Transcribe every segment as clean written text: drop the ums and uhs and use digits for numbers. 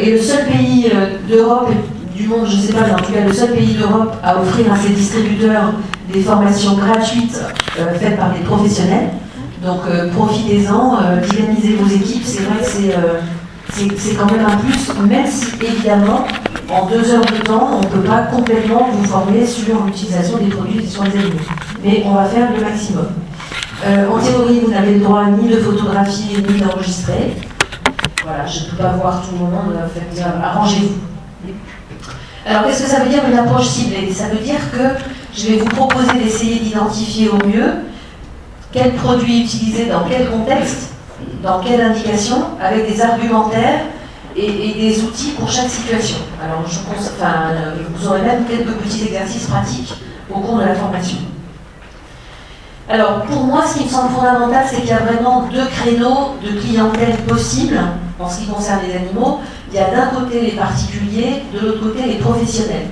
Et le seul pays d'Europe, du monde, je ne sais pas, mais en tout cas le seul pays d'Europe à offrir à ses distributeurs des formations gratuites faites par des professionnels. Donc profitez-en, dynamisez vos équipes, c'est vrai que c'est quand même un plus, même si évidemment, en 2 heures de temps, on ne peut pas complètement vous former sur l'utilisation des produits sur les animaux. Mais on va faire le maximum. En théorie, vous n'avez le droit ni de photographier ni d'enregistrer. Voilà, je ne peux pas voir tout le monde, arrangez-vous. Alors, qu'est-ce que ça veut dire une approche ciblée? Ça veut dire que je vais vous proposer d'essayer d'identifier au mieux quel produit utiliser dans quel contexte, dans quelle indication, avec des argumentaires et des outils pour chaque situation. Alors, vous aurez même quelques petits exercices pratiques au cours de la formation. Alors, pour moi, ce qui me semble fondamental, c'est qu'il y a vraiment 2 créneaux de clientèle possibles en ce qui concerne les animaux. Il y a d'un côté les particuliers, de l'autre côté les professionnels.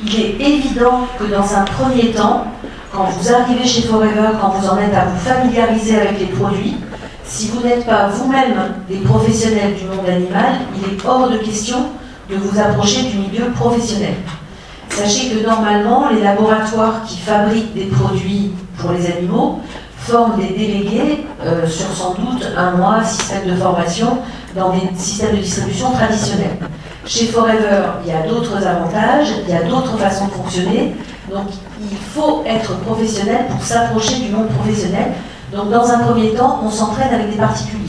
Il est évident que dans un premier temps, quand vous arrivez chez Forever, quand vous en êtes à vous familiariser avec les produits, si vous n'êtes pas vous-même des professionnels du monde animal, il est hors de question de vous approcher du milieu professionnel. Sachez que normalement, les laboratoires qui fabriquent des produits pour les animaux forment des délégués sur sans doute 1 mois, système de formation, dans des systèmes de distribution traditionnels. Chez Forever, il y a d'autres avantages, il y a d'autres façons de fonctionner, donc il faut être professionnel pour s'approcher du monde professionnel. Donc dans un premier temps, on s'entraîne avec des particuliers.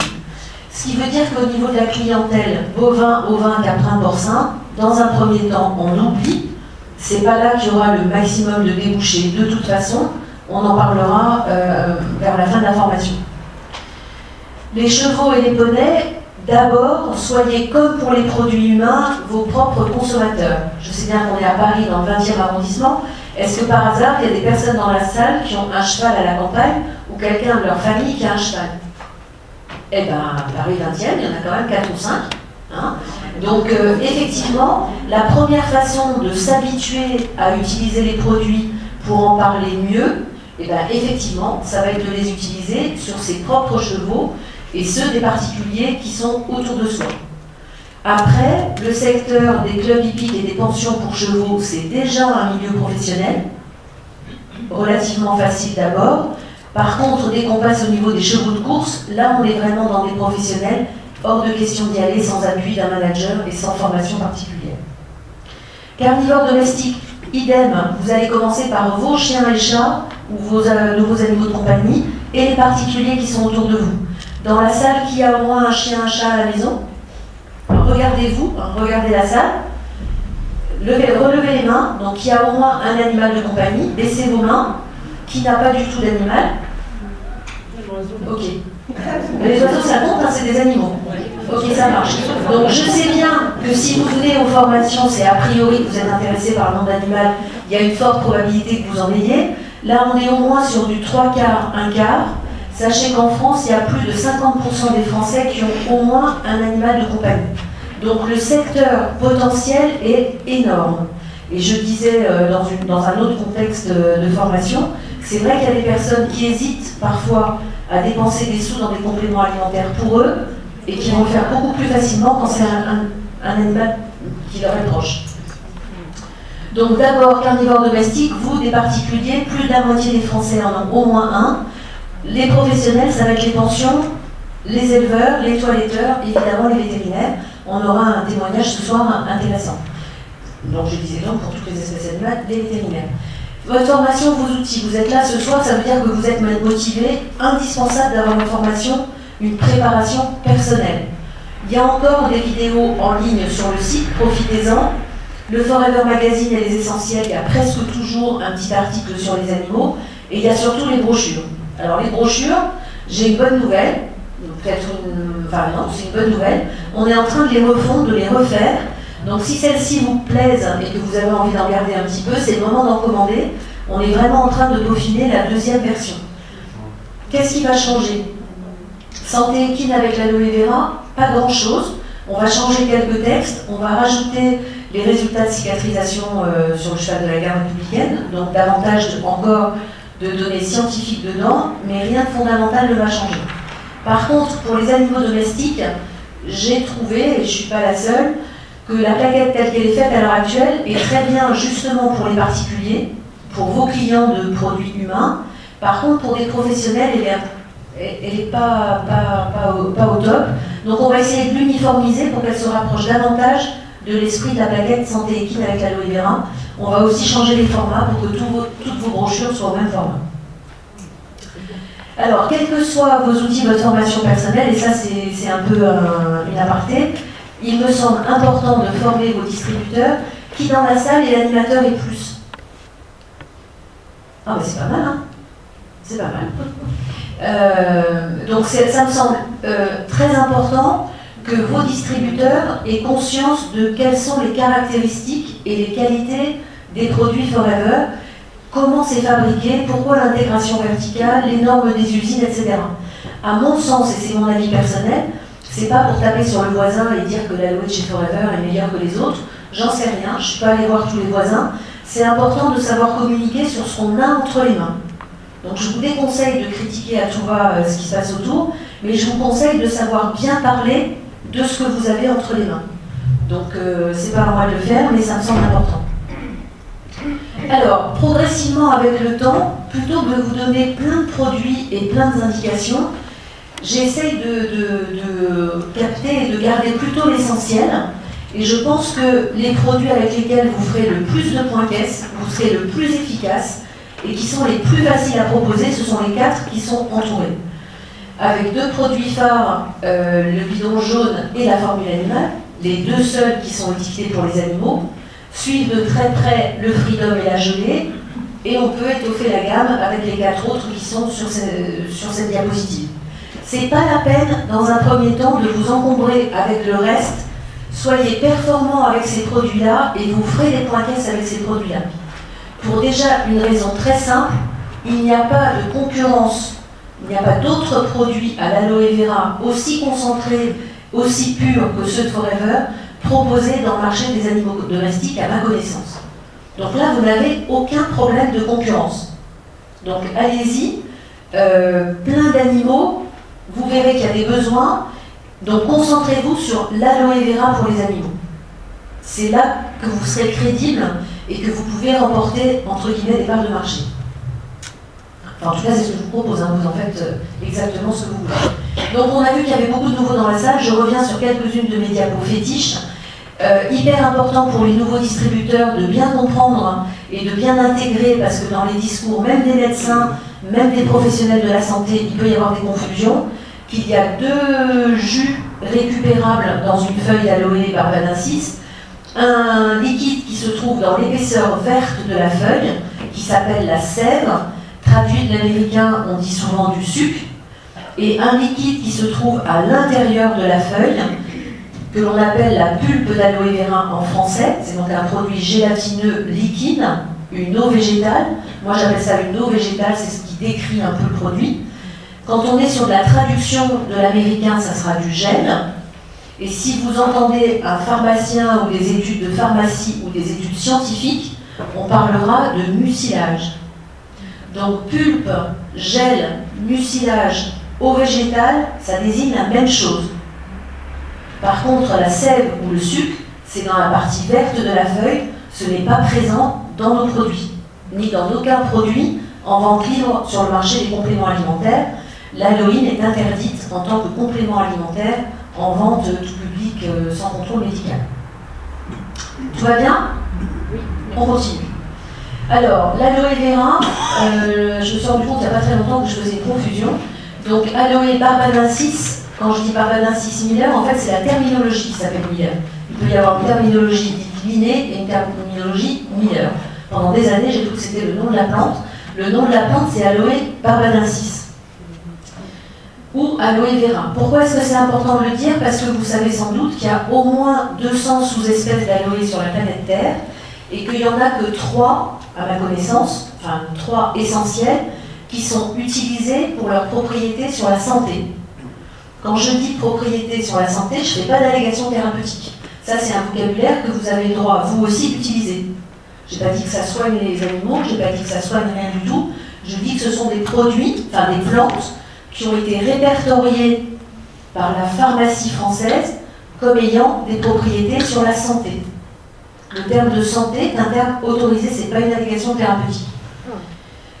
Ce qui veut dire qu'au niveau de la clientèle bovin, ovin, caprin, porcin, dans un premier temps, on oublie. C'est pas là qu'il y aura le maximum de débouchés. De toute façon, on en parlera vers la fin de la formation. Les chevaux et les poneys, d'abord, soyez comme pour les produits humains, vos propres consommateurs. Je sais bien qu'on est à Paris, dans le 20e arrondissement. Est-ce que par hasard, il y a des personnes dans la salle qui ont un cheval à la campagne ou quelqu'un de leur famille qui a un cheval? Eh bien, à Paris 20e, il y en a quand même 4 ou 5. Hein. Donc, effectivement, la première façon de s'habituer à utiliser les produits pour en parler mieux, eh bien, effectivement, ça va être de les utiliser sur ses propres chevaux et ceux des particuliers qui sont autour de soi. Après, le secteur des clubs hippiques et des pensions pour chevaux, c'est déjà un milieu professionnel, relativement facile d'abord. Par contre, dès qu'on passe au niveau des chevaux de course, là on est vraiment dans des professionnels, hors de question d'y aller sans appui d'un manager et sans formation particulière. Carnivore domestique, idem, vous allez commencer par vos chiens et chats, ou vos nouveaux animaux de compagnie, et les particuliers qui sont autour de vous. Dans la salle, qui a au moins un chien, un chat à la maison? Regardez-vous, regardez la salle, relevez les mains, donc qui a au moins un animal de compagnie, baissez vos mains, qui n'a pas du tout d'animal. Ok. Les oiseaux, ça compte, hein, c'est des animaux. Ok, ça marche. Donc je sais bien que si vous venez aux formations, c'est a priori que vous êtes intéressé par le monde animal, il y a une forte probabilité que vous en ayez. Là, on est au moins sur du 3/4, 1/4. Sachez qu'en France, il y a plus de 50% des Français qui ont au moins un animal de compagnie. Donc le secteur potentiel est énorme. Et je disais dans un autre contexte de formation, c'est vrai qu'il y a des personnes qui hésitent parfois à dépenser des sous dans des compléments alimentaires pour eux et qui vont le faire beaucoup plus facilement quand c'est un animal qui leur est proche. Donc d'abord, carnivore domestique, vous, des particuliers, plus de la moitié des Français en ont au moins un. Les professionnels, ça va être les pensions, les éleveurs, les toiletteurs, évidemment les vétérinaires. On aura un témoignage ce soir intéressant. Donc je disais donc pour toutes les espèces animales, les vétérinaires. Votre formation, vos outils, vous êtes là ce soir, ça veut dire que vous êtes motivé, indispensable d'avoir une formation, une préparation personnelle. Il y a encore des vidéos en ligne sur le site, profitez-en. Le Forever Magazine et les essentiels, il y a presque toujours un petit article sur les animaux, et il y a surtout les brochures. Alors les brochures, j'ai une bonne nouvelle, peut-être enfin non, c'est une bonne nouvelle, on est en train de les refondre, de les refaire. Donc si celles-ci vous plaisent et que vous avez envie d'en regarder un petit peu, c'est le moment d'en commander. On est vraiment en train de peaufiner la 2e version. Qu'est-ce qui va changer? Santé équine avec l'aloe vera, pas grand-chose. On va changer quelques textes, on va rajouter les résultats de cicatrisation sur le cheval de la garde républicaine, donc davantage encore de données scientifiques dedans, mais rien de fondamental ne va changer. Par contre, pour les animaux domestiques, j'ai trouvé, et je ne suis pas la seule, que la plaquette telle qu'elle est faite à l'heure actuelle est très bien justement pour les particuliers, pour vos clients de produits humains. Par contre, pour des professionnels, elle n'est pas au top. Donc on va essayer de l'uniformiser pour qu'elle se rapproche davantage de l'esprit de la plaquette Santé Équine avec l'aloe vera. On va aussi changer les formats pour que toutes vos brochures soient au même format. Alors, quels que soient vos outils, votre formation personnelle, et ça c'est un peu une aparté, il me semble important de former vos distributeurs qui dans la salle est l'animateur et plus. Ah mais c'est pas mal, hein? C'est pas mal. Donc ça me semble très important que vos distributeurs aient conscience de quelles sont les caractéristiques et les qualités des produits Forever, comment c'est fabriqué, pourquoi l'intégration verticale, les normes des usines, etc. À mon sens, et c'est mon avis personnel, c'est pas pour taper sur le voisin et dire que l'aloe de chez Forever est meilleure que les autres, j'en sais rien, je suis pas allée voir tous les voisins. C'est important de savoir communiquer sur ce qu'on a entre les mains. Donc je vous déconseille de critiquer à tout va ce qui se passe autour, mais je vous conseille de savoir bien parler de ce que vous avez entre les mains. Donc c'est pas à moi de le faire, mais ça me semble important. Alors, progressivement avec le temps, plutôt que de vous donner plein de produits et plein d'indications, j'essaye de capter et de garder plutôt l'essentiel. Et je pense que les produits avec lesquels vous ferez le plus de points caisse, vous serez le plus efficace et qui sont les plus faciles à proposer, ce sont les 4 qui sont entourés. Avec 2 produits phares, le bidon jaune et la formule animale, les 2 seuls qui sont utilisés pour les animaux, suivent de très près le Freedom et la gelée, et on peut étoffer la gamme avec les 4 autres qui sont sur cette diapositive. C'est pas la peine, dans un premier temps, de vous encombrer avec le reste. Soyez performants avec ces produits-là et vous ferez des points caisse avec ces produits-là. Pour déjà une raison très simple, il n'y a pas de concurrence, il n'y a pas d'autres produits à l'aloe vera aussi concentrés, aussi purs que ceux de Forever, proposés dans le marché des animaux domestiques à ma connaissance. Donc là, vous n'avez aucun problème de concurrence. Donc allez-y, plein d'animaux, vous verrez qu'il y a des besoins, donc concentrez-vous sur l'aloe vera pour les animaux. C'est là que vous serez crédible et que vous pouvez remporter, entre guillemets, des parts de marché. Enfin, en tout cas, c'est ce que je vous propose, hein. Vous en faites exactement ce que vous voulez. Donc on a vu qu'il y avait beaucoup de nouveaux dans la salle, je reviens sur quelques-unes de mes diapos fétiches. Hyper important pour les nouveaux distributeurs de bien comprendre et de bien intégrer, parce que dans les discours, même des médecins, même des professionnels de la santé, il peut y avoir des confusions, qu'il y a 2 jus récupérables dans une feuille d'aloe barbadensis, un liquide qui se trouve dans l'épaisseur verte de la feuille, qui s'appelle la sève, traduit de l'américain, on dit souvent du sucre, et un liquide qui se trouve à l'intérieur de la feuille, que l'on appelle la pulpe d'aloe vera en français. C'est donc un produit gélatineux liquide, une eau végétale. Moi j'appelle ça une eau végétale, c'est ce qui décrit un peu le produit. Quand on est sur de la traduction de l'américain, ça sera du gel. Et si vous entendez un pharmacien ou des études de pharmacie ou des études scientifiques, on parlera de mucilage. Donc pulpe, gel, mucilage, eau végétale, ça désigne la même chose. Par contre, la sève ou le sucre, c'est dans la partie verte de la feuille, ce n'est pas présent dans nos produits, ni dans aucun produit en vente libre sur le marché des compléments alimentaires. L'aloïne est interdite en tant que complément alimentaire en vente tout public sans contrôle médical. Tout va bien? On continue. Alors, l'aloe vera, je me suis rendu compte il n'y a pas très longtemps que je faisais une confusion. Donc, aloe barbadensis. Quand je dis barbadensis Miller, en fait, c'est la terminologie qui s'appelle Miller. Il peut y avoir une terminologie dite Linné et une terminologie Miller. Pendant des années, j'ai cru que c'était le nom de la plante. Le nom de la plante, c'est aloe barbadensis. Ou aloe vera. Pourquoi est-ce que c'est important de le dire? Parce que vous savez sans doute qu'il y a au moins 200 sous-espèces d'aloe sur la planète Terre et qu'il n'y en a que 3, à ma connaissance, enfin 3 essentielles, qui sont utilisées pour leurs propriétés sur la santé. Quand je dis propriété sur la santé, je ne fais pas d'allégation thérapeutique. Ça, c'est un vocabulaire que vous avez le droit, vous aussi, d'utiliser. Je n'ai pas dit que ça soigne les animaux, je n'ai pas dit que ça soigne rien du tout. Je dis que ce sont des produits, enfin des plantes, qui ont été répertoriées par la pharmacie française comme ayant des propriétés sur la santé. Le terme de santé est un terme autorisé, ce n'est pas une indication thérapeutique.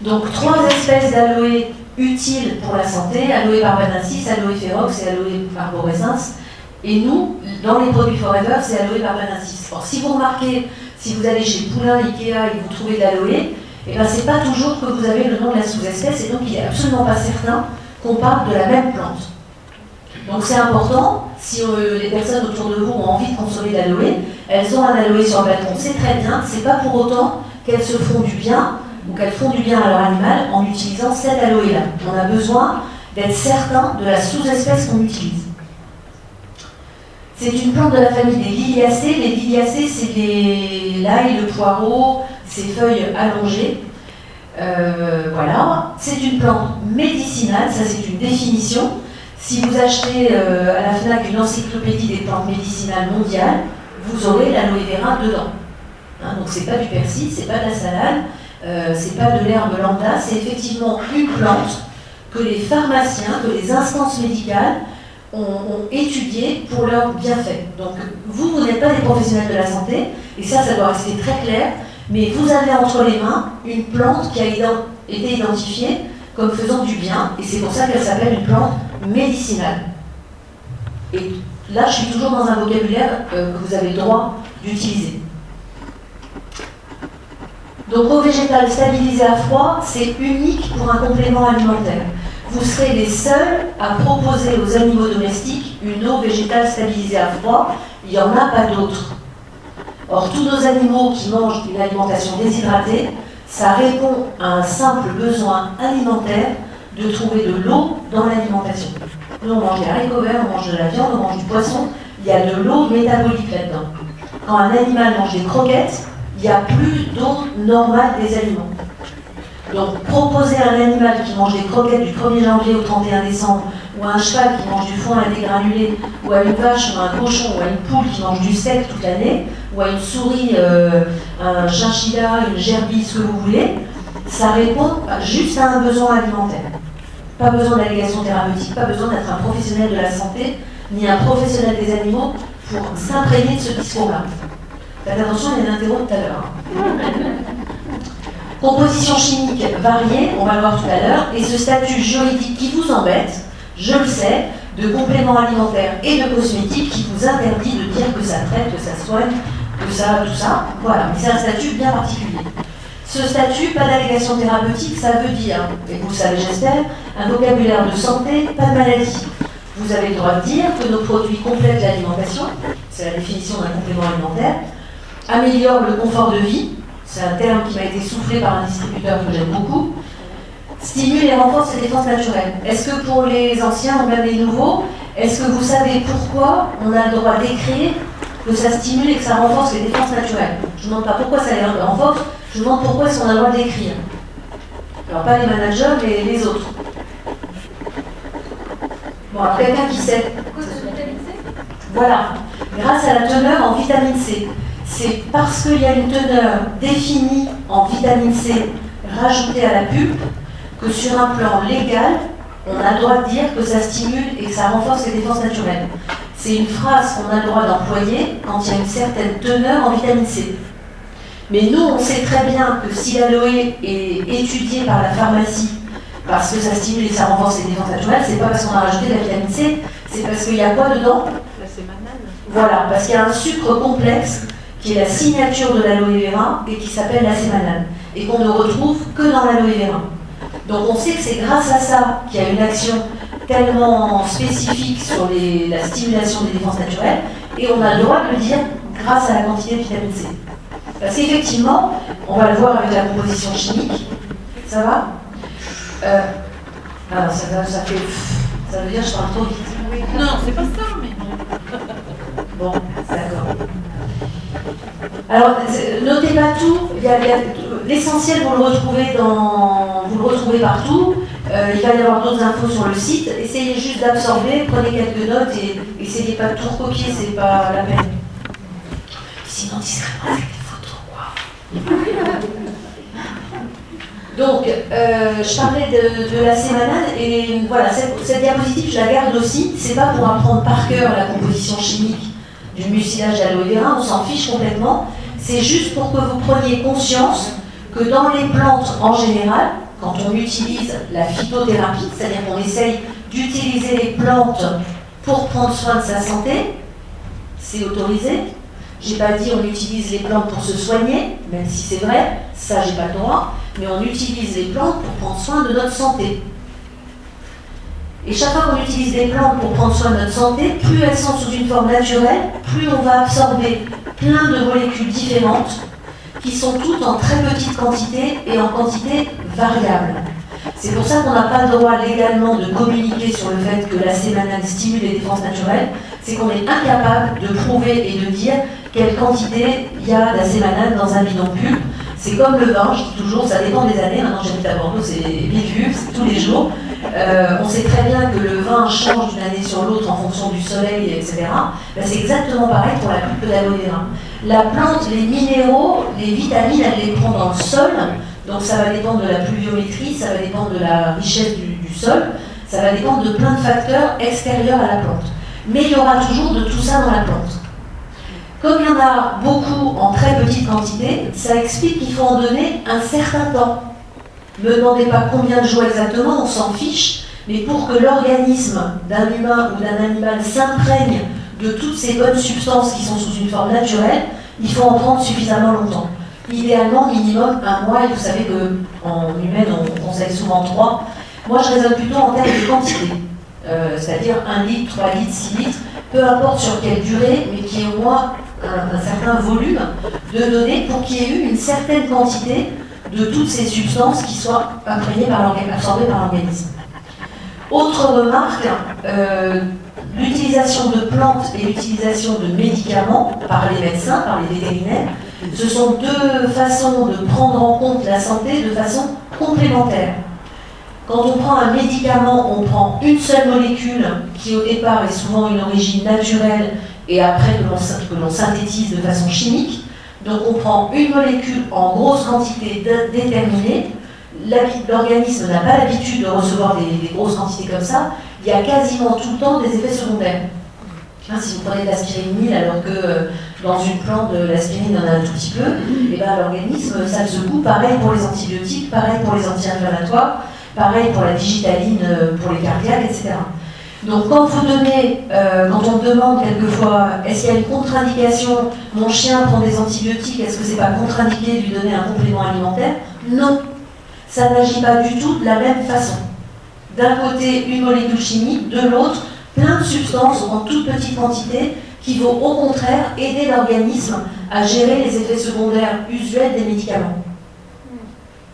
Donc 3 espèces d'aloe utiles pour la santé, aloe barbadensis, aloe ferox et aloe arborescens. Et nous, dans les produits Forever, c'est aloe barbadensis. Or, si vous remarquez, si vous allez chez Poulain, Ikea et vous trouvez de l'aloe, eh ben, c'est pas toujours que vous avez le nom de la sous-espèce, et donc il n'est absolument pas certain qu'on parle de la même plante. Donc c'est important, si les personnes autour de vous ont envie de consommer de l'aloe, elles ont un aloe sur le bâton, c'est très bien, c'est pas pour autant qu'elles se font du bien, ou qu'elles font du bien à leur animal en utilisant cette aloe-là. On a besoin d'être certain de la sous-espèce qu'on utilise. C'est une plante de la famille des liliacées. Les liliacées, c'est l'ail, le poireau, ces feuilles allongées. Voilà. C'est une plante médicinale, ça c'est une définition. Si vous achetez à la FNAC une encyclopédie des plantes médicinales mondiales, vous aurez l'aloe vera dedans. Hein, donc c'est pas du persil, c'est pas de la salade, c'est pas de l'herbe lambda, c'est effectivement une plante que les pharmaciens, que les instances médicales ont étudié pour leurs bienfaits. Donc vous n'êtes pas des professionnels de la santé, et ça doit rester très clair, mais vous avez entre les mains une plante qui a été identifiée comme faisant du bien, et c'est pour ça qu'elle s'appelle une plante médicinale. Et là, je suis toujours dans un vocabulaire que vous avez le droit d'utiliser. Donc eau végétale stabilisée à froid, c'est unique pour un complément alimentaire. Vous serez les seuls à proposer aux animaux domestiques une eau végétale stabilisée à froid. Il n'y en a pas d'autres. Or, tous nos animaux qui mangent une alimentation déshydratée, ça répond à un simple besoin alimentaire de trouver de l'eau dans l'alimentation. Nous, on mange des haricots verts, on mange de la viande, on mange du poisson, il y a de l'eau métabolique là-dedans. Quand un animal mange des croquettes, il n'y a plus d'eau normale des aliments. Donc, proposer à un animal qui mange des croquettes du 1er janvier au 31 décembre, ou à un cheval qui mange du foin à dégranulé, ou à une vache, ou à un cochon, ou à une poule qui mange du steak toute l'année, ou à une souris, un chinchilla, une gerbille, ce que vous voulez, ça répond juste à un besoin alimentaire. Pas besoin d'allégation thérapeutique, pas besoin d'être un professionnel de la santé, ni un professionnel des animaux pour s'imprégner de ce discours-là. Faites attention, il y a une interro tout à l'heure. Composition chimique variée, on va le voir tout à l'heure, et ce statut juridique qui vous embête, je le sais, de compléments alimentaires et de cosmétiques qui vous interdit de dire que ça traite, que ça soigne, que ça, tout ça. Voilà, mais c'est un statut bien particulier. Ce statut, pas d'allégation thérapeutique, ça veut dire, et vous le savez j'espère, un vocabulaire de santé, pas de maladie. Vous avez le droit de dire que nos produits complètent l'alimentation, c'est la définition d'un complément alimentaire, améliorent le confort de vie, c'est un terme qui m'a été soufflé par un distributeur que j'aime beaucoup, stimule et renforce les défenses naturelles. Est-ce que pour les anciens ou même les nouveaux, est-ce que vous savez pourquoi on a le droit d'écrire que ça stimule et que ça renforce les défenses naturelles? Je ne demande pas pourquoi ça les renforce, je demande pourquoi est-ce qu'on a le droit d'écrire. Alors pas les managers, mais les autres. Bon, alors quelqu'un qui sait. Voilà, grâce à la teneur en vitamine C. C'est parce qu'il y a une teneur définie en vitamine C rajoutée à la pulpe que sur un plan légal, on a le droit de dire que ça stimule et que ça renforce les défenses naturelles. C'est une phrase qu'on a le droit d'employer quand il y a une certaine teneur en vitamine C. Mais nous, on sait très bien que si l'aloe est étudiée par la pharmacie parce que ça stimule et ça renforce les défenses naturelles, c'est pas parce qu'on a rajouté de la vitamine C, c'est parce qu'il y a quoi dedans? La sémanale. Voilà, parce qu'il y a un sucre complexe qui est la signature de l'aloe vera et qui s'appelle la sémanale, et qu'on ne retrouve que dans l'aloe vera. Donc on sait que c'est grâce à ça qu'il y a une action tellement spécifique sur la stimulation des défenses naturelles, et on a le droit de le dire grâce à la quantité de vitamine C. Parce qu'effectivement, on va le voir avec la composition chimique, ça va alors ça fait... Ça veut dire que je parle trop vite. Non, c'est pas ça, mais... Bon, d'accord. Alors, notez pas tout, l'essentiel vous le retrouvez partout, il va y avoir d'autres infos sur le site, essayez juste d'absorber, prenez quelques notes et essayez pas de tout recopier, c'est pas la peine. Sinon, discrètement avec des photos, quoi. Donc, je parlais de la sémanale et voilà, cette diapositive, je la garde aussi. C'est pas pour apprendre par cœur la composition chimique du mucilage d'aloe vera, on s'en fiche complètement. C'est juste pour que vous preniez conscience que dans les plantes en général, quand on utilise la phytothérapie, c'est-à-dire qu'on essaye d'utiliser les plantes pour prendre soin de sa santé, c'est autorisé. J'ai pas dit on utilise les plantes pour se soigner, même si c'est vrai, ça j'ai pas le droit, mais on utilise les plantes pour prendre soin de notre santé. Et chaque fois qu'on utilise des plantes pour prendre soin de notre santé, plus elles sont sous une forme naturelle, plus on va absorber plein de molécules différentes qui sont toutes en très petite quantité et en quantité variable. C'est pour ça qu'on n'a pas le droit légalement de communiquer sur le fait que la sémanale stimule les défenses naturelles, c'est qu'on est incapable de prouver et de dire quelle quantité il y a d'acémanal dans un bidon-pulpe. C'est comme le vin, je dis toujours, ça dépend des années. Maintenant j'habite à Bordeaux, c'est vivu, c'est tous les jours. On sait très bien que le vin change d'une année sur l'autre en fonction du soleil, etc. Ben, c'est exactement pareil pour la pulpe d'aloe vera. La plante, les minéraux, les vitamines, elle les prend dans le sol. Donc ça va dépendre de la pluviométrie, ça va dépendre de la richesse du sol, ça va dépendre de plein de facteurs extérieurs à la plante. Mais il y aura toujours de tout ça dans la plante. Comme il y en a beaucoup en très petite quantité, ça explique qu'il faut en donner un certain temps. Ne me demandez pas combien de jours exactement, on s'en fiche, mais pour que l'organisme d'un humain ou d'un animal s'imprègne de toutes ces bonnes substances qui sont sous une forme naturelle, il faut en prendre suffisamment longtemps. Idéalement, minimum 1 mois, et vous savez qu'en humaine, on conseille souvent 3. Moi, je raisonne plutôt en termes de quantité, c'est-à-dire 1 litre, 3 litres, 6 litres, peu importe sur quelle durée, mais qui ait au moins un certain volume de données pour qu'il y ait eu une certaine quantité de toutes ces substances qui soient absorbées par l'organisme. Autre remarque, l'utilisation de plantes et l'utilisation de médicaments par les médecins, par les vétérinaires, ce sont deux façons de prendre en compte la santé de façon complémentaire. Quand on prend un médicament, on prend une seule molécule qui au départ est souvent une origine naturelle et après que l'on synthétise de façon chimique. Donc on prend une molécule en grosse quantité déterminée. L'organisme n'a pas l'habitude de recevoir des grosses quantités comme ça. Il y a quasiment tout le temps des effets secondaires. Si vous prenez de l'aspirine 1000 alors que dans une plante de l'aspirine on en a un tout petit peu, et ben l'organisme ça le secoue. Pareil pour les antibiotiques, pareil pour les anti-inflammatoires, pareil pour la digitaline pour les cardiaques, etc. Donc quand vous donnez, quand on demande quelquefois est-ce qu'il y a une contre-indication, mon chien prend des antibiotiques, est-ce que c'est pas contre-indiqué de lui donner un complément alimentaire? Non, ça n'agit pas du tout de la même façon. D'un côté une molécule chimique, de l'autre plein de substances en toute petite quantité qui vont au contraire aider l'organisme à gérer les effets secondaires usuels des médicaments.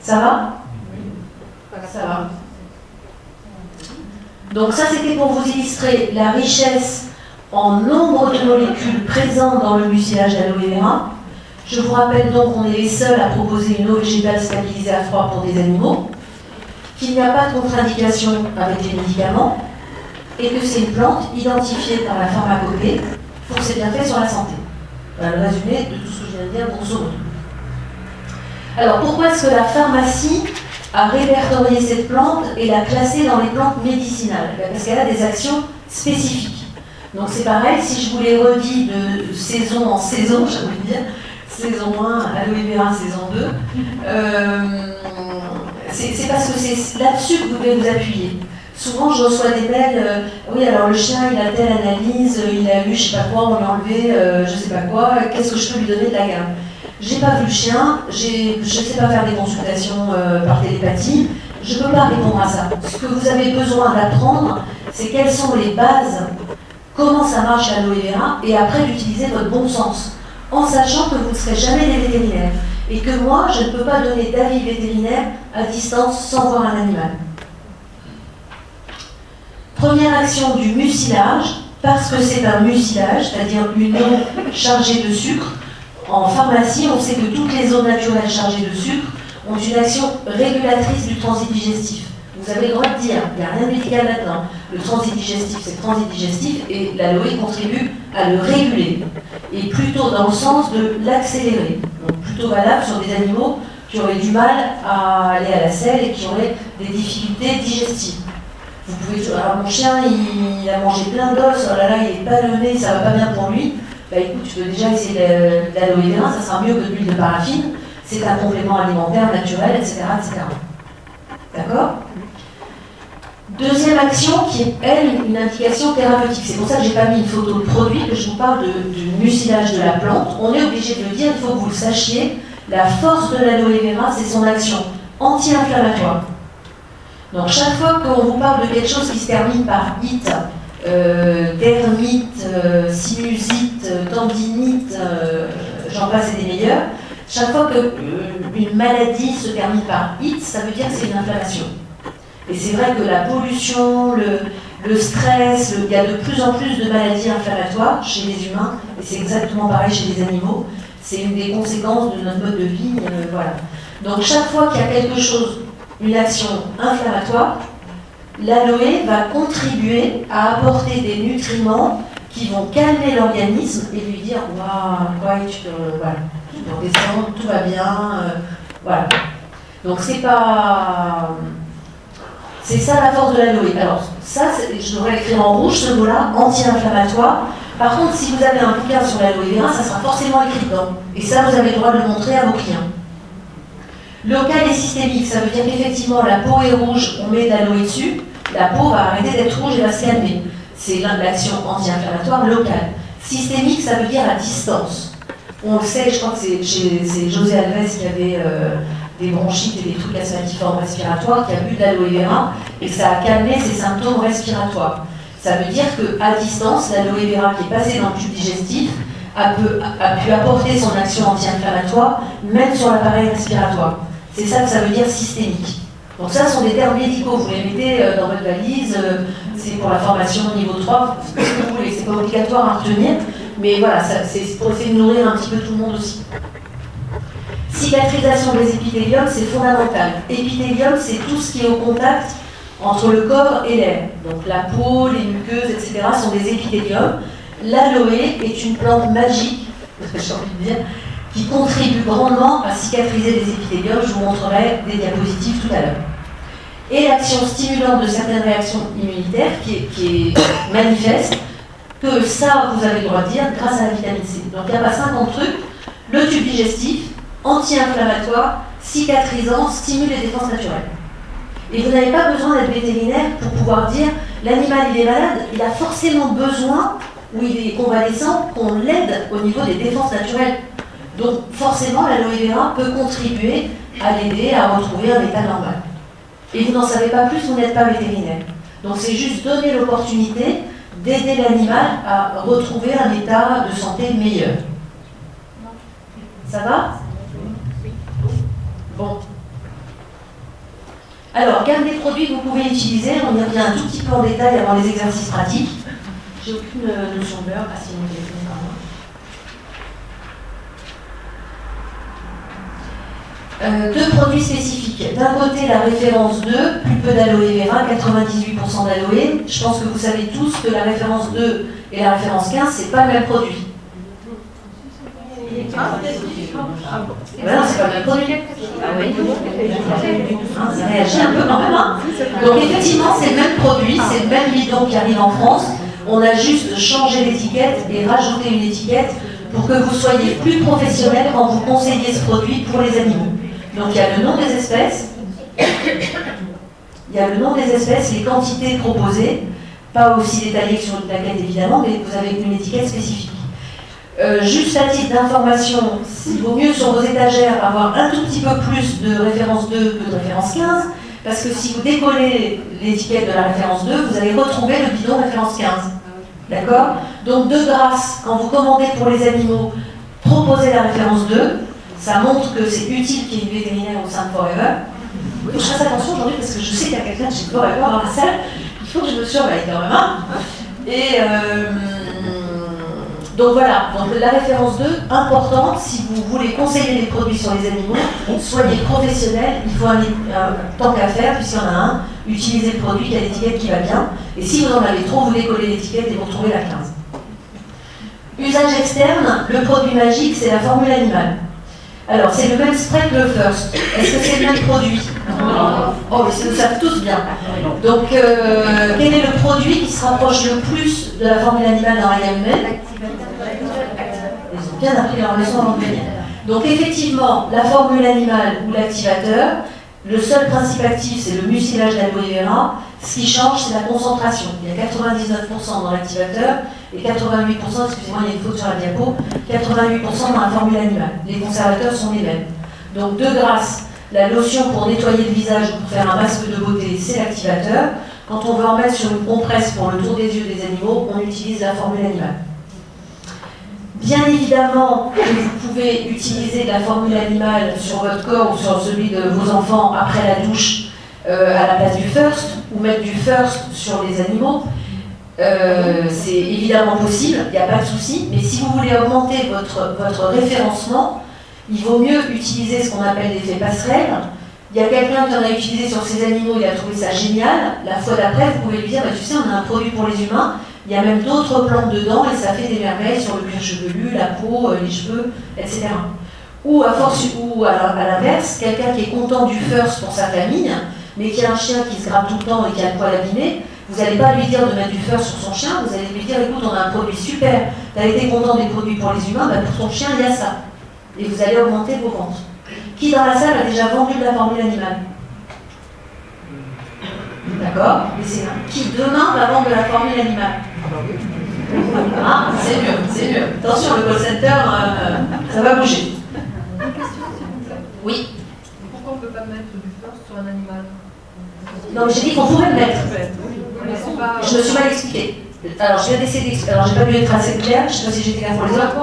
Ça va? Ça va. Donc ça c'était pour vous illustrer la richesse en nombre de molécules présentes dans le mucilage d'aloe vera. Je vous rappelle donc qu'on est les seuls à proposer une eau végétale stabilisée à froid pour des animaux, qu'il n'y a pas de contre-indication avec les médicaments, et que c'est une plante identifiée par la pharmacopée pour ses bienfaits sur la santé. Voilà le résumé de tout ce que je viens de dire, grosso modo. Alors pourquoi est-ce que la pharmacie a répertorié cette plante et l'a classée dans les plantes médicinales? Parce qu'elle a des actions spécifiques. Donc c'est pareil, si je vous l'ai redit de saison en saison, j'ai envie de dire, saison 1, aloe vera, saison 2, c'est parce que c'est là-dessus que vous devez vous appuyer. Souvent, je reçois des mails, oui, alors le chien, il a telle analyse, il a eu, je sais pas quoi, on lui a enlevé, je sais pas quoi, qu'est-ce que je peux lui donner de la gamme? J'ai pas vu le chien, je sais pas faire des consultations par télépathie, je peux pas répondre à ça. Ce que vous avez besoin d'apprendre, c'est quelles sont les bases, comment ça marche l'aloe vera, et après d'utiliser votre bon sens, en sachant que vous ne serez jamais des vétérinaires, et que moi, je ne peux pas donner d'avis vétérinaire à distance sans voir un animal. Première action du mucilage, parce que c'est un mucilage, c'est-à-dire une eau chargée de sucre. En pharmacie, on sait que toutes les eaux naturelles chargées de sucre ont une action régulatrice du transit digestif. Vous avez le droit de dire, il n'y a rien de médical là-dedans. Le transit digestif, c'est le transit digestif et l'aloe contribue à le réguler. Et plutôt dans le sens de l'accélérer. Donc plutôt valable sur des animaux qui auraient du mal à aller à la selle et qui auraient des difficultés digestives. Vous pouvez toujours, alors mon chien, il a mangé plein d'os, oh là là, il est ballonné, ça va pas bien pour lui. Bah écoute, tu peux déjà essayer l'aloe vera, ça sera mieux que de l'huile de paraffine. C'est un complément alimentaire naturel, etc. etc. D'accord? Deuxième action qui est, elle, une indication thérapeutique. C'est pour ça que je n'ai pas mis une photo de produit, que je vous parle du mucilage de la plante. On est obligé de le dire, il faut que vous le sachiez. La force de l'aloe vera, c'est son action anti-inflammatoire. Donc chaque fois qu'on vous parle de quelque chose qui se termine par it, dermite, sinusite, tendinite, j'en passe et des meilleurs, chaque fois qu'une maladie se termine par it, ça veut dire que c'est une inflammation. Et c'est vrai que la pollution, le stress, il y a de plus en plus de maladies inflammatoires chez les humains, et c'est exactement pareil chez les animaux. C'est une des conséquences de notre mode de vie. Voilà. Donc chaque fois qu'il y a quelque chose, une action inflammatoire, l'aloe va contribuer à apporter des nutriments qui vont calmer l'organisme et lui dire waouh, ouais, tu peux redescendre, tout va bien. Voilà. Donc c'est pas. C'est ça la force de l'aloe. Alors, ça, je devrais écrire en rouge ce mot-là, anti-inflammatoire. Par contre, si vous avez un bouquin sur l'aloe vera, ça sera forcément écrit dedans. Et ça, vous avez le droit de le montrer à vos clients. Local et systémique, ça veut dire qu'effectivement, la peau est rouge, on met de l'aloe dessus, la peau va arrêter d'être rouge et va se calmer. C'est l'action anti-inflammatoire locale. Systémique, ça veut dire à distance. On le sait, je crois que c'est José Alves qui avait des bronchites et des trucs asthmatiformes respiratoires, qui a bu de l'aloe vera et ça a calmé ses symptômes respiratoires. Ça veut dire qu'à distance, l'aloe vera qui est passée dans le tube digestif a pu apporter son action anti-inflammatoire, même sur l'appareil respiratoire. C'est ça que ça veut dire systémique. Donc ça, ce sont des termes médicaux, vous les mettez dans votre valise, c'est pour la formation niveau 3, ce que vous voulez, c'est pas obligatoire à retenir, mais voilà, c'est pour essayer de nourrir un petit peu tout le monde aussi. Cicatrisation des épithéliums, c'est fondamental. Épithélium, c'est tout ce qui est au contact entre le corps et l'air. Donc la peau, les muqueuses, etc. sont des épithéliums. L'aloe est une plante magique, j'ai envie de dire, qui contribue grandement à cicatriser les épithéliums. Je vous montrerai des diapositives tout à l'heure. Et l'action stimulante de certaines réactions immunitaires qui est manifeste, que ça, vous avez le droit de dire, grâce à la vitamine C. Donc il n'y a pas 50 trucs. Le tube digestif, anti-inflammatoire, cicatrisant, stimule les défenses naturelles. Et vous n'avez pas besoin d'être vétérinaire pour pouvoir dire l'animal il est malade, il a forcément besoin, ou il est convalescent, qu'on l'aide au niveau des défenses naturelles. Donc forcément l'aloe vera peut contribuer à l'aider à retrouver un état normal. Et vous n'en savez pas plus, vous n'êtes pas vétérinaire. Donc c'est juste donner l'opportunité d'aider l'animal à retrouver un état de santé meilleur. Ça va ? Bon. Alors, gamme des produits que vous pouvez utiliser, on y revient un tout petit peu en détail avant les exercices pratiques. J'ai aucune notion de l'heure. Ah, c'est mon téléphone, pardon. Deux produits spécifiques. D'un côté, la référence 2, plus peu d'aloe vera, 98% d'aloe. Je pense que vous savez tous que la référence 2 et la référence 15, c'est pas le même produit. Ben non, c'est pas le même produit. Ah oui. Ça réagit un peu quand même. Hein. Donc effectivement, c'est le même produit, c'est le même bidon qui arrive en France. On a juste changé l'étiquette et rajouté une étiquette pour que vous soyez plus professionnel quand vous conseillez ce produit pour les animaux. Donc il y a le nom des espèces, les quantités proposées, pas aussi détaillées que sur une plaquette évidemment, mais vous avez une étiquette spécifique. Juste à titre d'information, il vaut mieux sur vos étagères avoir un tout petit peu plus de référence 2 que de référence 15, parce que si vous décollez l'étiquette de la référence 2, vous allez retrouver le bidon référence 15. D'accord ? Donc de grâce, quand vous commandez pour les animaux, proposez la référence 2, ça montre que c'est utile qu'il y ait une vétérinaire au sein de Forever. Je fasse attention aujourd'hui parce que je sais qu'il y a quelqu'un de chez Forever dans la salle, il faut que je me surveille quand même. Hein. Et donc voilà, donc la référence 2, importante, si vous voulez conseiller les produits sur les animaux, soyez professionnel, il faut tant qu'à faire, puisqu'il y en a un, utilisez le produit qui a l'étiquette qui va bien, et si vous en avez trop, vous décollez l'étiquette et vous retrouvez la 15. Usage externe, le produit magique, c'est la formule animale. Alors, c'est le même spray que le First. Est-ce que c'est le même produit? Oh, mais ça, nous savent tous bien. Donc, quel est le produit qui se rapproche le plus de la formule animale dans la gamme humaine? Ils ont bien appris leur leçon en anglais. Donc, effectivement, la formule animale ou l'activateur, le seul principe actif, c'est le mucilage d'aloe vera. Ce qui change, c'est la concentration. Il y a 99% dans l'activateur et 88%, excusez-moi, il y a une faute sur la diapo, 88% dans la formule animale. Les conservateurs sont les mêmes. Donc, de grâce, la lotion pour nettoyer le visage ou pour faire un masque de beauté, c'est l'activateur. Quand on veut en mettre sur une compresse pour le tour des yeux des animaux, on utilise la formule animale. Bien évidemment, vous pouvez utiliser la formule animale sur votre corps ou sur celui de vos enfants après la douche à la place du First, ou mettre du First sur les animaux. C'est évidemment possible, il n'y a pas de souci, mais si vous voulez augmenter votre référencement, il vaut mieux utiliser ce qu'on appelle l'effet passerelle. Il y a quelqu'un qui en a utilisé sur ses animaux, il a trouvé ça génial. La fois d'après, vous pouvez lui dire, bah, tu sais, on a un produit pour les humains, il y a même d'autres plantes dedans et ça fait des merveilles sur le cuir chevelu, la peau, les cheveux, etc. Ou à l'inverse, quelqu'un qui est content du First pour sa famille, mais qui a un chien qui se gratte tout le temps et qui a le poil abîmé, vous n'allez pas lui dire de mettre du First sur son chien, vous allez lui dire, écoute, on a un produit super, tu as été content des produits pour les humains, bah, pour ton chien, il y a ça. Et vous allez augmenter vos ventes. Qui dans la salle a déjà vendu de la formule animale? D'accord? Qui demain va vendre de la formule animale? Ah, c'est mieux, c'est mieux. Attention, le call center, ça va bouger. Une question, s'il vous plaît. Oui. Pourquoi on ne peut pas mettre du First sur un animal? Non, mais j'ai dit qu'on pouvait le mettre. Pas... Je me suis mal expliquée. Alors, je viens d'essayer d'expliquer. Alors, j'ai pas pu être assez claire, je ne sais pas si j'étais claire pour les autres.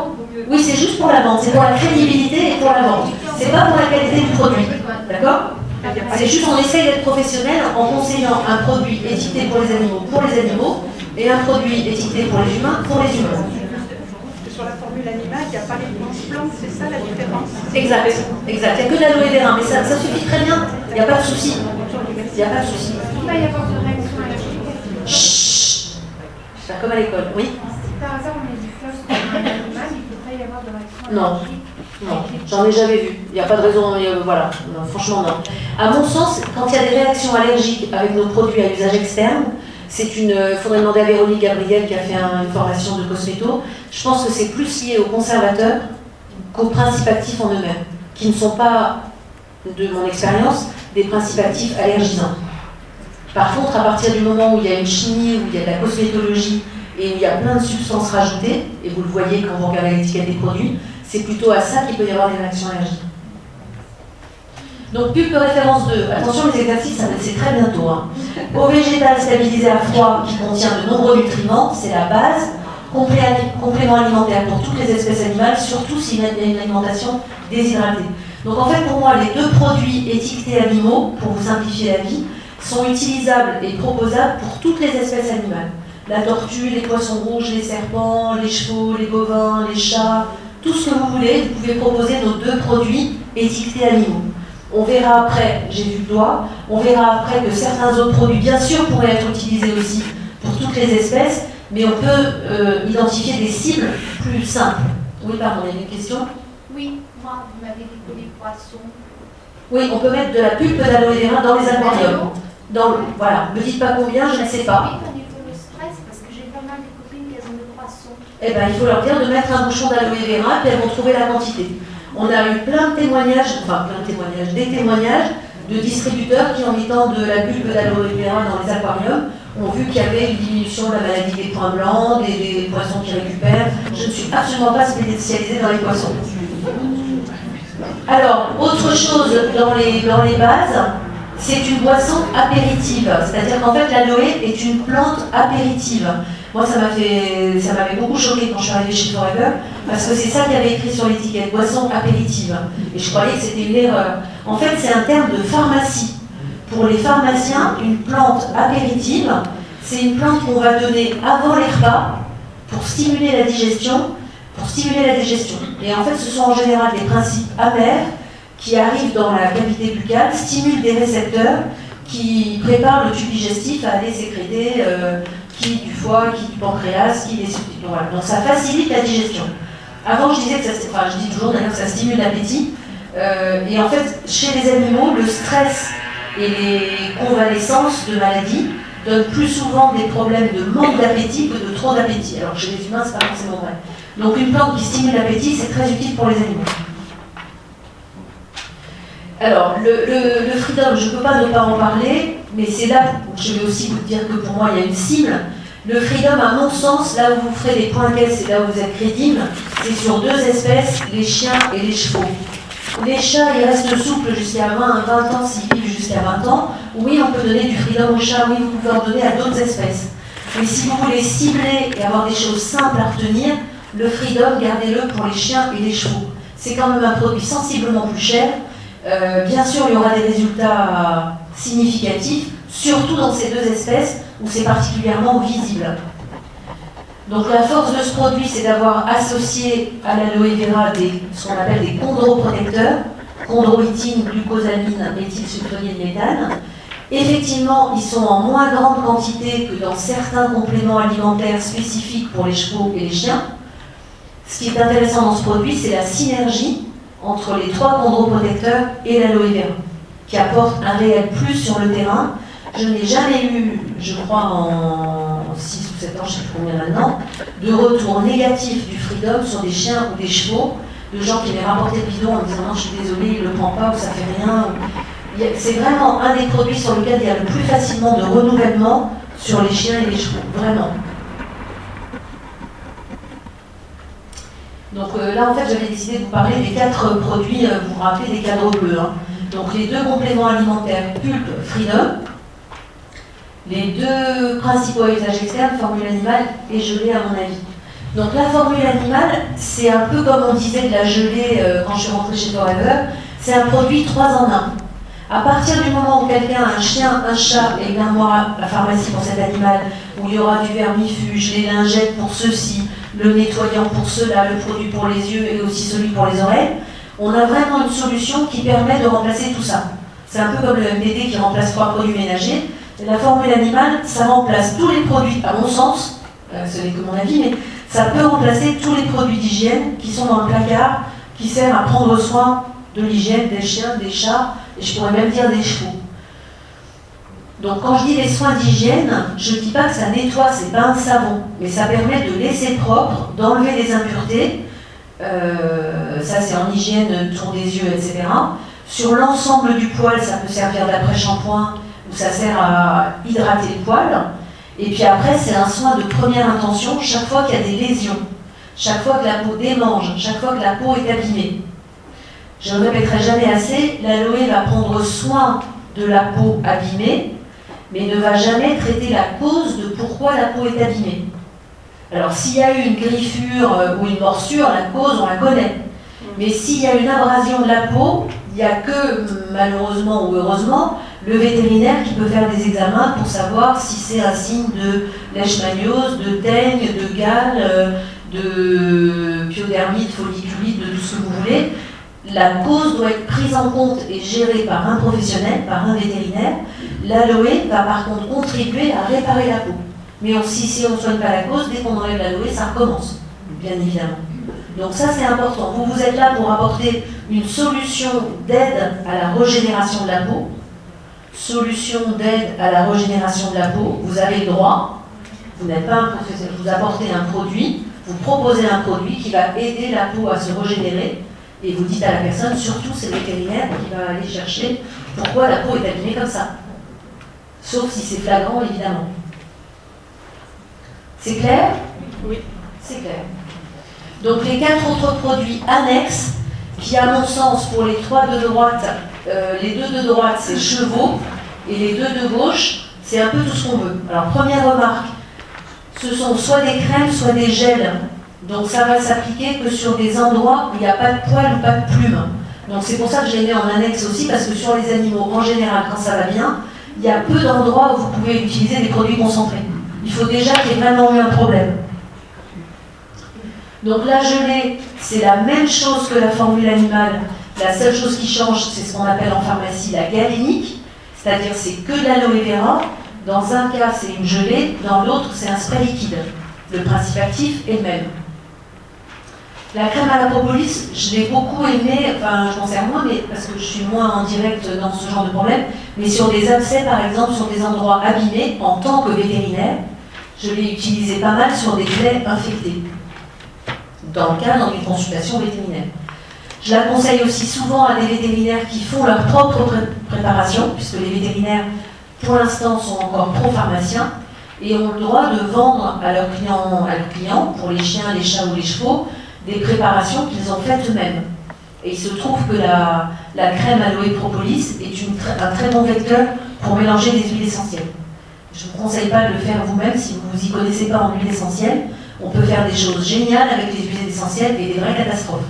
Oui, c'est juste pour la vente, c'est pour la crédibilité et pour la vente. C'est pas pour la qualité du produit. D'accord? C'est juste on essaye d'être professionnel en conseillant un produit étiqueté pour les animaux et un produit étiqueté pour les humains. Sur la formule animale, il n'y a pas les plantes, c'est ça la différence? Exact. Il n'y a que de l'aloe vera, mais ça suffit très bien. Il n'y a pas de souci. Il n'y a pas de souci. Il va y avoir de réaction allergique. Chut. C'est comme à l'école, oui. Si par hasard on met du First sur un animal, il ne peut pas y avoir de réaction Non. allergique. Non, j'en ai jamais vu. Il n'y a pas de raison, voilà. Non, franchement, non. À mon sens, quand il y a des réactions allergiques avec nos produits à usage externe, il faudrait demander à Véronique Gabriel qui a fait une formation de cosméto. Je pense que c'est plus lié aux conservateurs qu'aux principes actifs en eux-mêmes, qui ne sont pas, de mon expérience, des principes actifs allergisants. Par contre, à partir du moment où il y a une chimie, où il y a de la cosmétologie et où il y a plein de substances rajoutées, et vous le voyez quand vous regardez l'étiquette des produits, c'est plutôt à ça qu'il peut y avoir des réactions allergiques. Donc, pub référence 2. Attention, les exercices, c'est très bientôt. Hein. Eau végétale stabilisée à froid qui contient de nombreux nutriments, c'est la base. Complément alimentaire pour toutes les espèces animales, surtout s'il y a une alimentation déshydratée. Donc, en fait, pour moi, les deux produits étiquetés animaux, pour vous simplifier la vie, sont utilisables et proposables pour toutes les espèces animales. La tortue, les poissons rouges, les serpents, les chevaux, les bovins, les chats, tout ce que vous voulez, vous pouvez proposer nos deux produits étiquetés animaux. On verra après, j'ai vu le doigt, on verra après que certains autres produits, bien sûr, pourraient être utilisés aussi pour toutes les espèces, mais on peut identifier des cibles plus simples. Oui, pardon, il y a une question? Oui, moi, vous m'avez dit pour les poissons. Oui, on peut mettre de la pulpe d'aloe vera dans les aquariums. Voilà, ne me dites pas combien, je ne sais pas. Oui, quand il faut le stress, parce que j'ai pas mal de copines qui ont des poissons. Eh bien, il faut leur dire de mettre un bouchon d'aloe vera, puis elles vont trouver la quantité. On a eu des témoignages de distributeurs qui, en mettant de la pulpe d'aloe vera dans les aquariums, ont vu qu'il y avait une diminution de la maladie des points blancs, des poissons qui récupèrent. Je ne suis absolument pas spécialisée dans les poissons. Alors, autre chose dans les bases, c'est une boisson apéritive. C'est-à-dire qu'en fait, l'aloe est une plante apéritive. Moi, ça m'avait beaucoup choqué quand je suis arrivée chez Forever, parce que c'est ça qu'il y avait écrit sur l'étiquette, boisson apéritive. Et je croyais que c'était une erreur. En fait, c'est un terme de pharmacie. Pour les pharmaciens, une plante apéritive, c'est une plante qu'on va donner avant les repas pour stimuler la digestion. Et en fait, ce sont en général des principes amers qui arrivent dans la cavité buccale, stimulent des récepteurs qui préparent le tube digestif à aller sécréter qui du foie, qui du pancréas, qui des subtiles. Voilà. Donc ça facilite la digestion. Avant, je disais que je dis toujours d'ailleurs que ça stimule l'appétit. Et en fait, chez les animaux, le stress et les convalescences de maladies donnent plus souvent des problèmes de manque d'appétit que de trop d'appétit. Alors chez les humains, c'est pas forcément vrai. Donc une plante qui stimule l'appétit, c'est très utile pour les animaux. Alors, le freedom, je ne peux pas ne pas en parler, mais c'est là, je vais aussi vous dire que pour moi, il y a une cible. Le freedom, à mon sens, là où vous ferez les points caisses et là où vous êtes crédible, c'est sur deux espèces, les chiens et les chevaux. Les chats, ils restent souples jusqu'à 20 ans, s'ils vivent jusqu'à 20 ans. Oui, on peut donner du freedom aux chats, oui, vous pouvez en donner à d'autres espèces. Mais si vous voulez cibler et avoir des choses simples à retenir, le freedom, gardez-le pour les chiens et les chevaux. C'est quand même un produit sensiblement plus cher. Bien sûr, il y aura des résultats significatifs, surtout dans ces deux espèces où c'est particulièrement visible. Donc la force de ce produit, c'est d'avoir associé à l'aloe vera ce qu'on appelle des chondroprotecteurs, chondroïtine, glucosamine, méthylsulfonyle, méthane. Effectivement, ils sont en moins grande quantité que dans certains compléments alimentaires spécifiques pour les chevaux et les chiens. Ce qui est intéressant dans ce produit, c'est la synergie entre les trois chondroprotecteurs et l'aloe vera, qui apporte un réel plus sur le terrain. Je n'ai jamais eu, je crois en 6 ou 7 ans, je ne sais plus combien maintenant, de retour négatif du freedom sur des chiens ou des chevaux, de gens qui m'avaient rapporté le bidon en me disant non, je suis désolé, il ne le prend pas ou ça fait rien. C'est vraiment un des produits sur lequel il y a le plus facilement de renouvellement sur les chiens et les chevaux, vraiment. Donc là, en fait, j'avais décidé de vous parler des 4 produits, vous vous rappelez des cadres bleus. Hein. Donc les 2 compléments alimentaires Pulp, Freedom, les 2 principaux à usage externe, formule animale et gelée à mon avis. Donc la formule animale, c'est un peu comme on disait de la gelée quand je suis rentrée chez Forever, c'est un produit 3 en 1. À partir du moment où quelqu'un a un chien, un chat et une armoire à la pharmacie pour cet animal, où il y aura du vermifuge, les lingettes pour ceci, le nettoyant pour cela, le produit pour les yeux et aussi celui pour les oreilles, on a vraiment une solution qui permet de remplacer tout ça. C'est un peu comme le MPD qui remplace 3 produits ménagers. Et la formule animale, ça remplace tous les produits, à mon sens, ce n'est que mon avis, mais ça peut remplacer tous les produits d'hygiène qui sont dans le placard, qui servent à prendre soin de l'hygiène des chiens, des chats, et je pourrais même dire des chevaux. Donc quand je dis les soins d'hygiène, je ne dis pas que ça nettoie, c'est pas un savon, mais ça permet de laisser propre, d'enlever les impuretés, ça c'est en hygiène, tour des yeux, etc. Sur l'ensemble du poil, ça peut servir d'après-shampoing, où ça sert à hydrater le poil. Et puis après, c'est un soin de première intention chaque fois qu'il y a des lésions, chaque fois que la peau démange, chaque fois que la peau est abîmée. Je ne répéterai jamais assez, l'aloe va prendre soin de la peau abîmée, mais ne va jamais traiter la cause de pourquoi la peau est abîmée. Alors s'il y a eu une griffure ou une morsure, la cause on la connaît. Mais s'il y a une abrasion de la peau, il n'y a que, malheureusement ou heureusement, le vétérinaire qui peut faire des examens pour savoir si c'est un signe de leishmaniose, de teigne, de gale, de pyodermite, folliculite, de tout ce que vous voulez. La cause doit être prise en compte et gérée par un professionnel, par un vétérinaire. L'aloe va par contre contribuer à réparer la peau. Mais si on ne soigne pas la cause, dès qu'on enlève l'aloe, ça recommence, bien évidemment. Donc ça c'est important. Vous êtes là pour apporter une solution d'aide à la régénération de la peau. Solution d'aide à la régénération de la peau. Vous avez le droit, vous n'êtes pas un professionnel, vous apportez un produit, vous proposez un produit qui va aider la peau à se régénérer. Et vous dites à la personne, surtout c'est le vétérinaire qui va aller chercher pourquoi la peau est abîmée comme ça. Sauf si c'est flagrant, évidemment. C'est clair? Oui. C'est clair. Donc les 4 autres produits annexes, qui à mon sens, pour les 3 de droite, les 2 de droite c'est chevaux, et les 2 de gauche, c'est un peu tout ce qu'on veut. Alors première remarque, ce sont soit des crèmes, soit des gels. Donc ça va s'appliquer que sur des endroits où il n'y a pas de poils ou pas de plumes. Donc c'est pour ça que je les mets en annexe aussi, parce que sur les animaux, en général, quand ça va bien, il y a peu d'endroits où vous pouvez utiliser des produits concentrés. Il faut déjà qu'il y ait vraiment eu un problème. Donc la gelée, c'est la même chose que la formule animale. La seule chose qui change, c'est ce qu'on appelle en pharmacie la galénique, c'est-à-dire c'est que de l'aloe vera. Dans un cas, c'est une gelée, dans l'autre, c'est un spray liquide. Le principe actif est le même. La crème à la propolis, je l'ai beaucoup aimée, enfin je m'en sers moins, mais parce que je suis moins en direct dans ce genre de problème, mais sur des abcès par exemple, sur des endroits abîmés, en tant que vétérinaire, je l'ai utilisé pas mal sur des plaies infectées, dans le cadre d'une consultation vétérinaire. Je la conseille aussi souvent à des vétérinaires qui font leur propre préparation, puisque les vétérinaires, pour l'instant, sont encore pro-pharmaciens, et ont le droit de vendre à leurs clients, pour les chiens, les chats ou les chevaux, des préparations qu'ils ont faites eux-mêmes. Et il se trouve que la crème aloe propolis est un très bon vecteur pour mélanger des huiles essentielles. Je ne vous conseille pas de le faire vous-même si vous ne vous y connaissez pas en huile essentielle. On peut faire des choses géniales avec les huiles essentielles et des vraies catastrophes.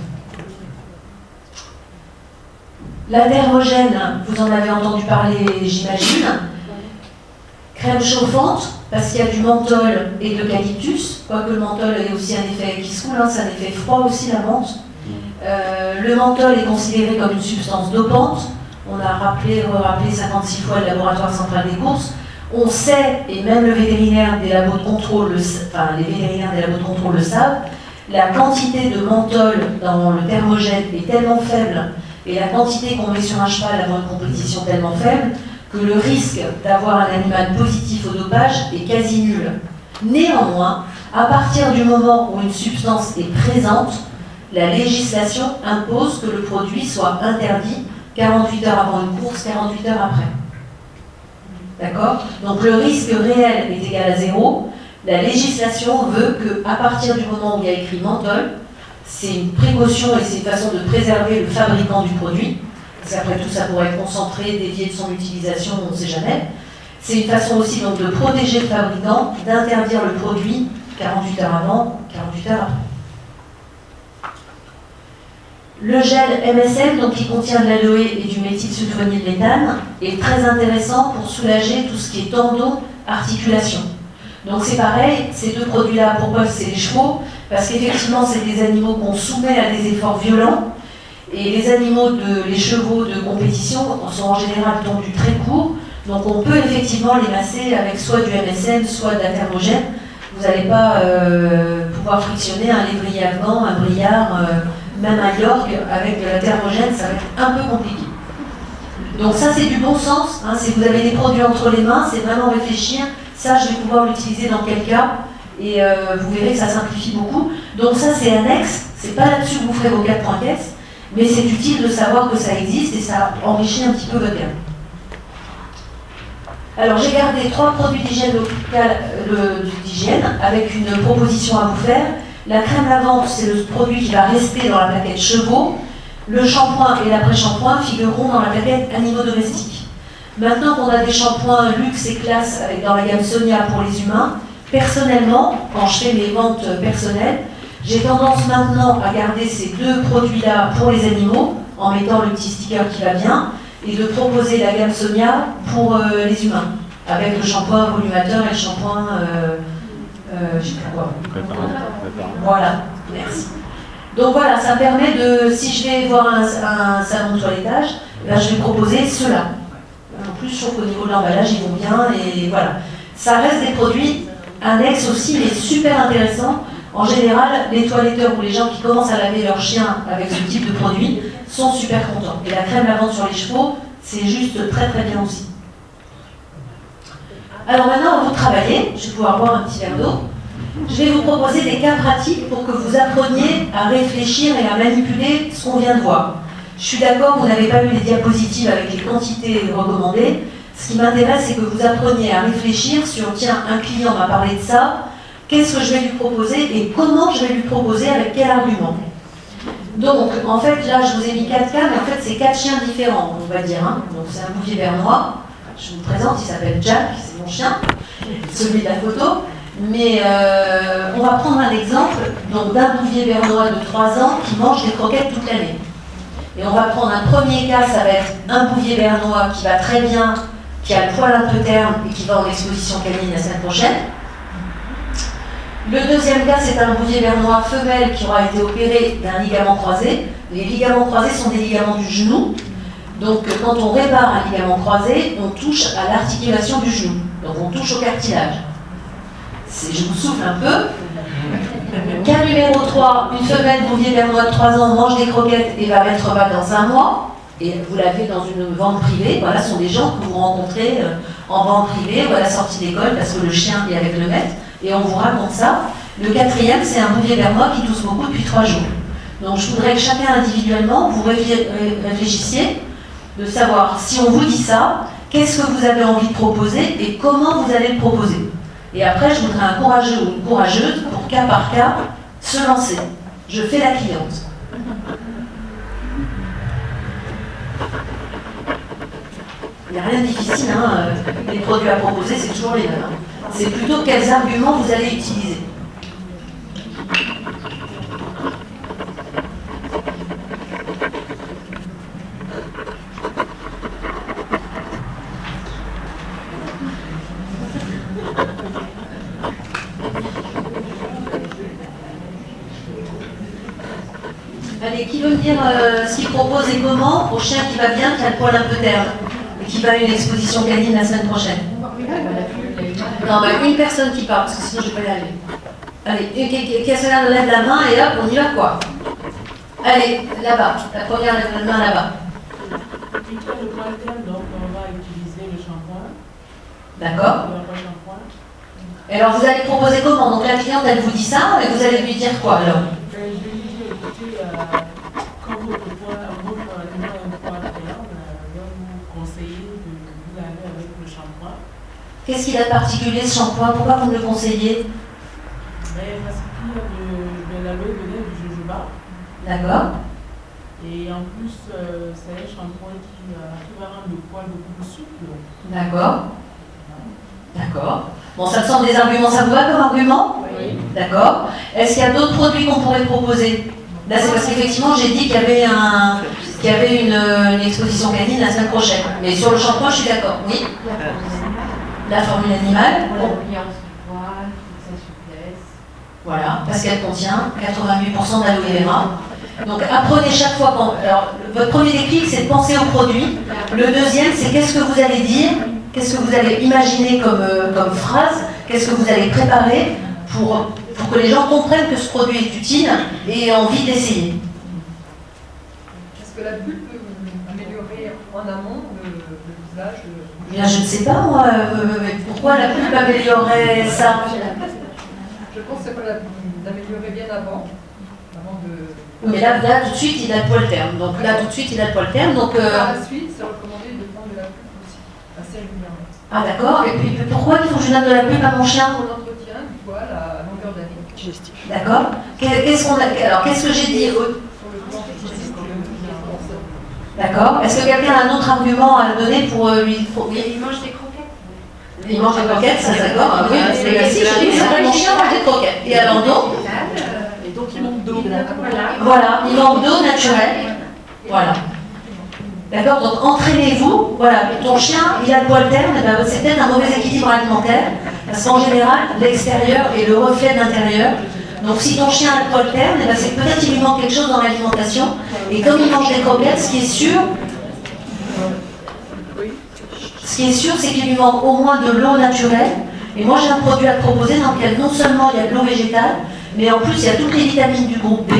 La thermogène, vous en avez entendu parler, j'imagine. Crème chauffante, parce qu'il y a du menthol et de l'eucalyptus, quoique le menthol ait aussi un effet qui se coule, c'est un effet froid aussi, la menthe. Le menthol est considéré comme une substance dopante. On a rappelé 56 fois le laboratoire central des courses. On sait, et même le vétérinaire des labos de contrôle, les vétérinaires des labos de contrôle le savent, la quantité de menthol dans le thermogène est tellement faible, et la quantité qu'on met sur un cheval avant une compétition tellement faible, que le risque d'avoir un animal positif au dopage est quasi nul. Néanmoins, à partir du moment où une substance est présente, la législation impose que le produit soit interdit 48 heures avant une course, 48 heures après. D'accord ? Donc le risque réel est égal à 0. La législation veut qu'à partir du moment où il y a écrit menthol, c'est une précaution et c'est une façon de préserver le fabricant du produit. Parce qu'après tout, ça pourrait être concentré, dévié de son utilisation, on ne sait jamais. C'est une façon aussi donc de protéger le fabricant, d'interdire le produit 48 heures avant, 48 heures après. Le gel MSM, donc, qui contient de l'aloe et du méthylsulfonylméthane, est très intéressant pour soulager tout ce qui est tendon, articulation. Donc c'est pareil, ces deux produits-là, pourquoi c'est les chevaux? Parce qu'effectivement, c'est des animaux qu'on soumet à des efforts violents. Et les chevaux de compétition sont en général tendus très courts, donc on peut effectivement les masser avec soit du MSM, soit de la thermogène. Vous n'allez pas pouvoir frictionner un lévrier afghan, un briard, même un York avec de la thermogène, ça va être un peu compliqué. Donc ça c'est du bon sens, hein, si vous avez des produits entre les mains, c'est vraiment réfléchir, ça je vais pouvoir l'utiliser dans quel cas, et vous verrez que ça simplifie beaucoup. Donc ça c'est annexe, c'est pas là-dessus que vous ferez vos 4 points caisse, mais c'est utile de savoir que ça existe et ça enrichit un petit peu votre gamme. Alors j'ai gardé 3 produits d'hygiène locale d'hygiène avec une proposition à vous faire. La crème lavande, c'est le produit qui va rester dans la plaquette chevaux. Le shampoing et l'après-shampoing figureront dans la plaquette animaux domestiques. Maintenant qu'on a des shampoings luxe et classe dans la gamme Sonia pour les humains, personnellement, quand je fais mes ventes personnelles, j'ai tendance maintenant à garder ces 2 produits-là pour les animaux, en mettant le petit sticker qui va bien, et de proposer la gamme Sonia pour les humains, avec le shampoing volumateur et le shampoing, je sais pas quoi. Voilà, merci. Donc voilà, ça me permet de, si je vais voir un salon de toilettage, ben je vais proposer ceux-là. En plus, je trouve qu'au niveau de l'emballage, ils vont bien, et voilà. Ça reste des produits annexes aussi, mais super intéressants. En général, les toiletteurs ou les gens qui commencent à laver leur chien avec ce type de produit sont super contents. Et la crème lavande sur les chevaux, c'est juste très très bien aussi. Alors maintenant, vous travaillez, je vais pouvoir boire un petit verre d'eau. Je vais vous proposer des cas pratiques pour que vous appreniez à réfléchir et à manipuler ce qu'on vient de voir. Je suis d'accord, vous n'avez pas eu les diapositives avec les quantités recommandées. Ce qui m'intéresse, c'est que vous appreniez à réfléchir sur, tiens, un client m'a parlé de ça, qu'est-ce que je vais lui proposer et comment je vais lui proposer, avec quel argument. Donc, en fait, là, je vous ai mis 4 cas, mais en fait, c'est 4 chiens différents, on va dire. Hein. Donc, c'est un bouvier bernois. Je vous le présente, il s'appelle Jack, c'est mon chien, celui de la photo. Mais on va prendre un exemple d'un bouvier bernois de 3 ans qui mange des croquettes toute l'année. Et on va prendre un premier cas, ça va être un bouvier bernois qui va très bien, qui a le poil un peu terne et qui va en exposition canine la semaine prochaine. Le deuxième cas, c'est un bouvier bernois femelle qui aura été opéré d'un ligament croisé. Les ligaments croisés sont des ligaments du genou. Donc quand on répare un ligament croisé, on touche à l'articulation du genou. Donc on touche au cartilage. Je vous souffle un peu. Cas numéro 3, une femelle bouvier bernois de 3 ans mange des croquettes et va mettre bas dans un mois. Et vous l'avez dans une vente privée. Voilà, ce sont des gens que vous rencontrez en vente privée ou à la sortie d'école parce que le chien est avec le maître. Et on vous raconte ça. Le 4e, c'est un bouvier bernois qui tousse beaucoup depuis 3 jours. Donc je voudrais que chacun individuellement, vous réfléchissiez de savoir si on vous dit ça, qu'est-ce que vous avez envie de proposer et comment vous allez le proposer. Et après, je voudrais un courageux ou une courageuse pour cas par cas se lancer. Je fais la cliente. Il n'y a rien de difficile, hein. Les produits à proposer, c'est toujours les mêmes. Hein. C'est plutôt quels arguments vous allez utiliser. Allez, qui veut me dire ce qu'il propose et comment au chien qui va bien, qui a le poil un peu terne et qui va à une exposition canine la semaine prochaine? Non, bah, une personne qui part, parce que sinon je ne vais pas y arriver. Allez, qui lève la main et hop, on y va quoi? Allez, là-bas, la première lève la main là-bas. Plutôt le poil terne, donc on va utiliser le shampoing. D'accord. Le shampoing. Et alors vous allez proposer comment? Donc la cliente elle vous dit ça et vous allez lui dire quoi alors? Je lui dis, écoutez, quand votre animal a un poil terne, je vais vous conseiller de vous laver avec le shampoing. Qu'est-ce qu'il a de particulier ce shampoing? Pourquoi vous me le conseillez? Parce qu'il y a de l'aloe vera, du jojoba. D'accord. Et en plus, c'est un shampoing qui va rendre le poil beaucoup plus souple. D'accord. D'accord. Bon, ça me semble des arguments, ça vous va comme argument? Oui. D'accord. Est-ce qu'il y a d'autres produits qu'on pourrait proposer? Là, c'est parce qu'effectivement, j'ai dit qu'il y avait une exposition canine la semaine prochaine. Mais sur le shampoing, je suis d'accord. Oui. La formule animale. Bon. Voilà, parce qu'elle contient 88% d'aloe vera. Donc apprenez chaque fois quand. Alors, votre premier déclic, c'est de penser au produit. Le deuxième, c'est qu'est-ce que vous allez dire, qu'est-ce que vous allez imaginer comme phrase, qu'est-ce que vous allez préparer pour que les gens comprennent que ce produit est utile et aient envie d'essayer. Est-ce que la bulle peut améliorer en amont le visage? Bien, je ne sais pas, moi, pourquoi la pulpe améliorerait ça? Je pense que c'est pas d'améliorer bien avant de... Mais là, tout de suite, il a le poil terne. Donc là, tout de suite, il a le poil terne. Donc, Par la suite, c'est recommandé de prendre de la pulpe aussi, assez régulièrement. Ah d'accord, et puis pourquoi il faut que je donne de la pulpe à mon chien? Pour l'entretien du poil à longueur d'année. D'accord. Qu'est-ce que j'ai dit? Sur le plan physique, D'accord. Est-ce que quelqu'un a un autre argument à donner pour lui? Il mange des croquettes. Il mange des croquettes, ça d'accord. Oui, mais si je dis que mon chien mange des croquettes. Et alors non? Et donc il manque d'eau. Voilà, il manque d'eau naturelle. Voilà. D'accord, donc entraînez-vous. Voilà, ton chien, il a le poil terne, ben, c'est peut-être un mauvais équilibre alimentaire. Parce qu'en général, l'extérieur est le reflet de l'intérieur. Donc si ton chien a le poil terne, ben, c'est peut-être qu'il lui manque quelque chose dans l'alimentation. Et comme il mange des croquettes, ce qui est sûr, c'est qu'il lui manque au moins de l'eau naturelle. Et moi j'ai un produit à te proposer dans lequel non seulement il y a de l'eau végétale, mais en plus il y a toutes les vitamines du groupe B.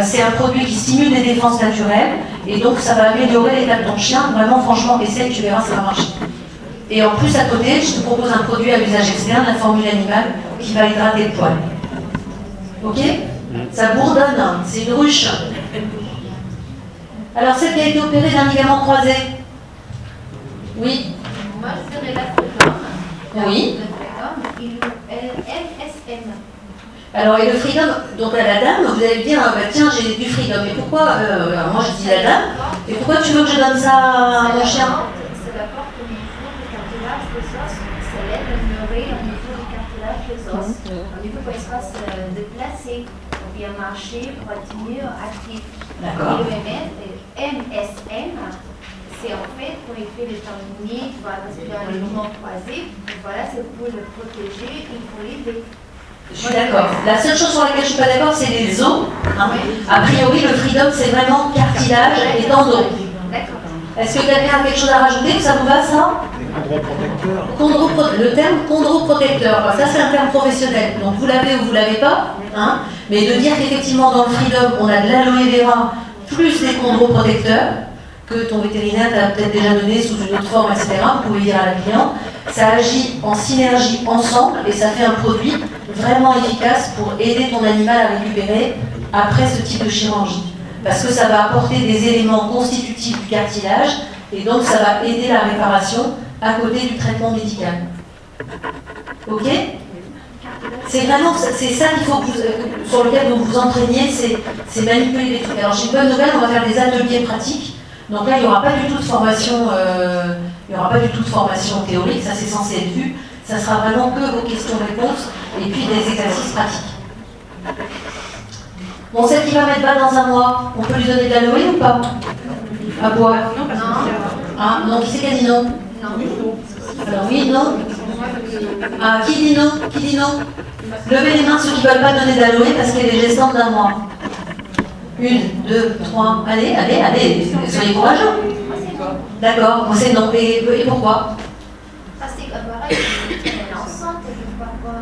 C'est un produit qui stimule les défenses naturelles et donc ça va améliorer l'état de ton chien. Vraiment, franchement, essaye, tu verras, ça va marcher. Et en plus, à côté, je te propose un produit à usage externe, la formule animale, qui va hydrater le poil. Ok? Ça bourdonne, hein, c'est une ruche. Alors, celle qui a été opérée d'un ligament croisé. Oui? Moi, je dirais la freedom. Oui. Le freedom, MSM. Alors, et le freedom, donc à la dame, vous allez me dire, ah, bah, tiens, j'ai du freedom. Mais pourquoi, alors moi je dis la dame, et pourquoi tu veux que je donne ça à mon chien? C'est la porte au niveau du cartilage des os. C'est l'aide à améliorer au niveau du cartilage des os. Au niveau pour espace déplacé, pour bien marcher, pour être mieux actif. D'accord. Et le MSM, c'est en fait pour éviter les tendinites, voilà, parce qu'il y a un ligament croisé. Voilà, c'est pour le protéger, il faut l'aider. Je suis d'accord. La seule chose sur laquelle je ne suis pas d'accord, c'est les os. Hein. A priori, le freedom, c'est vraiment cartilage et tendons. D'accord. Est-ce que quelqu'un a quelque chose à rajouter? Ça vous va, ça? Le terme chondroprotecteur, alors ça c'est un terme professionnel, donc vous l'avez ou vous l'avez pas, hein, mais de dire qu'effectivement dans le Freedom on a de l'aloe vera plus des chondroprotecteurs, que ton vétérinaire t'a peut-être déjà donné sous une autre forme, etc., vous pouvez dire à la cliente, ça agit en synergie ensemble et ça fait un produit vraiment efficace pour aider ton animal à récupérer après ce type de chirurgie. Parce que ça va apporter des éléments constitutifs du cartilage et donc ça va aider la réparation à côté du traitement médical. Ok? C'est vraiment, c'est ça qu'il faut que vous, sur lequel vous vous entraîniez, c'est manipuler les trucs. Alors j'ai une bonne nouvelle, on va faire des ateliers pratiques. Donc là, il n'y aura pas du tout de formation, théorique, ça c'est censé être vu. Ça sera vraiment que vos questions-réponses et puis des exercices pratiques. Bon, celle qui va mettre bas dans un mois, on peut lui donner de l'aloe ou pas? À boire? Non, parce que Ah, non, qui c'est qui a dit non? Non. Alors oui, non? Ah, qui dit non? Qui dit non? Levez les mains ceux qui ne veulent pas donner d'aloe parce qu'elle est gestante d'un mois. 1, 2, 3, allez, soyez courageux. D'accord, moi c'est non. Et pourquoi? Parce que pareil, elle est enceinte, elle ne peut pas avoir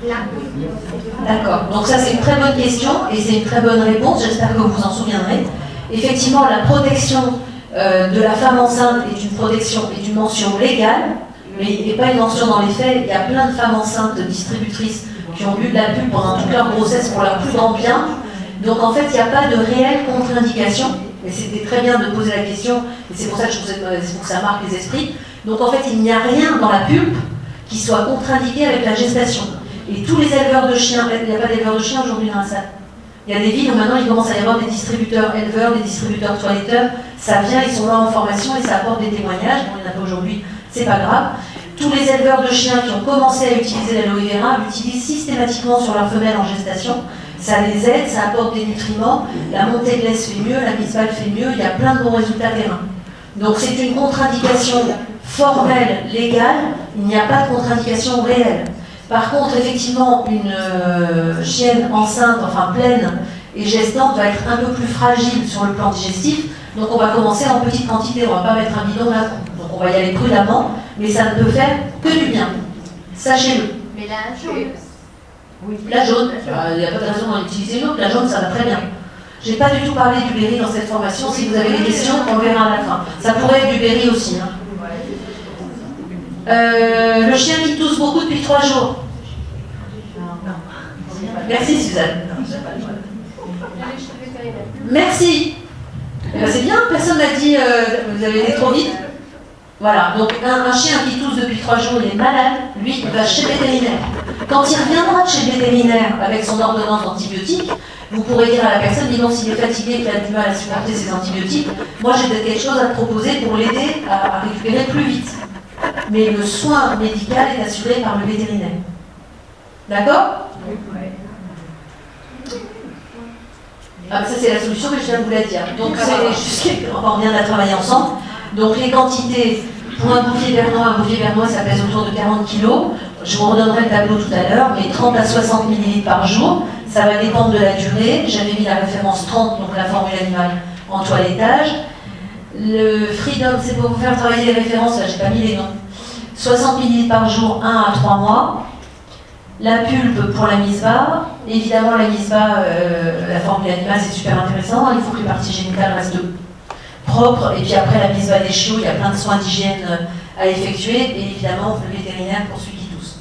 la. D'accord, donc ça c'est une très bonne question et c'est une très bonne réponse, j'espère que vous vous en souviendrez. Effectivement, la protection de la femme enceinte est une mention légale, mais pas une mention dans les faits. Il y a plein de femmes enceintes distributrices qui ont bu de la pub pendant toute leur grossesse pour leur plus grand bien. Donc en fait, il n'y a pas de réelle contre-indication, et c'était très bien de poser la question, et c'est pour ça que c'est pour que ça marque les esprits. Donc en fait, il n'y a rien dans la pulpe qui soit contre-indiqué avec la gestation. Et tous les éleveurs de chiens, il n'y a pas d'éleveurs de chiens aujourd'hui dans la salle. Il y a des villes où maintenant il commence à y avoir des distributeurs éleveurs, des distributeurs toiletteurs, ça vient, ils sont là en formation et ça apporte des témoignages, bon, il n'y en a pas aujourd'hui, c'est pas grave. Tous les éleveurs de chiens qui ont commencé à utiliser l'aloe vera l'utilisent systématiquement sur leurs femelles en gestation. Ça les aide, ça apporte des nutriments, la montée de laisse fait mieux, la mise balle fait mieux, il y a plein de bons résultats terrain. Donc c'est une contre-indication formelle, légale, il n'y a pas de contre-indication réelle. Par contre, effectivement, une chienne enceinte, enfin pleine et gestante va être un peu plus fragile sur le plan digestif, donc on va commencer en petite quantité, on ne va pas mettre un bidon là, donc on va y aller prudemment, mais ça ne peut faire que du bien, sachez-le. Mais la jaune. Oui, la jaune, il n'y a pas de raison d'en utiliser l'autre, la jaune ça va très bien. Je n'ai pas du tout parlé du berry dans cette formation, si vous avez des questions, on verra à la fin. Ça pourrait être du berry aussi. Hein. Le chien qui tousse beaucoup depuis 3 jours. Merci Suzanne. Merci. Eh ben, c'est bien, personne n'a dit vous avez été trop vite. Voilà, donc un chien qui tousse depuis 3 jours, il est malade, lui, il va chez le vétérinaire. Quand il reviendra de chez le vétérinaire avec son ordonnance d'antibiotiques, vous pourrez dire à la personne, dis donc, s'il est fatigué, qu'il a du mal à supporter ses antibiotiques, moi j'ai peut-être quelque chose à te proposer pour l'aider à récupérer plus vite. Mais le soin médical est assuré par le vétérinaire. D'accord? Ah, ça c'est la solution, mais je viens de vous la dire. Donc on revient à travailler ensemble. Donc les quantités, pour un bouvier bernois, ça pèse autour de 40 kg. Je vous redonnerai le tableau tout à l'heure, mais 30 à 60 ml par jour. Ça va dépendre de la durée. J'avais mis la référence 30, donc la formule animale en toilettage. Le Freedom, c'est pour vous faire travailler les références, là j'ai pas mis les noms. 60 ml par jour, 1 à 3 mois. La pulpe pour la mise bas. Évidemment, la mise bas, la formule animale, c'est super intéressant. Il faut que les parties génitales restent propres. Et puis après, la mise bas des chiots, il y a plein de soins d'hygiène à effectuer. Et évidemment, le vétérinaire pour celui qui tousse.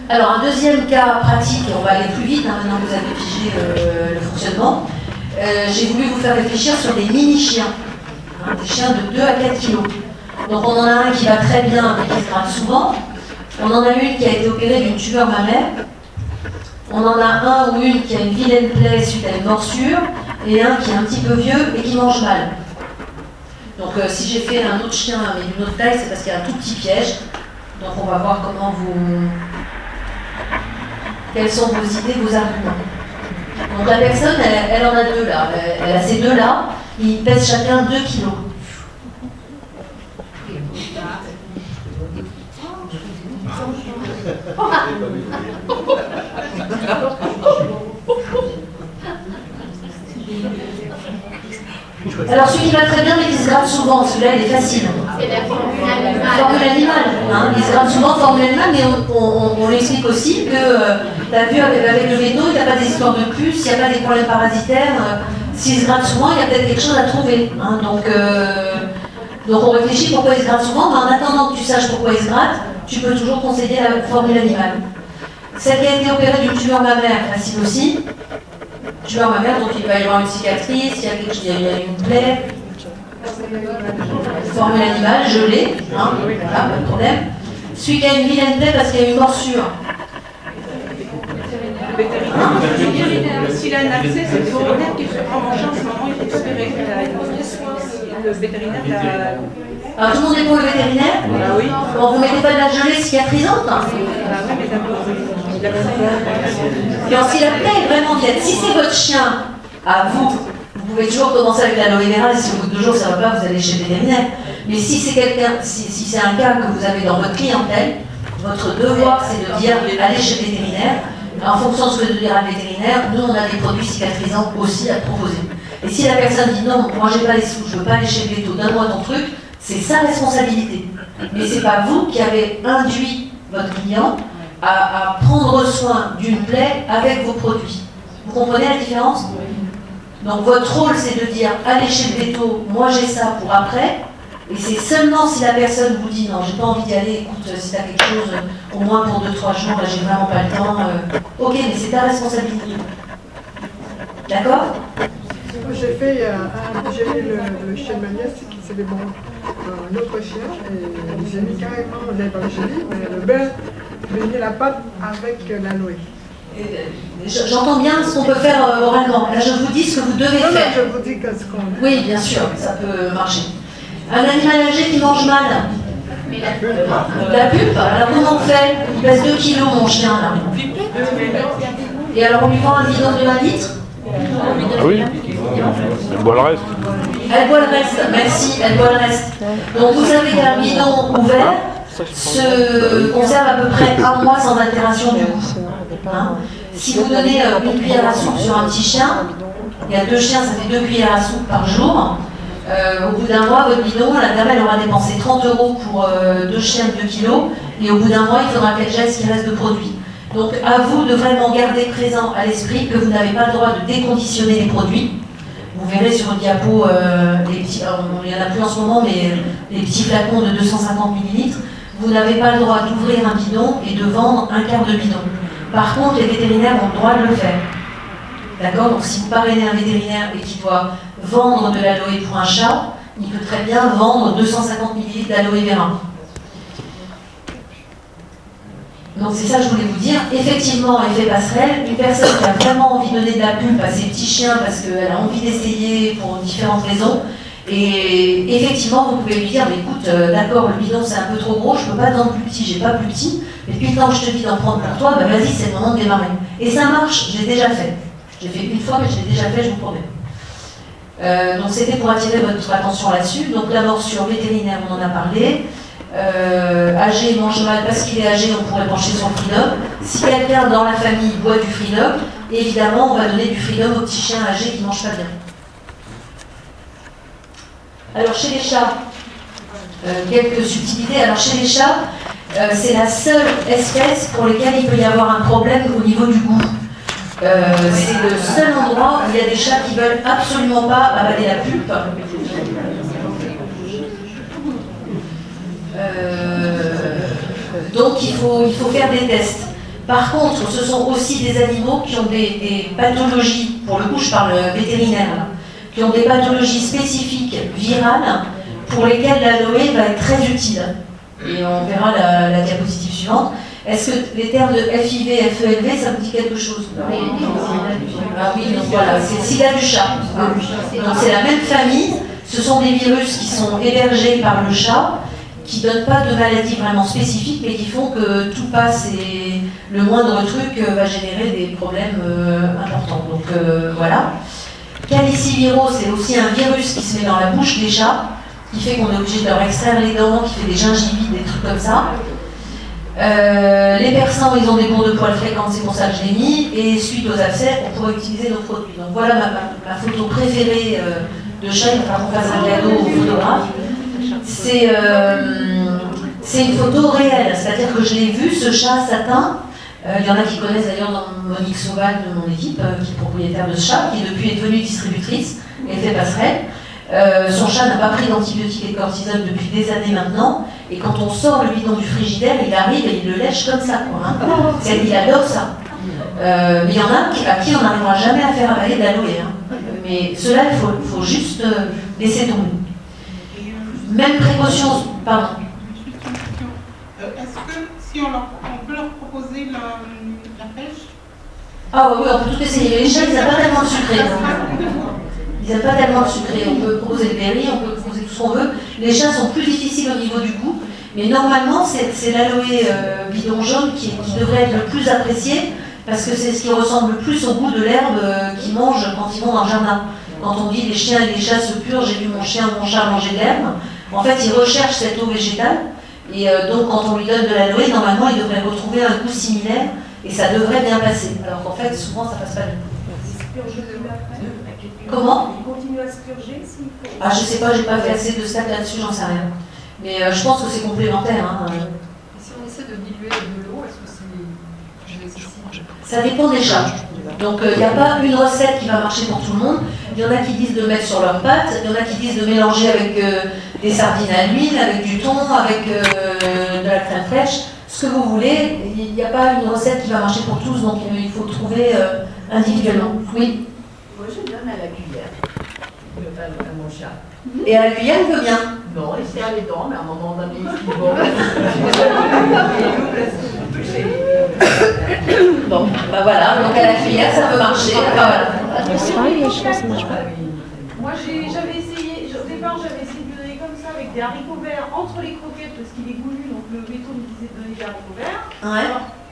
Alors, un deuxième cas pratique, on va aller plus vite, hein, maintenant que vous avez pigé le fonctionnement. J'ai voulu vous faire réfléchir sur des mini-chiens. Hein, des chiens de 2 à 4 kg. Donc, on en a un qui va très bien et qui se gratte souvent. On en a une qui a été opérée d'une tumeur mammaire. On en a un ou une qui a une vilaine plaie suite à une morsure. Et un qui est un petit peu vieux et qui mange mal. Donc si j'ai fait un autre chien mais d'une autre taille, c'est parce qu'il y a un tout petit piège. Donc on va voir comment quelles sont vos idées, vos arguments. Donc la personne, elle en a 2 là. Elle a ces 2 là. Ils pèsent chacun 2 kilos. Alors celui qui va très bien mais qui se gratte souvent, celui-là il est facile. C'est la formule animale. Formule animale, hein. Ils se grattent souvent formule animale, mais on explique aussi que tu as vu avec le veto, il n'y a pas des histoires de puces, il n'y a pas des problèmes parasitaires. S'ils se grattent souvent, il y a peut-être quelque chose à trouver. Hein. Donc on réfléchit pourquoi ils se grattent souvent, mais en attendant que tu saches pourquoi ils se grattent, tu peux toujours conseiller la formule animale. Celle qui a été opérée d'une tumeur mammaire, facile aussi. Tumeur mammaire, donc il va y avoir une cicatrice, il y a une plaie. Formule animale, gelée, hein, voilà, pas de problème. Celui qui a une vilaine plaie parce qu'il y a une morsure. S'il a un accès, c'est le vétérinaire qui se prend en charge. En ce moment, il est espéré le vétérinaire. Alors tout le monde est pour le vétérinaire. Ah oui. Bon, vous mettez pas de la gelée cicatrisante. Ah oui, mais d'abord, Et si la plaie est vraiment vilaine, si c'est votre chien, à vous, vous pouvez toujours commencer avec l'aloe vera, et si au bout de 2 jours ça ne va pas, vous allez chez le vétérinaire. Mais si c'est quelqu'un, si c'est un cas que vous avez dans votre clientèle, votre devoir c'est de dire allez chez le vétérinaire. En fonction de ce que dira le vétérinaire, nous on a des produits cicatrisants aussi à proposer. Et si la personne dit non, moi j'ai pas les sous, je veux pas aller chez le véto, donne-moi ton truc, c'est sa responsabilité. Mais c'est pas vous qui avez induit votre client à prendre soin d'une plaie avec vos produits. Vous comprenez la différence? Donc votre rôle c'est de dire allez chez le véto, moi j'ai ça pour après. Et c'est seulement si la personne vous dit non, j'ai pas envie d'y aller, écoute, si t'as quelque chose, au moins pour 2-3 jours, là j'ai vraiment pas le temps, ok, mais c'est ta responsabilité. D'accord? J'ai fait le chien de ma nièce, c'était bon, un autre chien, et j'ai mis carrément, j'avais pas le chéri, mais le beurre, j'ai mis la pâte avec l'aloe. J'entends bien ce qu'on peut faire oralement. Là je vous dis ce que vous devez Non, faire. je vous dis que ce qu'on a. Oui, bien sûr, ça peut marcher. Un animal âgé qui mange mal. Mais la pulpe. La pulpe, alors comment on fait? Il pèse 2 kilos mon chien là. Et alors on lui vend un bidon de 1 litre? Ah oui, elle boit le reste. Elle boit le reste, merci, elle boit le reste. Donc vous savez qu'un bidon ouvert se conserve à peu près 1 mois sans altération du goût. Hein? Si vous donnez une cuillère à soupe sur un petit chien, il y a 2 chiens, ça fait 2 cuillères à soupe par jour. Au bout d'un mois, votre bidon, la dame elle aura dépensé 30 € pour 2 chiens de 2 kilos, et au bout d'un mois, il faudra qu'elle jette ce qui reste de produit. Donc à vous de vraiment garder présent à l'esprit que vous n'avez pas le droit de déconditionner les produits. Vous verrez sur le diapo, les petits, il n'y en a plus en ce moment, mais les petits flacons de 250 ml, vous n'avez pas le droit d'ouvrir un bidon et de vendre un quart de bidon. Par contre, les vétérinaires ont le droit de le faire. D'accord? Donc si vous parrainez un vétérinaire et qu'il doit vendre de l'aloe pour un chat, il peut très bien vendre 250 ml d'aloe vera. Donc c'est ça que je voulais vous dire. Effectivement, effet passerelle, une personne qui a vraiment envie de donner de la pulpe à ses petits chiens parce qu'elle a envie d'essayer pour différentes raisons, et effectivement vous pouvez lui dire, mais écoute, d'accord, le bidon c'est un peu trop gros, je peux pas vendre plus petit, j'ai pas plus petit, mais depuis le temps que je te dis d'en prendre pour toi, bah vas-y, c'est le moment de démarrer. Et ça marche, je l'ai déjà fait. Je l'ai fait une fois, mais je l'ai déjà fait, je vous promets. Donc c'était pour attirer votre attention là-dessus. Donc la morsure vétérinaire, on en a parlé. Âgé, il mange mal parce qu'il est âgé, on pourrait pencher sur le Freedom. Si quelqu'un dans la famille boit du Freedom, évidemment on va donner du Freedom aux petits chiens âgés qui ne mangent pas bien. Alors chez les chats, quelques subtilités. Alors chez les chats, c'est la seule espèce pour laquelle il peut y avoir un problème au niveau du goût. C'est le seul endroit où il y a des chats qui veulent absolument pas avaler la pulpe. Donc il faut faire des tests. Par contre, ce sont aussi des animaux qui ont des pathologies, pour le coup je parle vétérinaire, qui ont des pathologies spécifiques virales pour lesquelles l'aloe va être très utile. Et on verra la diapositive suivante. Est-ce que les termes de FIV, FELV, ça vous dit quelque chose? Ah oui, donc voilà, c'est le sida du chat. Donc c'est la même famille, ce sont des virus qui sont hébergés par le chat, qui ne donnent pas de maladie vraiment spécifique, mais qui font que tout passe et le moindre truc va générer des problèmes importants. Donc voilà. Caliciviro, c'est aussi un virus qui se met dans la bouche des chats, qui fait qu'on est obligé de leur extraire les dents, qui fait des gingivites, des trucs comme ça. Les persans, ils ont des bourres de poils fréquentes, c'est pour ça que je l'ai mis, et suite aux abcès, on pourrait utiliser nos produits. Donc voilà ma photo préférée de chat, il va falloir qu'on fasse un cadeau au photographe. C'est une photo réelle, c'est-à-dire que je l'ai vu, ce chat satin. Il y en a qui connaissent d'ailleurs dans Monique Sauval de mon équipe, qui est propriétaire de ce chat, qui depuis est devenue distributrice et fait passerelle. Son chat n'a pas pris d'antibiotiques et de cortisone depuis des années maintenant, et quand on sort le bidon du frigidaire, il arrive et il le lèche comme ça, quoi, hein. Il adore ça. Mais il y en a à qui on n'arrivera jamais à faire avaler de l'aloe, hein. Mais cela, il faut juste laisser tomber. Même précaution, pardon. Est-ce que si on peut leur proposer la pêche? Ah oui, on peut tout essayer. Les chats, ils n'aiment pas tellement de sucré. Ils n'aiment pas tellement de sucré. On peut proposer le berry, on peut proposer tout ce qu'on veut. Les chats sont plus difficiles au niveau du goût. Mais normalement, c'est l'aloe bidon jaune qui devrait être le plus apprécié parce que c'est ce qui ressemble le plus au goût de l'herbe qu'ils mangent quand ils vont dans le jardin. Quand on dit les chiens et les chats se purent, j'ai vu mon chien ou mon chat manger de l'herbe. En fait, ils recherchent cette eau végétale. Et donc, quand on lui donne de l'aloe, normalement, il devrait retrouver un goût similaire et ça devrait bien passer. Alors qu'en fait, souvent, ça passe pas bien. Comment? Il continue à se purger s'il faut. Ah, je sais pas, j'ai pas fait assez de stats là-dessus, j'en sais rien. Mais je pense que c'est complémentaire. Hein. Et si on essaie de diluer de l'eau, est-ce que c'est nécessaire? Ça dépend des chats. Donc, il n'y a pas une recette qui va marcher pour tout le monde. Il y en a qui disent de mettre sur leurs pâtes, il y en a qui disent de mélanger avec des sardines à l'huile, avec du thon, avec de la crème fraîche, ce que vous voulez. Il n'y a pas une recette qui va marcher pour tous, donc il faut trouver individuellement. Oui. Moi, je donne à la cuillère, à mon chat. Et à la cuillère, il veut bien. Non, il serre les dents, mais à un moment donné, il se dit bon, bah voilà, donc à la cuillère, ça peut marcher. Enfin, voilà. Moi, j'avais essayé, au départ, j'avais essayé de donner comme ça avec des haricots verts entre les croquettes parce qu'il est goulu, donc le béton me disait de donner des haricots verts. Ouais.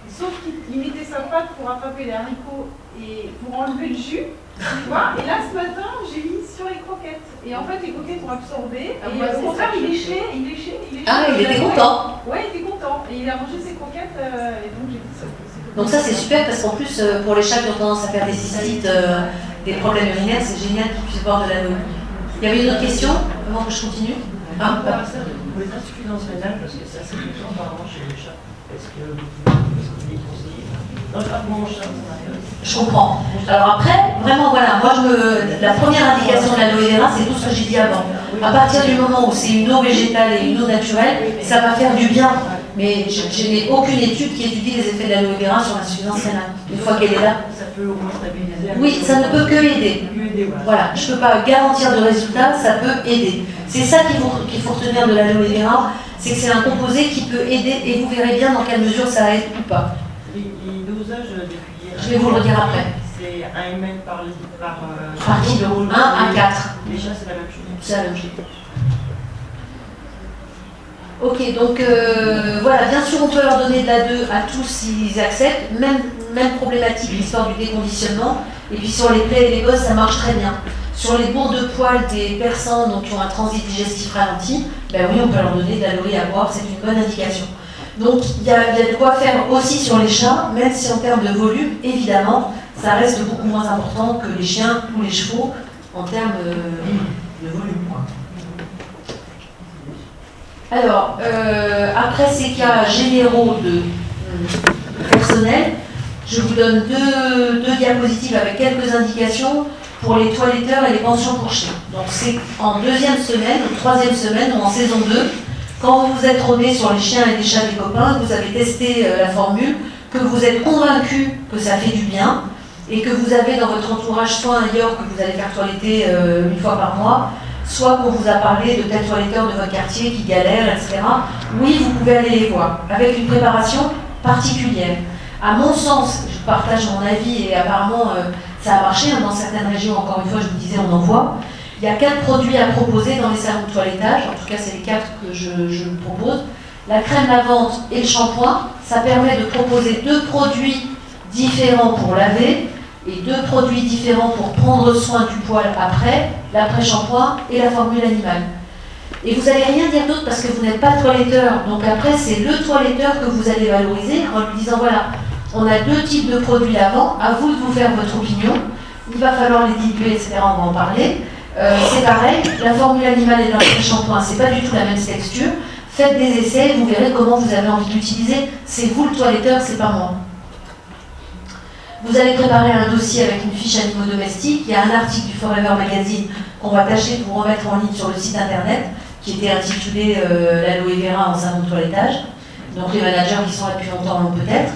Sauf qu'il mettait sa patte pour attraper les haricots et pour enlever le jus, tu vois. Et là, ce matin, j'ai mis sur les croquettes. Et en fait, les croquettes ont absorbé. Et au contraire, il léchait. Ah, il était content. Ouais, il était content. Et il a mangé ses croquettes. Et donc, j'ai dit ça. Donc ça, c'est super parce qu'en plus, pour les chats qui ont tendance à faire des cystites, des problèmes urinaires, c'est génial qu'ils puissent boire de l'aloe. Il y avait une autre question avant que je continue? Ah, pour les insuffisances rénales, parce que c'est assez fréquent apparemment chez les chats. Est-ce que vous conseillez? Non, je mon chat, ça m'intéresse. Je comprends. Alors après, vraiment, voilà, moi, la première indication de l'aloe vera, c'est tout ce que j'ai dit avant. À partir du moment où c'est une eau végétale et une eau naturelle, ça va faire du bien. Mais je n'ai aucune étude qui étudie les effets de l'aloe vera sur l'insuffisance rénale. Une fois qu'elle est là. Ça peut au moins stabiliser. Oui, ça ne peut que aider. Voilà, je ne peux pas garantir de résultat, ça peut aider. C'est ça qu'il faut retenir de l'aloe vera, c'est que c'est un composé qui peut aider et vous verrez bien dans quelle mesure ça aide ou pas. Les dosages de cuillère. Je vais vous le dire après. C'est 1 ml par kilo, 1 à 4. Les chats, c'est la même chose. C'est la même chose. Ok, donc voilà, bien sûr on peut leur donner de la 2 à tous s'ils acceptent, même problématique, l'histoire du déconditionnement, et puis sur les plaies et les bosses ça marche très bien. Sur les bourres de poils des persans donc, qui ont un transit digestif ralenti, ben oui on peut leur donner de l'aloe à boire, c'est une bonne indication. Donc il y a de quoi faire aussi sur les chats, même si en termes de volume, évidemment, ça reste beaucoup moins important que les chiens ou les chevaux en termes de volume. Alors, après ces cas généraux de personnel, je vous donne deux diapositives avec quelques indications pour les toiletteurs et les pensions pour chiens. Donc c'est en deuxième semaine, ou troisième semaine, ou en saison 2, quand vous vous êtes rodé sur les chiens et les chats des copains, que vous avez testé la formule, que vous êtes convaincu que ça fait du bien, et que vous avez dans votre entourage soit un York que vous allez faire toiletter une fois par mois, soit qu'on vous a parlé de tel toiletteur de votre quartier qui galère, etc. Oui, vous pouvez aller les voir, avec une préparation particulière. À mon sens, je partage mon avis et apparemment ça a marché, dans certaines régions, encore une fois, je vous disais, on en voit. Il y a 4 produits à proposer dans les salons de toilettage, en tout cas c'est les 4 que je propose. La crème lavante et le shampoing, ça permet de proposer 2 produits différents pour laver, et 2 produits différents pour prendre soin du poil après, l'après-shampoing et la formule animale. Et vous n'allez rien dire d'autre parce que vous n'êtes pas toiletteur. Donc après, c'est le toiletteur que vous allez valoriser en lui disant, voilà, on a 2 types de produits lavants, à vous de vous faire votre opinion, il va falloir les diluer, etc., on va en parler. C'est pareil, la formule animale et le shampoing, c'est pas du tout la même texture. Faites des essais, vous verrez comment vous avez envie de l'utiliser. C'est vous le toiletteur, c'est pas moi. Vous allez préparer un dossier avec une fiche animaux domestiques. Il y a un article du Forever Magazine qu'on va tâcher de vous remettre en ligne sur le site internet, qui était intitulé l'aloe vera en savon de toilettage. Donc les managers qui sont là depuis longtemps l'ont peut-être.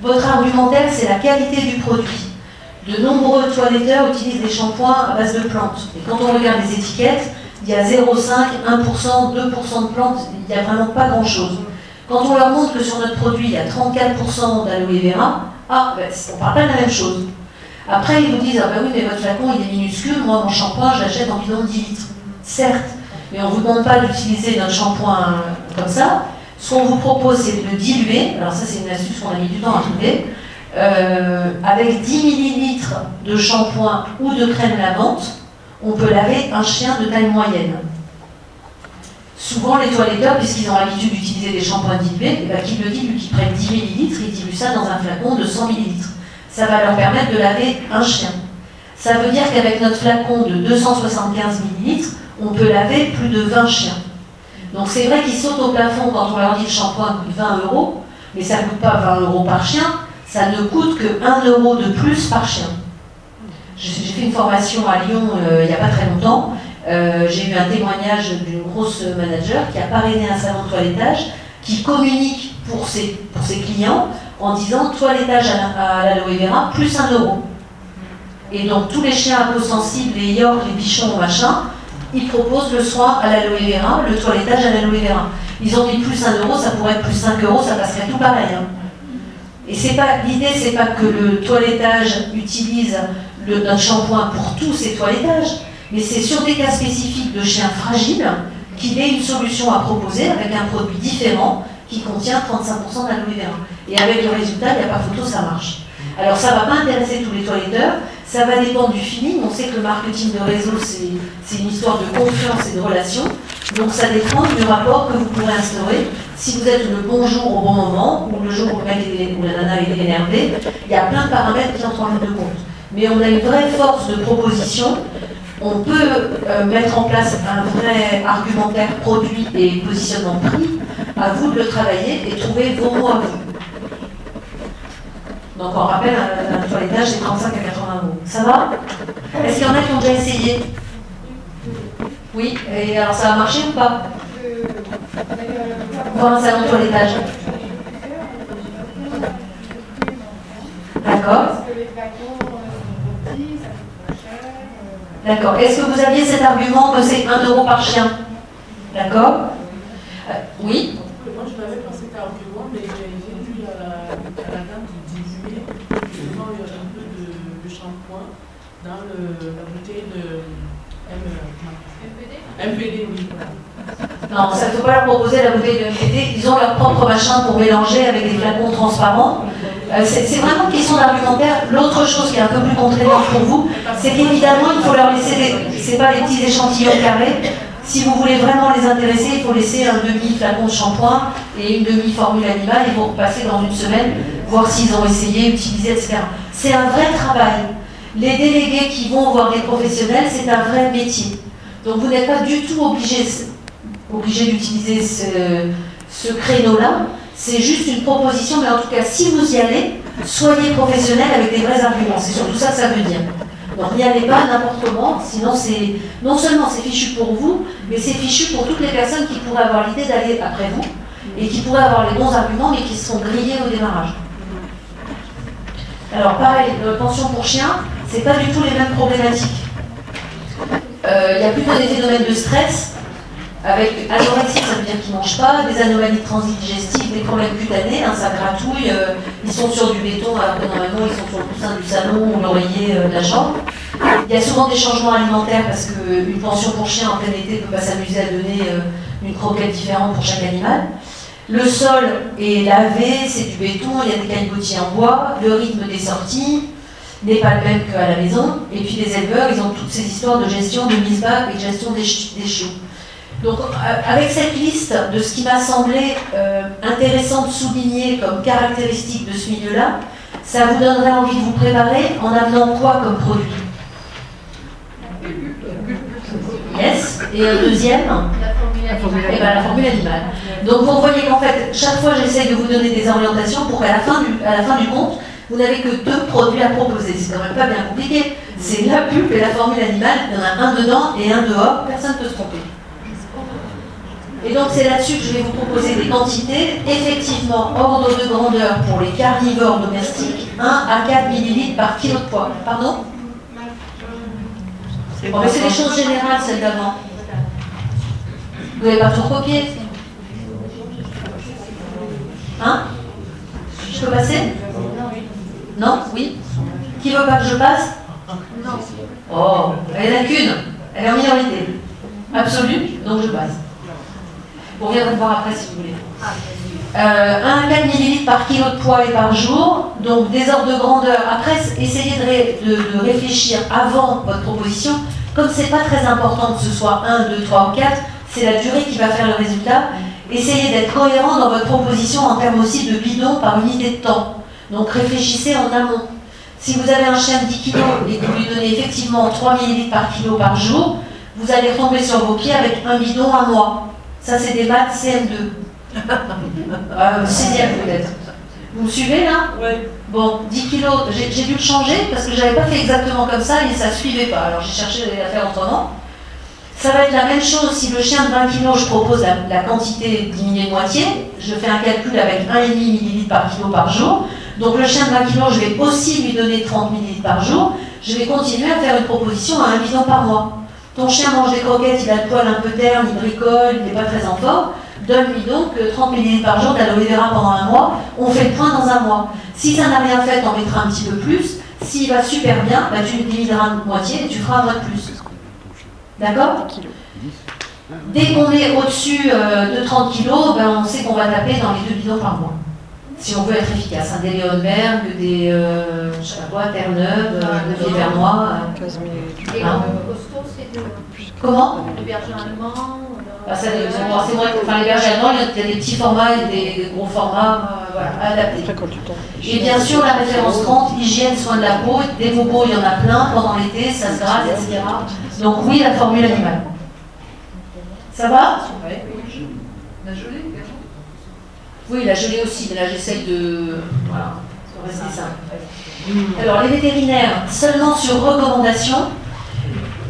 Votre argumentaire, c'est la qualité du produit. De nombreux toiletteurs utilisent des shampoings à base de plantes. Et quand on regarde les étiquettes, il y a 0,5, 1%, 2% de plantes, il n'y a vraiment pas grand-chose. Quand on leur montre que sur notre produit, il y a 34% d'aloe vera, on ne parle pas de la même chose. Après, ils vous disent, ah ben oui, mais votre flacon, il est minuscule, moi, mon shampoing, je l'achète en bidon de 10 litres. Certes, mais on ne vous demande pas d'utiliser notre shampoing comme ça. Ce qu'on vous propose, c'est de le diluer. Alors ça, c'est une astuce qu'on a mis du temps à trouver. Avec 10 millilitres de shampoing ou de crème lavante, on peut laver un chien de taille moyenne. Souvent, les toiletteurs, puisqu'ils ont l'habitude d'utiliser des shampoings dilués, qu'ils le diluent, qu'ils prennent 10 millilitres, ils diluent ça dans un flacon de 100 millilitres. Ça va leur permettre de laver un chien. Ça veut dire qu'avec notre flacon de 275 millilitres, on peut laver plus de 20 chiens. Donc c'est vrai qu'ils sautent au plafond quand on leur dit le shampoing coûte 20 €, mais ça ne coûte pas 20 € par chien, ça ne coûte que 1 € de plus par chien. J'ai fait une formation à Lyon il n'y a pas très longtemps. J'ai eu un témoignage d'une grosse manager qui a parrainé un salon de toilettage qui communique pour ses clients en disant toilettage à l'aloe vera plus 1 €. Et donc tous les chiens à peau sensible, les yorks, les bichons, machin, ils proposent le soin à l'aloe vera, le toilettage à l'aloe vera. Ils ont dit plus 1 €, ça pourrait être plus 5 €, ça passerait tout pareil. Hein. Et l'idée, c'est pas que le toilettage utilise notre shampoing pour tous ces toilettages, mais c'est sur des cas spécifiques de chiens fragiles qu'il ait une solution à proposer avec un produit différent qui contient 35% d'aloe vera. Et avec le résultat, il n'y a pas photo, ça marche. Alors ça ne va pas intéresser tous les toiletteurs, ça va dépendre du feeling. On sait que le marketing de réseau, c'est une histoire de confiance et de relation. Donc ça dépend du rapport que vous pourrez instaurer. Si vous êtes le bon jour au bon moment, ou le jour où le mec ou la nana est énervé, il y a plein de paramètres qui entrent en ligne de compte. Mais on a une vraie force de proposition. On peut mettre en place un vrai argumentaire produit et positionnement prix. À vous de le travailler et trouver vos mots à vous. Donc on rappelle, un toilettage, c'est 35 à 80 €. Ça va? Est-ce qu'il y en a qui ont déjà essayé? Oui, et alors ça a marché ou pas? Pour un salon de toilettage. D'accord. D'accord. Est-ce que vous aviez cet argument que c'est 1 € par chien? D'accord. Oui. Moi, je n'avais pas cet argument, mais j'ai vu à la dame qui disait justement il y a un peu de shampoing dans la bouteille de MPD, oui. Non, ça ne faut pas leur proposer la bouteille de MPD. Ils ont leur propre machin pour mélanger avec des flacons transparents. C'est vraiment une question d'argumentaire. L'autre chose qui est un peu plus contraignante pour vous, c'est qu'évidemment, il faut leur laisser c'est pas les petits échantillons carrés. Si vous voulez vraiment les intéresser, il faut laisser un demi-flacon de shampoing et une demi-formule animale et vous repasser dans une semaine, voir s'ils ont essayé, utilisé, etc. C'est un vrai travail. Les délégués qui vont voir des professionnels, c'est un vrai métier. Donc vous n'êtes pas du tout obligé d'utiliser ce créneau-là. C'est juste une proposition, mais en tout cas, si vous y allez, soyez professionnel avec des vrais arguments. C'est surtout ça que ça veut dire. Donc n'y allez pas n'importe comment, sinon non seulement c'est fichu pour vous, mais c'est fichu pour toutes les personnes qui pourraient avoir l'idée d'aller après vous et qui pourraient avoir les bons arguments, mais qui se sont grillés au démarrage. Alors pareil, pension pour chien, c'est pas du tout les mêmes problématiques. Il y a plutôt des phénomènes de stress. Avec anorexie, ça veut dire qu'ils ne mangent pas, des anomalies de transit digestif, des problèmes cutanés, ça gratouille, ils sont sur du béton alors que normalement ils sont sur le coussin du salon ou l'oreiller de la chambre. Il y a souvent des changements alimentaires parce qu'une pension pour chien en plein été ne peut pas s'amuser à donner une croquette différente pour chaque animal. Le sol est lavé, c'est du béton, il y a des caillebotiers en bois, le rythme des sorties n'est pas le même qu'à la maison, et puis les éleveurs, ils ont toutes ces histoires de gestion de mise bas et de gestion des chiots. Donc, avec cette liste de ce qui m'a semblé intéressant de souligner comme caractéristique de ce milieu-là, ça vous donnerait envie de vous préparer en amenant quoi comme produit? Et un deuxième, La formule eh ben, la formule animale. Donc vous voyez qu'en fait, chaque fois j'essaye de vous donner des orientations pour qu'à la fin du compte, vous n'avez que 2 produits à proposer. C'est quand même pas bien compliqué. C'est la pulpe et la formule animale. Il y en a un dedans et un dehors. Personne ne peut se tromper. Et donc c'est là-dessus que je vais vous proposer des quantités. Effectivement, ordre de grandeur pour les carnivores domestiques, 1 à 4 millilitres par kilo de poids. Pardon? Bon, mais c'est les choses générales, celles d'avant. Vous n'avez pas tout copié? Hein? Je peux passer? Non? Oui? Qui veut pas que je passe? Non. Oh, elle n'a qu'une. Elle est en minorité. Absolue, donc je passe. Vous reviendrez me voir après si vous voulez. 1 à 4 millilitres par kilo de poids et par jour, donc des ordres de grandeur. Après, essayez de réfléchir avant votre proposition. Comme c'est pas très important que ce soit 1, 2, 3 ou 4, c'est la durée qui va faire le résultat. Essayez d'être cohérent dans votre proposition en termes aussi de bidon par unité de temps. Donc réfléchissez en amont. Si vous avez un chien de 10 kg et que vous lui donnez effectivement 3 ml par kilo par jour, vous allez retomber sur vos pieds avec un bidon à mois. Ça, c'est des maths CM2. 6e peut-être. Vous me suivez là? Oui. Bon, 10 kilos, j'ai dû le changer parce que je n'avais pas fait exactement comme ça et ça ne suivait pas. Alors j'ai cherché à faire autrement. Ça va être la même chose si le chien de 20 kg, je propose la quantité diminuée de moitié. Je fais un calcul avec 1,5 ml par kilo par jour. Donc le chien de 20 kg, je vais aussi lui donner 30 ml par jour. Je vais continuer à faire une proposition à 1 bidon par mois. Ton chien mange des croquettes, il a le poil un peu terne, il bricole, il n'est pas très en forme. Donne-lui donc 30 ml par jour d'aloe vera pendant un mois. On fait le point dans un mois. Si ça n'a rien fait, t'en mettras un petit peu plus. S'il va super bien, bah, tu diminueras de moitié et tu feras un mois de plus. D'accord? Dès qu'on est au-dessus de 30 kg, ben, on sait qu'on va taper dans les 2 bidons par mois. Si on veut être efficace. Des Leonberg, des je sais pas quoi, Terre-Neuve, de Vievernois. Et costaud, c'est de... Comment? Le berger allemand. Ah, ça, c'est vrai que les bergers allemands, il y a des petits formats et des gros formats voilà, adaptés. Et bien sûr, la référence 30, hygiène, soin de la peau, des bobos, il y en a plein pendant l'été, ça se gratte, etc. Donc oui, la formule animale. Ça va? Oui. La gelée également. Oui, la gelée aussi, mais là j'essaye de... Voilà, de rester simple. Alors les vétérinaires, seulement sur recommandation.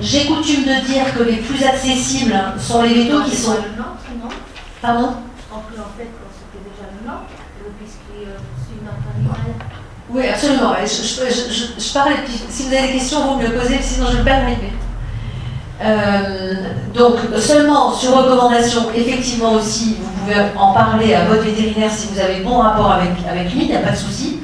J'ai coutume de dire que les plus accessibles sont les vétos qui sont... Pardon? En fait, c'était déjà le nord, puisque c'est notre animal. Oui, absolument. Je parle, et puis si vous avez des questions, vous me le posez, sinon je ne vais pas arriver. Donc, seulement sur recommandation, effectivement aussi, vous pouvez en parler à votre vétérinaire si vous avez bon rapport avec lui, il n'y a pas de souci.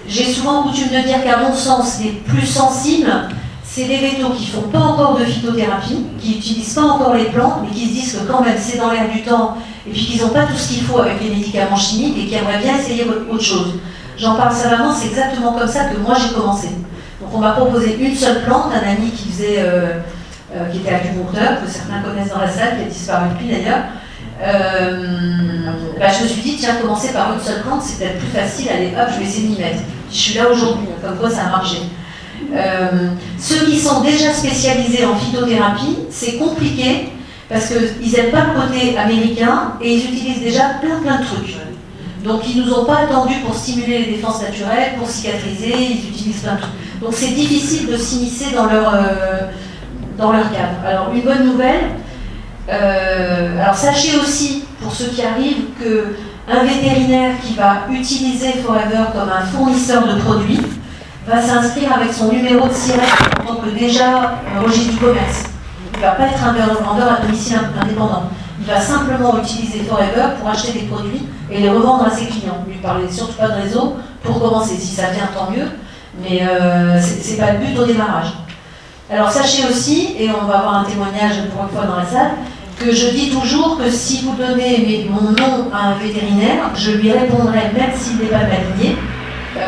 J'ai souvent coutume de dire qu'à mon sens, les plus sensibles, c'est les vétos qui ne font pas encore de phytothérapie, qui n'utilisent pas encore les plantes, mais qui se disent que quand même c'est dans l'air du temps, et puis qu'ils n'ont pas tout ce qu'il faut avec les médicaments chimiques et qui aimeraient bien essayer autre chose. J'en parle savamment, c'est exactement comme ça que moi j'ai commencé. Donc on m'a proposé une seule plante, un ami qui faisait, qui était acupuncteur, que certains connaissent dans la salle, qui a disparu depuis d'ailleurs. Je me suis dit, tiens, commencer par une seule plante, c'est peut-être plus facile, allez hop, je vais essayer de m'y mettre. Je suis là aujourd'hui, comme quoi ça a marché. Ceux qui sont déjà spécialisés en phytothérapie, c'est compliqué parce qu'ils n'aiment pas le côté américain et ils utilisent déjà plein de trucs. Donc ils ne nous ont pas attendus pour stimuler les défenses naturelles, pour cicatriser, ils utilisent plein de trucs. Donc c'est difficile de s'immiscer dans leur cadre. Alors une bonne nouvelle, alors sachez aussi, pour ceux qui arrivent, qu'un vétérinaire qui va utiliser Forever comme un fournisseur de produits va s'inscrire avec son numéro de SIRET en tant que déjà registre du commerce. Il ne va pas être un vendeur à domicile indépendant. Il va simplement utiliser Forever pour acheter des produits et les revendre à ses clients. Lui parler surtout pas de réseau pour commencer. Si ça vient, tant mieux, mais c'est pas le but au démarrage. Alors sachez aussi, et on va avoir un témoignage pour une fois dans la salle, que je dis toujours que si vous donnez mon nom à un vétérinaire, je lui répondrai même s'il n'est pas maligné,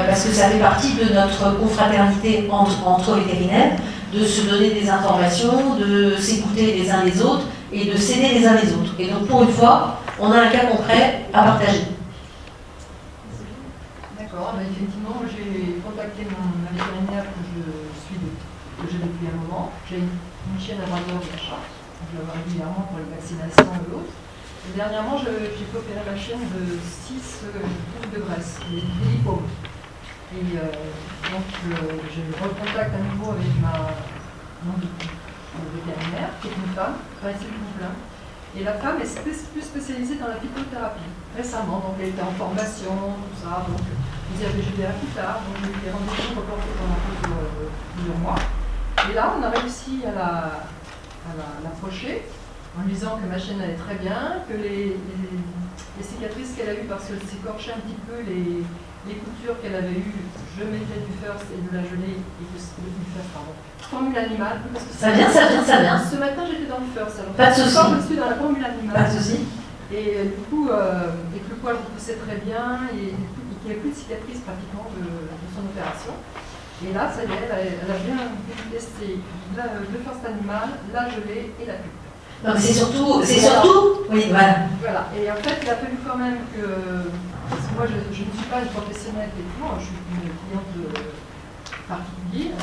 parce que ça fait partie de notre confraternité entre vétérinaires, de se donner des informations, de s'écouter les uns les autres et de s'aider les uns les autres. Et donc pour une fois, on a un cas concret à partager. D'accord, effectivement, j'ai contacté mon vétérinaire que j'ai depuis un moment. J'ai une chienne à 20 heures de la Charente. Je le vois régulièrement pour les vaccinations et autres. Et dernièrement, j'ai fait opérer ma chienne de 6 boules de graisse, des lipomes. Et donc, je recontacte à nouveau avec mon vétérinaire, qui est une femme, Christine Couplin. Et la femme est plus spécialisée dans la phytothérapie. Récemment, donc elle était en formation, tout ça. Donc, vous y avez vu plus tard, donc j'ai eu des rendez-vous reportés pendant plusieurs mois. Et là, on a réussi à l'approcher en lui disant que ma chienne allait très bien, que les cicatrices qu'elle a eues parce qu'elle s'écorchait un petit peu les coutures qu'elle avait eues, je mettais du first et de la gelée, formule animale. Parce que ça vient. Ce matin, j'étais dans le first. Alors, pas de souci. Je suis dans la formule animale. Pas de souci. Et du coup, et que le poil repoussait très bien et qu'il n'y avait plus de cicatrices pratiquement de son opération. Et là, ça y est, elle a bien testé le first animal, la gelée et la pulpe. Donc c'est surtout, oui, voilà. Voilà, et en fait, il a fallu quand même que, parce que moi je ne suis pas une professionnelle, effectivement, je suis une cliente particulière,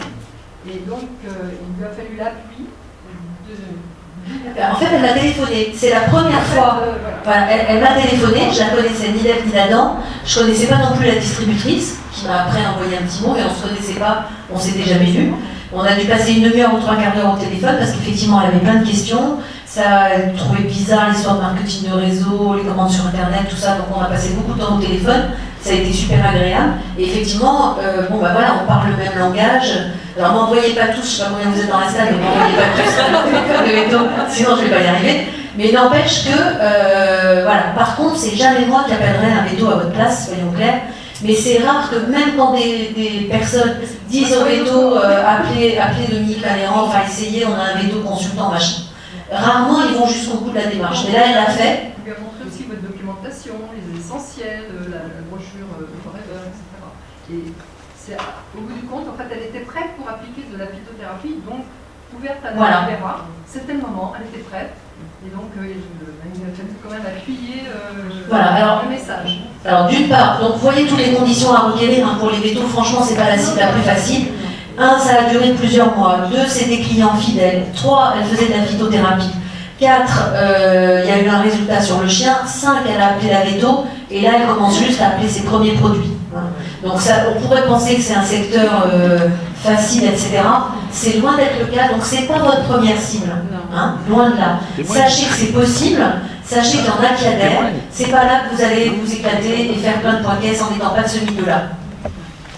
et donc il lui a fallu l'appui En fait, elle m'a téléphoné, c'est la première fois, voilà, elle m'a téléphoné, je la connaissais ni d'Ève ni d'Adam, je ne connaissais pas non plus la distributrice, qui m'a après envoyé un petit mot, mais on ne se connaissait pas, on ne s'était jamais vu. On a dû passer une demi-heure ou 3/4 d'heure au téléphone, parce qu'effectivement, elle avait plein de questions. Ça, elle trouvait bizarre l'histoire de marketing de réseau, les commandes sur internet, tout ça, donc on a passé beaucoup de temps au téléphone, ça a été super agréable. Et effectivement, voilà, on parle le même langage. Alors m'envoyez pas tous, je sais pas combien vous êtes dans la salle, mais m'envoyez pas tous le veto, sinon je vais pas y arriver. Mais n'empêche que, voilà, par contre, c'est jamais moi qui appellerai un veto à votre place, soyons clairs. Mais c'est rare que même quand des personnes disent au veto, appelez Dominique Laléran, on va essayer, on a un veto consultant, machin. Rarement ils vont jusqu'au bout de la démarche. Mais là, elle l'a fait. Vous lui avez montré aussi votre documentation, les essentiels, la brochure Forever, etc. Et au bout du compte, en fait, elle était prête pour appliquer de la phytothérapie, donc ouverte à la caméra. C'était le moment, elle était prête. Et donc, il a fallu quand même appuyer le message. Alors, d'une part, donc, vous voyez toutes les conditions à requérir pour les vétos. Franchement, c'est pas la cible la plus facile. 1, ça a duré plusieurs mois. 2, c'est des clients fidèles. 3, elle faisait de la phytothérapie. 4, il y a eu un résultat sur le chien. 5, elle a appelé la veto. Et là, elle commence juste à appeler ses premiers produits. Donc, ça, on pourrait penser que c'est un secteur facile, etc. C'est loin d'être le cas. Donc, c'est pas votre première cible. Hein, loin de là. Sachez que c'est possible. Sachez qu'il y en a qui adhèrent. C'est pas là que vous allez vous éclater et faire plein de points caisses en n'étant pas de ce milieu-là.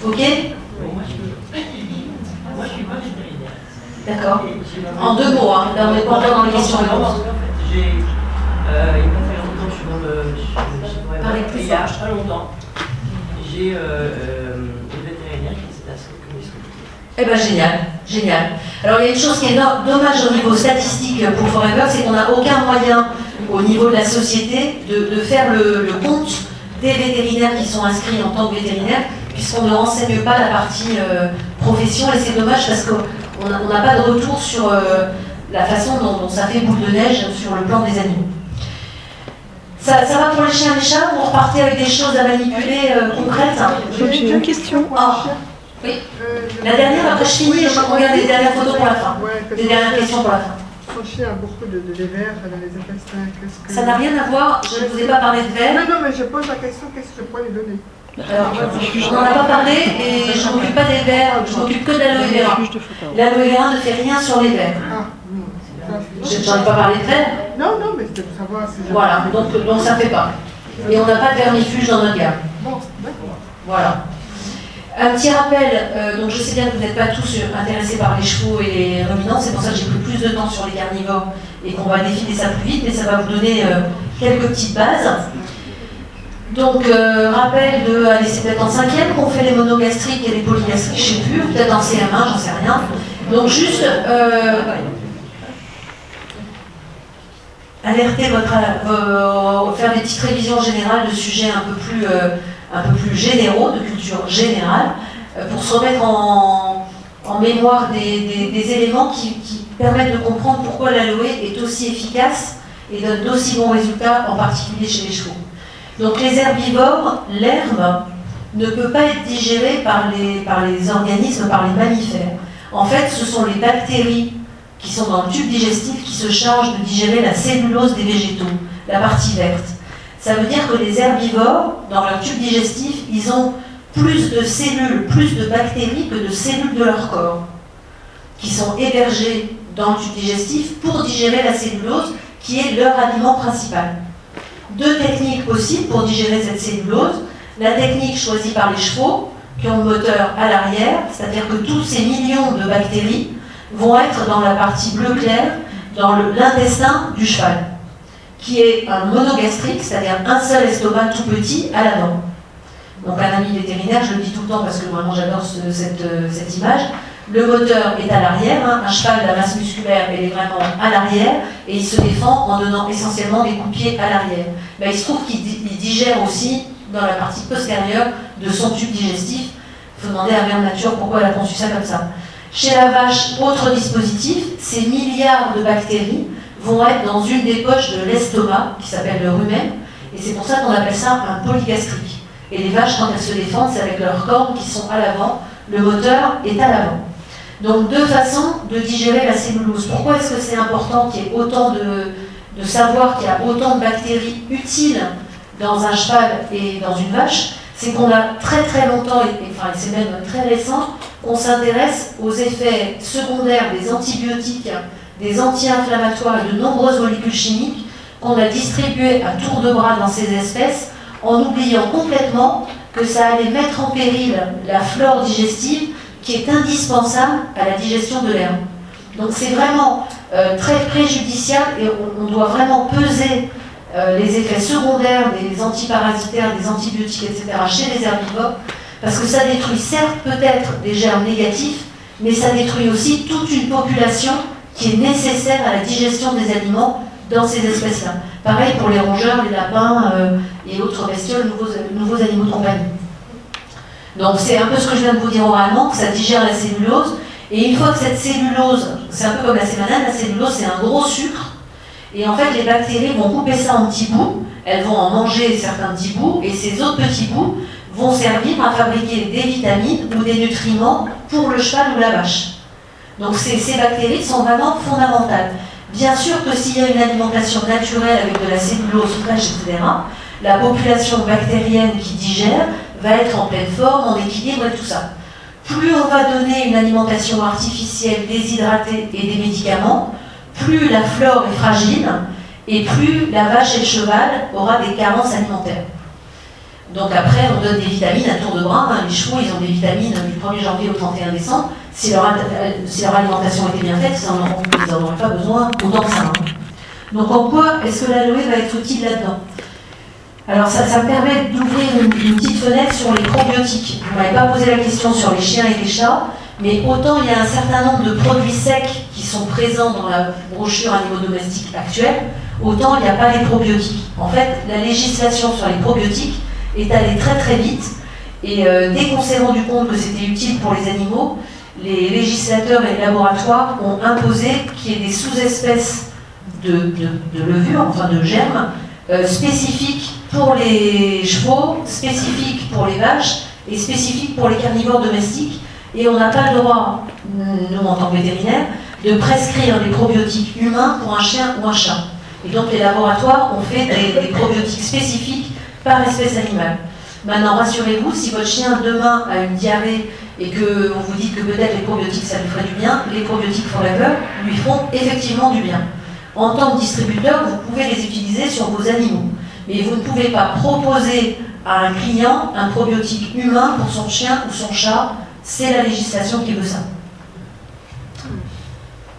Ok? Moi, je suis pas vétérinaire. D'accord. En 2 mots, hein. Là, on n'est pas encore dans les questions-réponses. Il n'y a pas très longtemps, je suis dans le. Il y a pas longtemps, j'ai une vétérinaire qui s'est inscrite comme distributrice. Eh bien, génial. Alors, il y a une chose qui est dommage au niveau statistique pour Forever, c'est qu'on n'a aucun moyen au niveau de la société de faire le compte des vétérinaires qui sont inscrits en tant que vétérinaires, puisqu'on ne renseigne pas la partie profession, et c'est dommage parce qu'on n'a pas de retour sur la façon dont ça fait boule de neige sur le plan des animaux. Ça va pour les chiens et les chats? Vous repartez avec des choses à manipuler concrètes? J'ai une question. Oui. La dernière, après je finis et je regarde les dernières photos pour la fin. Les dernières questions pour la fin. Son chien a beaucoup de vers dans les intestins. Ça n'a rien à voir, je ne vous ai pas parlé de vers. Non, mais je pose la question, qu'est-ce que je pourrais lui donner? Alors, on n'en a pas parlé et je ne m'occupe pas des vers, je m'occupe que de l'aloe vera. L'aloe vera ne fait rien sur les vers. J'en ai pas parlé de vers. Non, mais c'était pour savoir si... Voilà, donc ça ne fait pas. Et on n'a pas de vermifuge dans notre gamme. Bon, d'accord. Voilà. Un petit rappel, donc je sais bien que vous n'êtes pas tous intéressés par les chevaux et les ruminants, c'est pour ça que j'ai pris plus de temps sur les carnivores et qu'on va défiler ça plus vite, mais ça va vous donner quelques petites bases. Donc, rappel de, allez, c'est peut-être en 5e qu'on fait les monogastriques et les polygastriques, je ne sais plus, peut-être en CM1, j'en sais rien. Donc juste, alerter faire des petites révisions générales de sujets un peu plus généraux, de culture générale, pour se remettre en mémoire des éléments qui permettent de comprendre pourquoi l'aloe est aussi efficace et donne d'aussi bons résultats, en particulier chez les chevaux. Donc les herbivores, l'herbe ne peut pas être digérée par les organismes, par les mammifères. En fait, ce sont les bactéries qui sont dans le tube digestif qui se chargent de digérer la cellulose des végétaux, la partie verte. Ça veut dire que les herbivores, dans leur tube digestif, ils ont plus de cellules, plus de bactéries que de cellules de leur corps, qui sont hébergées dans le tube digestif pour digérer la cellulose, qui est leur aliment principal. Deux techniques possibles pour digérer cette cellulose. La technique choisie par les chevaux, qui ont le moteur à l'arrière, c'est-à-dire que tous ces millions de bactéries vont être dans la partie bleu clair, dans l'intestin du cheval, qui est un monogastrique, c'est-à-dire un seul estomac tout petit à l'avant. Donc un ami vétérinaire, je le dis tout le temps parce que vraiment j'adore cette image, le moteur est à l'arrière, hein, un cheval, la masse musculaire, elle est vraiment à l'arrière, et il se défend en donnant essentiellement des coups de pied à l'arrière. Ben, il se trouve qu'il digère aussi dans la partie postérieure de son tube digestif. Il faut demander à Mère Nature pourquoi elle a conçu ça comme ça. Chez la vache, autre dispositif, ces milliards de bactéries vont être dans une des poches de l'estomac, qui s'appelle le rumen, et c'est pour ça qu'on appelle ça un polygastrique. Et les vaches, quand elles se défendent, c'est avec leurs cornes qui sont à l'avant, le moteur est à l'avant. Donc deux façons de digérer la cellulose. Pourquoi est-ce que c'est important qu'il y ait autant de savoir qu'il y a autant de bactéries utiles dans un cheval et dans une vache? C'est qu'on a très très longtemps, et enfin c'est même très récent, qu'on s'intéresse aux effets secondaires des antibiotiques, des anti-inflammatoires et de nombreuses molécules chimiques qu'on a distribuées à tour de bras dans ces espèces, en oubliant complètement que ça allait mettre en péril la flore digestive qui est indispensable à la digestion de l'herbe. Donc c'est vraiment très préjudiciable et on doit vraiment peser les effets secondaires des antiparasitaires, des antibiotiques, etc. chez les herbivores, parce que ça détruit certes peut-être des germes négatifs, mais ça détruit aussi toute une population qui est nécessaire à la digestion des aliments dans ces espèces-là. Pareil pour les rongeurs, les lapins et autres bestioles, nouveaux animaux de compagnie. Donc c'est un peu ce que je viens de vous dire oralement, que ça digère la cellulose, et une fois que cette cellulose, c'est un peu comme la sémanale, la cellulose c'est un gros sucre, et en fait les bactéries vont couper ça en petits bouts, elles vont en manger certains petits bouts, et ces autres petits bouts vont servir à fabriquer des vitamines ou des nutriments pour le cheval ou la vache. Donc ces bactéries sont vraiment fondamentales. Bien sûr que s'il y a une alimentation naturelle avec de la cellulose fraîche, etc., la population bactérienne qui digère va être en pleine forme, en équilibre et tout ça. Plus on va donner une alimentation artificielle, déshydratée et des médicaments, plus la flore est fragile et plus la vache et le cheval aura des carences alimentaires. Donc après, on donne des vitamines à tour de bras. Les chevaux, ils ont des vitamines du 1er janvier au 31 décembre. Si leur alimentation était bien faite, ils n'en auraient pas besoin autant que ça. Donc en quoi est-ce que l'aloe va être utile là-dedans? Alors ça me permet d'ouvrir une petite fenêtre sur les probiotiques. Vous ne m'avez pas posé la question sur les chiens et les chats, mais autant il y a un certain nombre de produits secs qui sont présents dans la brochure animaux domestiques actuelle, autant il n'y a pas les probiotiques. En fait, la législation sur les probiotiques est allée très très vite, et dès qu'on s'est rendu compte que c'était utile pour les animaux, les législateurs et les laboratoires ont imposé qu'il y ait des sous-espèces de levures, enfin de germes, spécifiques pour les chevaux, spécifiques pour les vaches et spécifiques pour les carnivores domestiques. Et on n'a pas le droit, nous en tant que vétérinaires, de prescrire des probiotiques humains pour un chien ou un chat. Et donc les laboratoires ont fait des probiotiques spécifiques par espèce animale. Maintenant, rassurez-vous, si votre chien demain a une diarrhée et que vous vous dites que peut-être les probiotiques ça lui ferait du bien, les probiotiques Forever lui feront effectivement du bien. En tant que distributeur, vous pouvez les utiliser sur vos animaux, mais vous ne pouvez pas proposer à un client un probiotique humain pour son chien ou son chat. C'est la législation qui veut ça.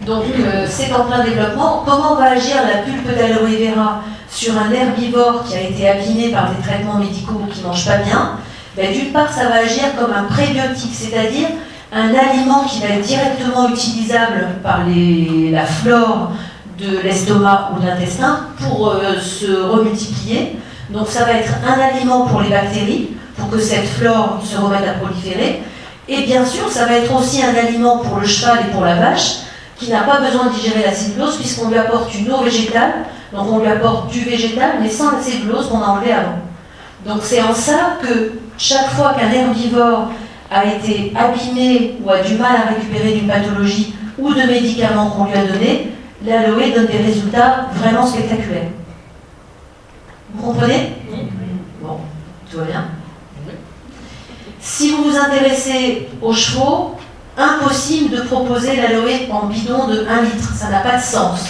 Donc c'est en plein développement. Comment va agir la pulpe d'aloe vera sur un herbivore qui a été abîmé par des traitements médicaux qui ne mange pas bien? D'une part, ça va agir comme un prébiotique, c'est-à-dire un aliment qui va être directement utilisable par la flore de l'estomac ou de l'intestin pour se remultiplier. Donc ça va être un aliment pour les bactéries, pour que cette flore se remette à proliférer. Et bien sûr, ça va être aussi un aliment pour le cheval et pour la vache, qui n'a pas besoin de digérer la cellulose, puisqu'on lui apporte une eau végétale, donc on lui apporte du végétal, mais sans la cellulose qu'on a enlevée avant. Donc c'est en ça que chaque fois qu'un herbivore a été abîmé ou a du mal à récupérer d'une pathologie ou de médicaments qu'on lui a donnés, l'aloe donne des résultats vraiment spectaculaires. Vous comprenez? Bon, tout va bien. Si vous vous intéressez aux chevaux, impossible de proposer l'aloe en bidon de 1 litre, ça n'a pas de sens.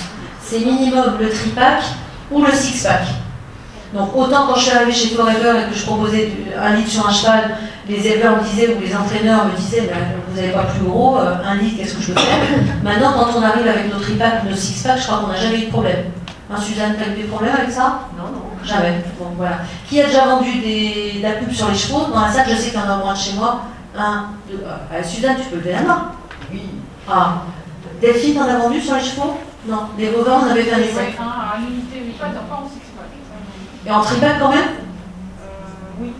C'est minimum le tripack ou le six-pack. Donc autant quand je suis arrivée chez Forever et que je proposais 1 litre sur un cheval, les éleveurs me disaient, ou les entraîneurs me disaient, vous n'avez pas plus gros, 1 litre, qu'est-ce que je peux faire? Maintenant, quand on arrive avec nos tripack ou nos six-pack, je crois qu'on n'a jamais eu de problème. Hein, Suzanne, tu as eu des problèmes avec ça? Non. Jamais. Bon, voilà. Qui a déjà vendu de la pub sur les chevaux? Dans la salle, je sais qu'il y en a moins de chez moi. 1, 2, Suzanne, tu peux lever la main? Oui. Ah. Delphine, t'en as vendu sur les chevaux? Non. Les bovins, on avait fait un essai. Un unité, mais pas en six-pack. Et en tripack quand même? Oui,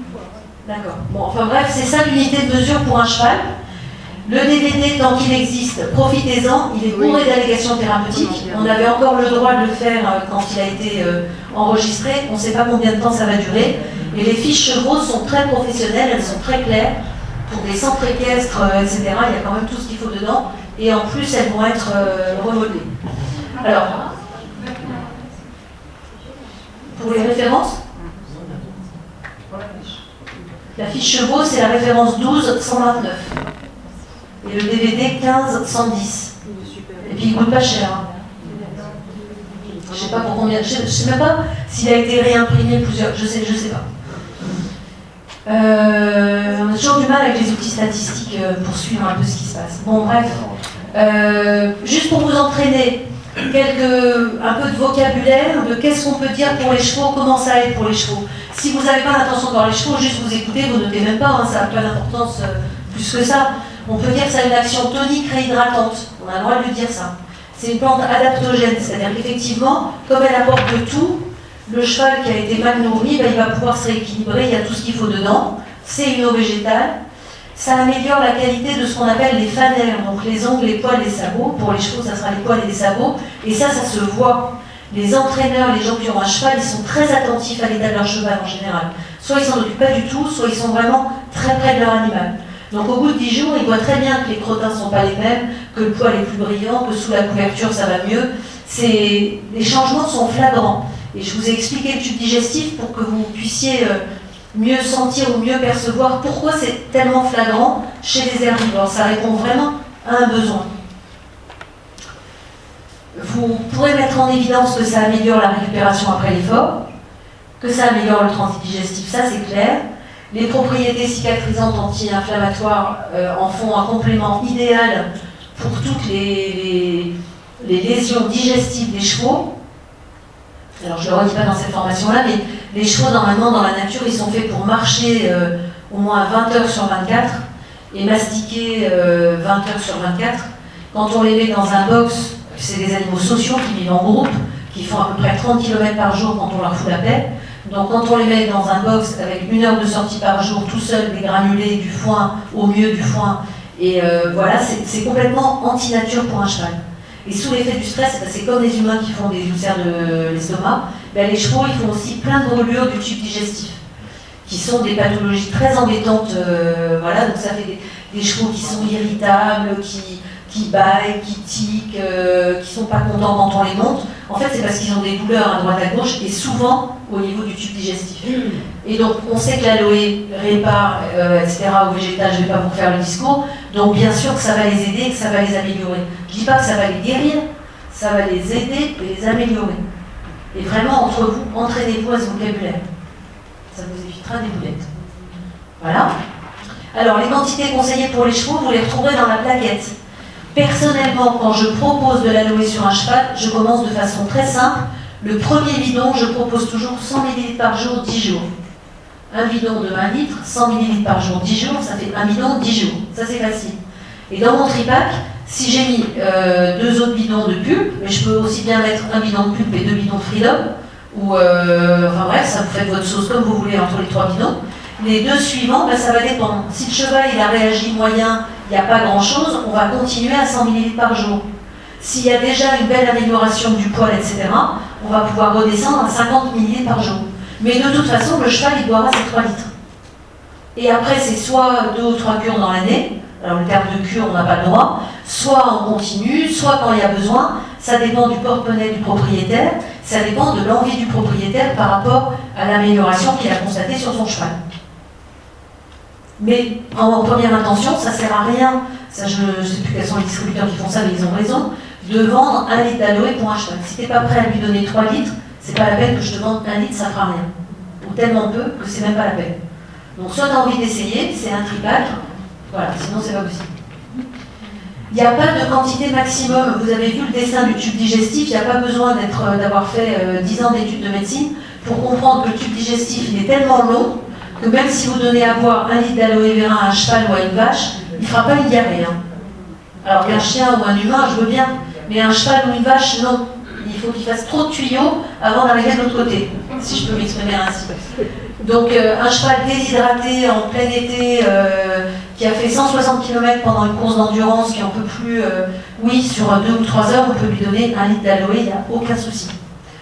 D'accord. Bon, enfin bref, c'est ça l'unité de mesure pour un cheval. Le DVD, tant qu'il existe, profitez-en, il est bourré d'allégations thérapeutiques. On avait encore le droit de le faire quand il a été enregistré. On ne sait pas combien de temps ça va durer. Et les fiches chevaux sont très professionnelles, elles sont très claires. Pour des centres équestres, etc., il y a quand même tout ce qu'il faut dedans. Et en plus, elles vont être remodelées. Alors, pour les références, la fiche chevaux, c'est la référence 12-129. Et le DVD 15-110. Et puis il coûte pas cher. Hein. Je sais pas pour combien. Je sais même pas s'il a été réimprimé plusieurs. Je sais pas. On a toujours du mal avec les outils statistiques pour suivre un peu ce qui se passe. Bon, bref. Juste pour vous entraîner, un peu de vocabulaire, de qu'est-ce qu'on peut dire pour les chevaux, comment ça aide pour les chevaux. Si vous n'avez pas l'intention de voir les chevaux, juste vous écoutez, vous notez même pas, hein, ça n'a pas d'importance plus que ça. On peut dire que ça a une action tonique réhydratante, on a le droit de lui dire ça. C'est une plante adaptogène, c'est-à-dire qu'effectivement, comme elle apporte de tout, le cheval qui a été mal nourri, il va pouvoir se rééquilibrer, il y a tout ce qu'il faut dedans, c'est une eau végétale. Ça améliore la qualité de ce qu'on appelle les fanères, donc les ongles, les poils, les sabots. Pour les chevaux, ça sera les poils et les sabots. Et ça se voit. Les entraîneurs, les gens qui ont un cheval, ils sont très attentifs à l'état de leur cheval en général. Soit ils s'en occupent pas du tout, soit ils sont vraiment très près de leur animal. Donc au bout de 10 jours, ils voient très bien que les crottins ne sont pas les mêmes, que le poil est plus brillant, que sous la couverture ça va mieux. Les changements sont flagrants. Et je vous ai expliqué le tube digestif pour que vous puissiez mieux sentir ou mieux percevoir pourquoi c'est tellement flagrant chez les herbivores. Ça répond vraiment à un besoin. Vous pourrez mettre en évidence que ça améliore la récupération après l'effort, que ça améliore le transit digestif, ça c'est clair. Les propriétés cicatrisantes anti-inflammatoires en font un complément idéal pour toutes les lésions digestives des chevaux. Alors je ne le redis pas dans cette formation-là, mais les chevaux normalement dans la nature ils sont faits pour marcher au moins 20 heures sur 24 et mastiquer 20 heures sur 24. Quand on les met dans un box, c'est des animaux sociaux qui vivent en groupe, qui font à peu près 30 km par jour quand on leur fout la paix. Donc quand on les met dans un box avec 1 heure de sortie par jour, tout seul, des granulés, du foin, au mieux du foin, et voilà, c'est complètement anti-nature pour un cheval. Et sous l'effet du stress, c'est comme les humains qui font des ulcères de l'estomac, les chevaux ils font aussi plein de brûlures du tube digestif, qui sont des pathologies très embêtantes. Voilà, donc ça fait des chevaux qui sont irritables, qui baillent, qui tiquent, qui sont pas contents quand on les monte. En fait, c'est parce qu'ils ont des douleurs à droite à gauche et souvent au niveau du tube digestif. Et donc, on sait que l'aloe répare, etc. au végétal, je ne vais pas vous faire le discours. Donc, bien sûr que ça va les aider et que ça va les améliorer. Je ne dis pas que ça va les guérir, ça va les aider et les améliorer. Et vraiment, entre vous, entraînez-vous à ce vocabulaire. Ça vous évitera des boulettes. Voilà. Alors, les quantités conseillées pour les chevaux, vous les retrouverez dans la plaquette. Personnellement, quand je propose de l'aloe sur un cheval, je commence de façon très simple. Le premier bidon, je propose toujours 100 ml par jour, 10 jours. Un bidon de 1 litre, 100 ml par jour, 10 jours, ça fait un bidon, 10 jours. Ça, c'est facile. Et dans mon tripack, si j'ai mis 2 autres bidons de pulpe, mais je peux aussi bien mettre un bidon de pulpe et 2 bidons de freedom, ou enfin bref, ça vous fait votre sauce comme vous voulez entre les 3 bidons. Les 2 suivants, ça va dépendre. Si le cheval il a réagi moyen, il n'y a pas grand-chose, on va continuer à 100 ml par jour. S'il y a déjà une belle amélioration du poil, etc., on va pouvoir redescendre à 50 ml par jour. Mais de toute façon, le cheval, il boira ses 3 litres. Et après, c'est soit 2 ou 3 cures dans l'année. Alors, le terme de cure, on n'a pas le droit. Soit en continu, soit quand il y a besoin. Ça dépend du porte-monnaie du propriétaire. Ça dépend de l'envie du propriétaire par rapport à l'amélioration qu'il a constatée sur son cheval. Mais en première intention, ça ne sert à rien. Ça, je ne sais plus quels sont les distributeurs qui font ça, mais ils ont raison. De vendre 1 litre d'aloe pour un cheval. Si tu n'es pas prêt à lui donner 3 litres, c'est pas la peine que je te vende 1 litre, ça ne fera rien. Ou tellement peu que c'est même pas la peine. Donc soit tu as envie d'essayer, c'est un tripack, voilà, sinon c'est pas possible. Il n'y a pas de quantité maximum. Vous avez vu le dessin du tube digestif, il n'y a pas besoin d'avoir fait 10 ans d'études de médecine pour comprendre que le tube digestif il est tellement long que même si vous donnez à boire 1 litre d'aloe vera à un cheval ou à une vache, il ne fera pas une diarrhée. Hein. Alors qu'un chien ou un humain, je veux bien, mais un cheval ou une vache, non. Il faut qu'il fasse trop de tuyaux avant d'arriver de l'autre côté, si je peux m'exprimer ainsi. Donc un cheval déshydraté en plein été, qui a fait 160 km pendant une course d'endurance, qui n'en peut plus, oui, sur 2 ou 3 heures, on peut lui donner 1 litre d'aloe, il n'y a aucun souci.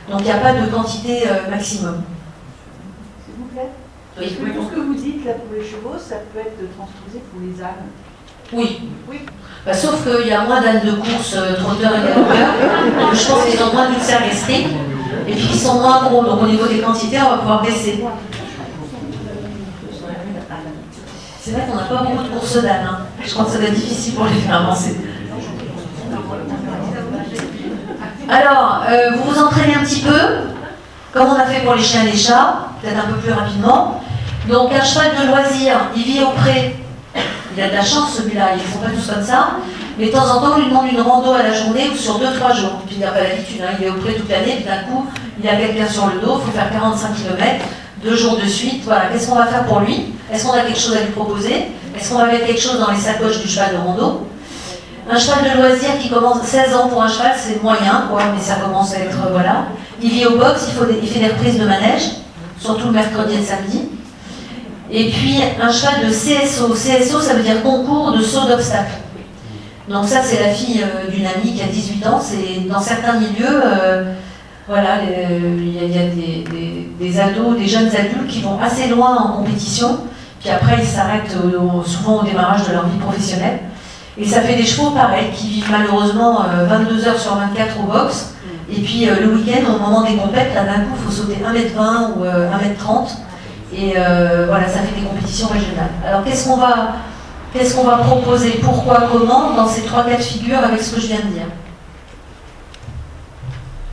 Donc il n'y a pas de quantité maximum. S'il vous plaît. Oui. Tout ce que vous dites là pour les chevaux, ça peut être transposé pour les ânes. Oui. Oui. Bah, sauf qu'il y a moins d'ânes de course, trotteurs et galoppeurs. Je pense qu'ils ont moins d'ulcères gastriques. Et puis qu'ils sont moins gros. Donc au niveau des quantités, on va pouvoir baisser. C'est vrai qu'on n'a pas beaucoup de courses d'ânes. Hein. Je crois que ça va être difficile pour les faire avancer. Alors, vous vous entraînez un petit peu, comme on a fait pour les chiens et les chats, peut-être un peu plus rapidement. Donc un cheval de loisir, il vit au pré. Il a de la chance celui-là, ils ne sont pas tous comme ça. Mais de temps en temps, on lui demande une rando à la journée ou sur 2-3 jours. Puis il n'a pas l'habitude, hein. Il est au pré toute l'année, puis d'un coup, il a quelqu'un sur le dos, il faut faire 45 km, 2 jours de suite. Voilà, qu'est-ce qu'on va faire pour lui? Est-ce qu'on a quelque chose à lui proposer? Est-ce qu'on va mettre quelque chose dans les sacoches du cheval de rando? Un cheval de loisir qui commence 16 ans pour un cheval, c'est moyen, quoi, mais ça commence à être, voilà. Il vit au box, il fait des reprises de manège, surtout le mercredi et le samedi. Et puis un cheval de CSO. CSO, ça veut dire concours de saut d'obstacles. Donc ça, c'est la fille d'une amie qui a 18 ans. C'est dans certains milieux, voilà, il y a des ados, des jeunes adultes qui vont assez loin en compétition, puis après ils s'arrêtent souvent au démarrage de leur vie professionnelle. Et ça fait des chevaux pareils qui vivent malheureusement 22 heures sur 24 au box. Et puis le week-end, au moment des compètes, là d'un coup, il faut sauter 1m20 ou 1m30. Et voilà, ça fait des compétitions régionales. Alors qu'est-ce qu'on va proposer, pourquoi, comment, dans ces 3 cas de figure avec ce que je viens de dire?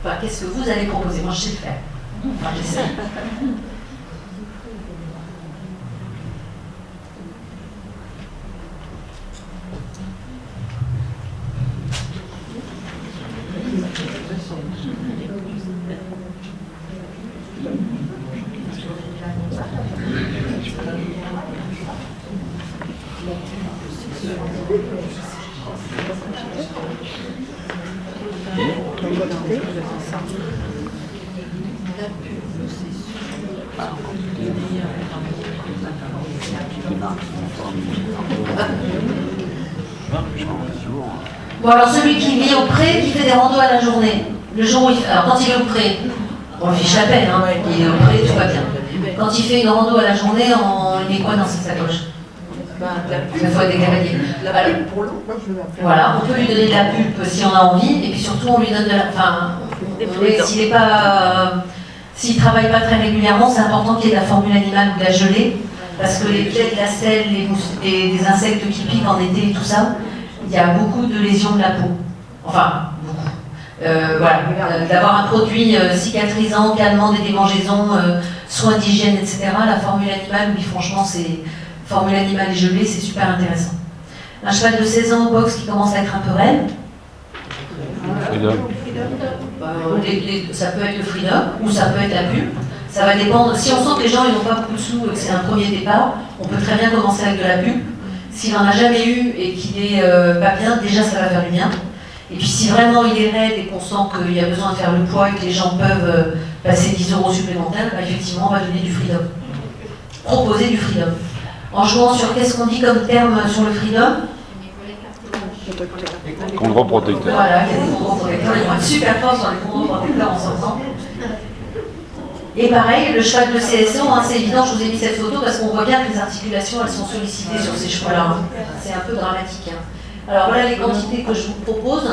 Enfin, qu'est-ce que vous allez proposer? Moi, je sais le faire. Enfin, j'essaie. Bon, alors celui qui vit au pré, qui fait des randos à la journée, le jour où il fait, alors quand il est au pré, on lui fiche la peine, hein, il est au pré, tout va bien. Quand il fait une rando à la journée, il met quoi dans sa sacoche? La fois des cavaliers. La pulpe pour l'eau. Voilà, on peut lui donner de la pulpe si on a envie, et puis surtout on lui donne de la. Enfin, s'il ne travaille pas très régulièrement, c'est important qu'il y ait de la formule animale ou de la gelée, parce que les plaies de la selle, des insectes qui piquent en été et tout ça, il y a beaucoup de lésions de la peau. Enfin, beaucoup. Voilà, d'avoir un produit cicatrisant, calmant des démangeaisons, soins d'hygiène, etc. La formule animale, oui, franchement, c'est formule animale et gelée, c'est super intéressant. Un cheval de 16 ans au box qui commence à être un peu raide. Ça peut être le freedom ou ça peut être la pulpe. Ça va dépendre. Si on sent que les gens n'ont pas beaucoup de sous et que c'est un premier départ, on peut très bien commencer avec de la pulpe. S'il n'en a jamais eu et qu'il n'est pas bien, déjà ça va faire du bien. Et puis si vraiment il est raide et qu'on sent qu'il y a besoin de faire le poids et que les gens peuvent passer 10 € supplémentaires, bah effectivement on va donner du freedom. Proposer du freedom. En jouant sur qu'est-ce qu'on dit comme terme sur le freedom? Chondroprotecteur. Voilà, il y a des chondroprotecteurs, ils vont être super forts sur les chondroprotecteurs, on s'entend. Et pareil, le cheval de CSO, hein, c'est évident, je vous ai mis cette photo parce qu'on voit bien que les articulations, elles sont sollicitées sur ces chevaux-là. Hein. C'est un peu dramatique. Hein. Alors voilà les quantités que je vous propose.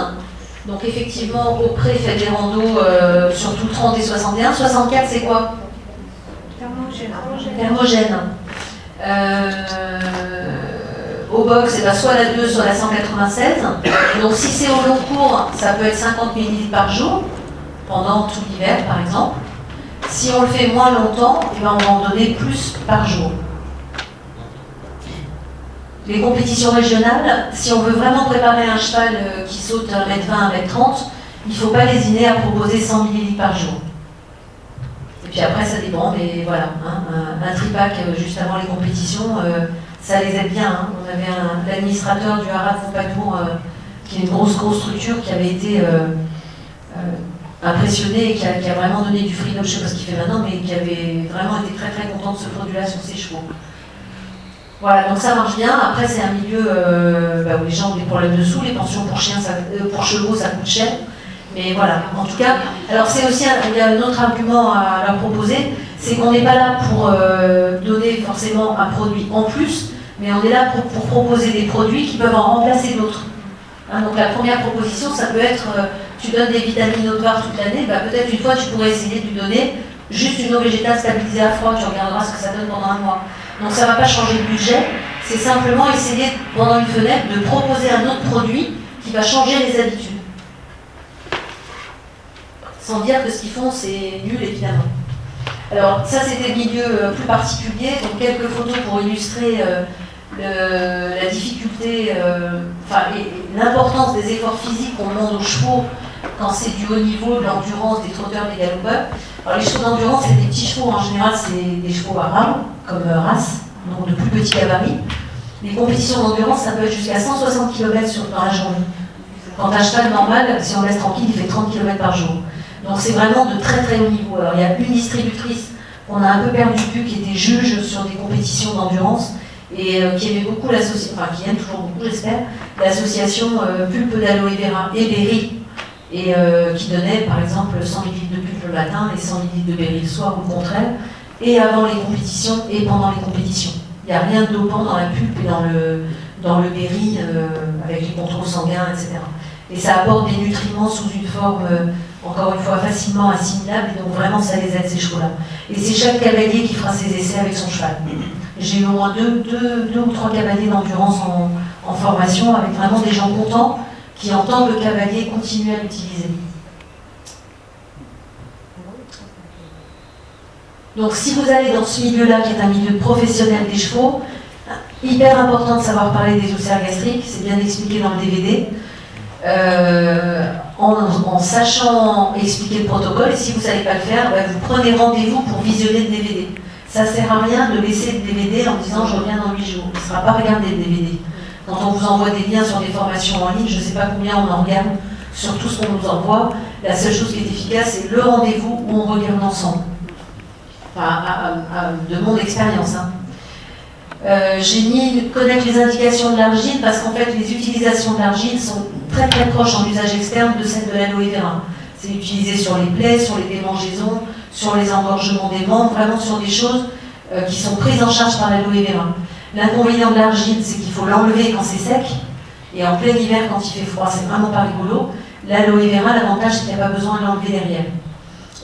Donc effectivement, au pré, faites des randos, surtout 30 et 61. 64, c'est quoi? Thermogène. Au box, c'est soit la 2, soit la 196. Donc si c'est au long cours, ça peut être 50 ml par jour, pendant tout l'hiver par exemple. Si on le fait moins longtemps, eh ben on va en donner plus par jour. Les compétitions régionales, si on veut vraiment préparer un cheval qui saute 1m20, 1m30, il ne faut pas lésiner à proposer 100 ml par jour. Et puis après, ça dépend, mais voilà, hein, un tripack juste avant les compétitions, ça les aide bien. Hein. On avait l'administrateur du Haras de Pompadour, qui est une grosse structure, qui avait été impressionné et qui a vraiment donné du freedom, je ne sais pas ce qu'il fait maintenant, mais qui avait vraiment été très très content de ce produit-là sur ses chevaux. Voilà, donc ça marche bien. Après, c'est un milieu où les gens ont des problèmes de sous, les pensions pour chevaux, ça coûte cher. Mais voilà, en tout cas, alors c'est aussi, il y a un autre argument à leur proposer, c'est qu'on n'est pas là pour donner forcément un produit en plus, mais on est là pour proposer des produits qui peuvent en remplacer d'autres. Hein, donc la première proposition, ça peut être, tu donnes des vitamines notoires toute l'année, peut-être une fois tu pourrais essayer de lui donner juste une eau végétale stabilisée à froid, tu regarderas ce que ça donne pendant un mois. Donc ça ne va pas changer le budget, c'est simplement essayer pendant une fenêtre de proposer un autre produit qui va changer les habitudes. Sans dire que ce qu'ils font c'est nul évidemment. Alors ça c'était le milieu plus particulier, donc quelques photos pour illustrer la difficulté, et l'importance des efforts physiques qu'on demande aux chevaux quand c'est du haut niveau, de l'endurance, des trotteurs, des galopeurs. Alors les chevaux d'endurance, c'est des petits chevaux, en général c'est des chevaux à rames, comme race, donc de plus petits gabarits. Les compétitions d'endurance, ça peut être jusqu'à 160 km dans la journée. Quand un cheval normal, si on laisse tranquille, il fait 30 km par jour. Donc c'est vraiment de très très haut niveau. Alors il y a une distributrice qu'on a un peu perdu de vue, qui était juge sur des compétitions d'endurance, et qui aimait beaucoup l'association, qui aime toujours beaucoup j'espère, l'association pulpe d'aloe vera et berry, et qui donnait par exemple 100 ml de pulpe le matin et 100 ml de berry le soir ou le contraire, et avant les compétitions et pendant les compétitions. Il n'y a rien de dopant dans la pulpe et dans le berry avec les contrôles sanguins, etc. Et ça apporte des nutriments sous une forme, encore une fois, facilement assimilable, et donc vraiment ça les aide ces chevaux-là. Et c'est chaque cavalier qui fera ses essais avec son cheval. J'ai eu au moins deux ou trois cavaliers d'endurance en formation, avec vraiment des gens contents qui entendent le cavalier continuer à l'utiliser. Donc si vous allez dans ce milieu-là, qui est un milieu professionnel des chevaux, hyper important de savoir parler des ulcères gastriques, c'est bien expliqué dans le DVD, en sachant expliquer le protocole, et si vous ne savez pas le faire, vous prenez rendez-vous pour visionner le DVD. Ça ne sert à rien de laisser le DVD en disant je reviens dans 8 jours. Il ne sera pas regardé le DVD. Quand on vous envoie des liens sur des formations en ligne, je ne sais pas combien on en regarde sur tout ce qu'on nous envoie. La seule chose qui est efficace, c'est le rendez-vous où on regarde ensemble. De mon expérience. Hein. J'ai mis connaître les indications de l'argile parce qu'en fait les utilisations de l'argile sont très très proches en usage externe de celles de l'aloe vera. C'est utilisé sur les plaies, sur les démangeaisons, sur les engorgements des membres, vraiment sur des choses qui sont prises en charge par l'aloe vera. L'inconvénient de l'argile, c'est qu'il faut l'enlever quand c'est sec, et en plein hiver quand il fait froid, c'est vraiment pas rigolo. L'aloe vera, l'avantage c'est qu'il n'y a pas besoin de l'enlever derrière.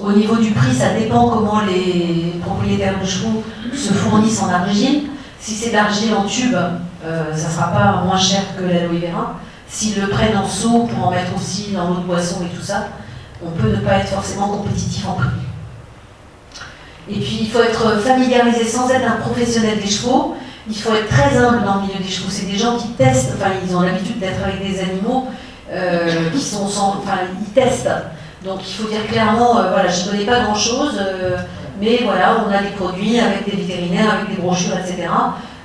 Au niveau du prix, ça dépend comment les propriétaires de chevaux se fournissent en argile. Si c'est d'argile en tube, ça ne sera pas moins cher que l'aloe vera. S'ils le prennent en seau pour en mettre aussi dans l'eau de boisson et tout ça, on peut ne pas être forcément compétitif en prix. Et puis il faut être familiarisé sans être un professionnel des chevaux. Il faut être très humble dans le milieu des chevaux. C'est des gens qui testent, ils ont l'habitude d'être avec des animaux qui sont ils testent. Donc il faut dire clairement, je ne connais pas grand-chose, mais voilà, on a des produits avec des vétérinaires, avec des brochures, etc.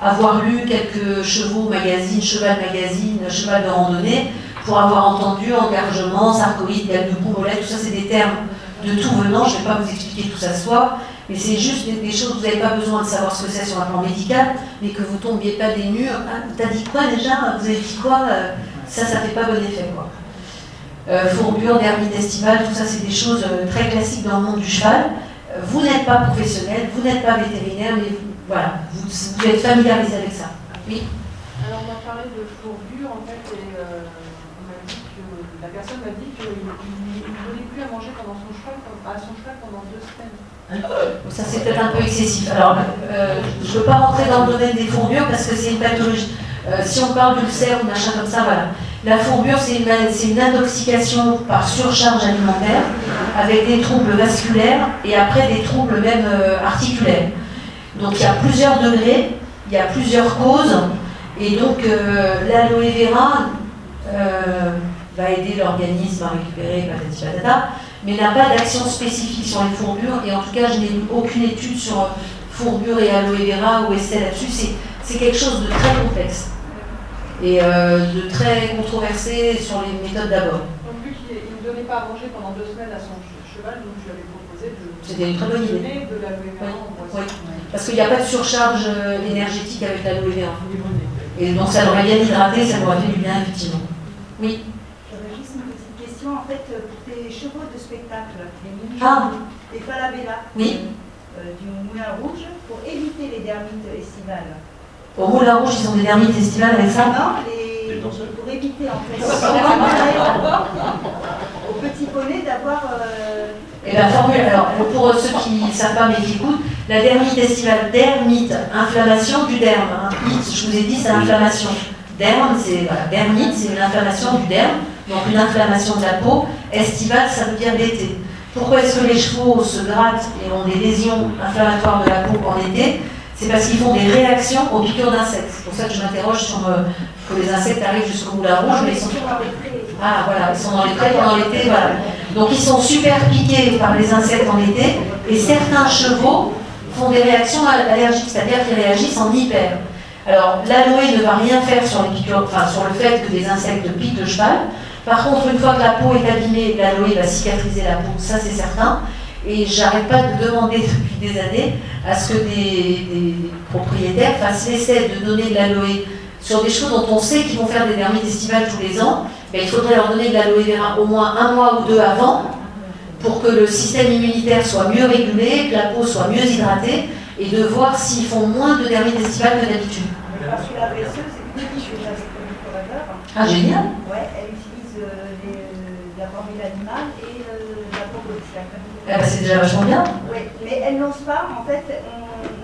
Avoir lu quelques chevaux magazines, cheval de randonnée, pour avoir entendu engargement, sarcoïde, gale de boue, molette, tout ça c'est des termes de tout venant, je ne vais pas vous expliquer tout ça ce soir, mais c'est juste des choses que vous n'avez pas besoin de savoir ce que c'est sur un plan médical, mais que vous ne tombiez pas des nues. Ah, t'as dit quoi déjà? Vous avez dit quoi? Ça fait pas bon effet, quoi. Fourbure, dermite estivale, tout ça c'est des choses très classiques dans le monde du cheval. Vous n'êtes pas professionnel, vous n'êtes pas vétérinaire, mais voilà, vous êtes familiarisé avec ça. Oui. Alors, on m'a parlé de fourbure, en fait, et on m'a dit que la personne m'a dit qu'il ne donnait plus à manger à son cheval pendant 2 semaines. Ça, c'est peut-être un peu excessif. Alors, je ne veux pas rentrer dans le domaine des fourbures parce que c'est une pathologie. Si on parle d'ulcère ou machin comme ça, voilà. La fourbure, c'est une intoxication par surcharge alimentaire avec des troubles vasculaires et après des troubles même articulaires. Donc il y a plusieurs degrés, il y a plusieurs causes et donc l'aloe vera va aider l'organisme à récupérer patati patata, mais n'a pas d'action spécifique sur les fourbures et en tout cas je n'ai lu aucune étude sur fourbure et aloe vera ou essai là-dessus. C'est quelque chose de très complexe et de très controversé sur les méthodes d'abord. Donc vu qu'il ne donnait pas à manger pendant 2 semaines à son cheval, donc je lui avais proposé de C'était une très bonne idée. donner de l'aloe vera en boisson. Oui. Parce qu'il n'y a pas de surcharge énergétique avec l'aloe vera. Et donc ça l'aurait bien hydraté, ça l'aurait fait du bien effectivement. Oui. J'aurais juste une petite question en fait pour tes chevaux de spectacle, les mini les falabella du Moulin Rouge, pour éviter les dermites estivales. Au Moulin Rouge, ils ont des dermites estivales avec ça? Non, pour éviter en fait au petit poney d'avoir. Et la formule, alors pour ceux qui ne savent pas mais qui écoutent, la dermite estivale, dermite, inflammation du derme. Hein. Je vous ai dit, c'est inflammation. Derme, c'est dermite, c'est une inflammation du derme, donc une inflammation de la peau. Estivale, ça veut dire l'été. Pourquoi est-ce que les chevaux se grattent et ont des lésions inflammatoires de la peau en été? C'est parce qu'ils font des réactions aux piqûres d'insectes. C'est pour ça que je m'interroge sur que les insectes arrivent jusqu'au Moulin Rouge, mais ils sont ils sont dans les prés pendant l'été, voilà. Donc ils sont super piqués par les insectes en été, et certains chevaux font des réactions allergiques, c'est-à-dire qu'ils réagissent en hyper. Alors l'aloe ne va rien faire sur les piqûres, sur le fait que des insectes piquent le cheval. Par contre, une fois que la peau est abîmée, l'aloe va cicatriser la peau, ça c'est certain. Et j'arrête pas de demander depuis des années à ce que des propriétaires fassent l'essai de donner de l'aloe sur des chevaux dont on sait qu'ils vont faire des dermites estivales tous les ans. Il faudrait leur donner de l'aloe vera au moins 1 mois ou 2 avant pour que le système immunitaire soit mieux régulé, que la peau soit mieux hydratée et de voir s'ils font moins de dermites estivales que d'habitude. Parce que la blessure, c'est une fille de Ah, génial! Ouais, elle utilise la formule animale et la Ah c'est déjà vachement bien. Oui, mais elle n'ose pas. En fait,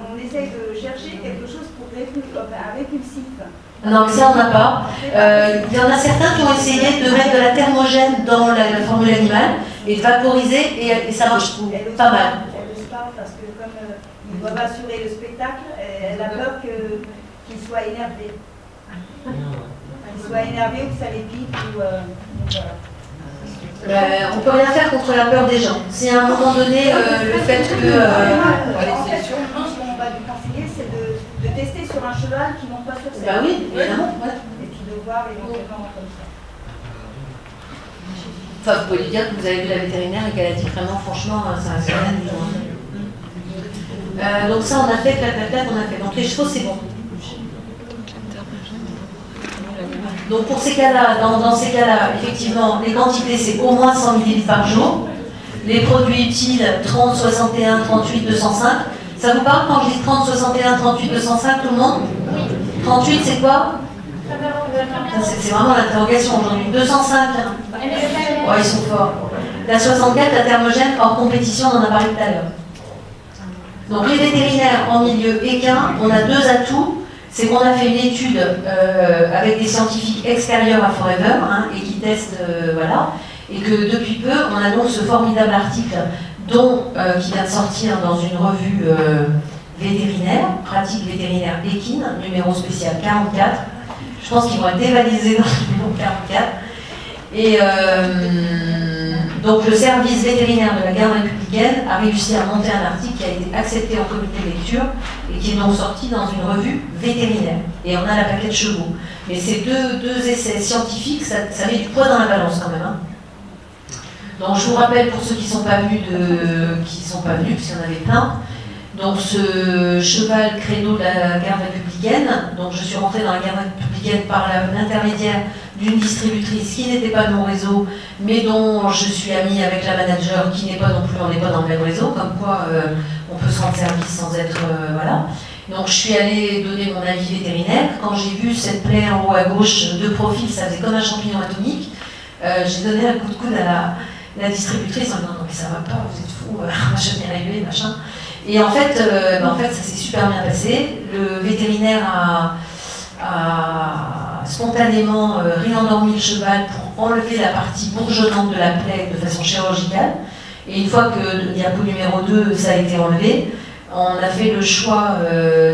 on essaye de chercher quelque chose pour répulsif. Non, mais ça on n'a pas. Il y en a certains qui ont essayé de mettre de la thermogène dans la formule animale et de vaporiser et ça marche pas mal. Elle n'ose pas parce que comme ils doivent assurer le spectacle, elle a peur qu'ils soient énervés. Qu'ils soient énervés ou que ça les pique ou voilà. On peut rien faire contre la peur des gens. C'est à un moment donné le fait que. En fait, ce qu'on va lui conseiller, c'est de tester sur un cheval qui monte pas sur scène. Bah oui, évidemment. Ouais. Et puis de voir éventuellement comme ça. Enfin, vous pouvez lui dire que vous avez vu la vétérinaire et qu'elle a dit vraiment, franchement, ça n'a rien du tout. Donc ça, on a fait, on a fait. Donc les chevaux, c'est bon. Donc pour ces cas-là, dans ces cas-là, effectivement, les quantités, c'est au moins 100 ml par jour. Les produits utiles, 30, 61, 38, 205. Ça vous parle quand je dis 30, 61, 38, 205, tout le monde? 38, c'est quoi? C'est vraiment l'interrogation aujourd'hui. 205, ils sont forts. La 64, la thermogène, hors compétition, on en a parlé tout à l'heure. Donc les vétérinaires en milieu équin, on a 2 atouts. C'est qu'on a fait une étude avec des scientifiques extérieurs à Forever et qui testent, et que depuis peu, on a donc ce formidable article qui vient de sortir dans une revue vétérinaire, pratique vétérinaire équine, numéro spécial 44. Je pense qu'ils vont être dévalisés dans le numéro 44. Et donc le service vétérinaire de la garde républicaine a réussi à monter un article qui a été accepté en comité de lecture et qui est donc sorti dans une revue vétérinaire. Et on a la plaquette chevaux. Mais ces deux essais scientifiques, ça met du poids dans la balance quand même. Donc je vous rappelle pour ceux qui ne sont pas venus, puisqu'il y en avait plein, donc ce cheval créneau de la garde républicaine, donc je suis rentrée dans la garde républicaine par l'intermédiaire d'une distributrice qui n'était pas de mon réseau, mais dont je suis amie avec la manager qui n'est pas non plus, on n'est pas dans le même réseau, comme quoi on peut se rendre service sans être... voilà. Donc je suis allée donner mon avis vétérinaire. Quand j'ai vu cette plaie en haut à gauche de profil, ça faisait comme un champignon atomique, j'ai donné un coup de coude à la distributrice en disant non mais ça va pas, vous êtes fous, je vais y arriver, machin. Et en fait, ça s'est super bien passé. Le vétérinaire a spontanément réendormi le cheval pour enlever la partie bourgeonnante de la plaie de façon chirurgicale. Et une fois que le diapo numéro 2, ça a été enlevé, on a fait le choix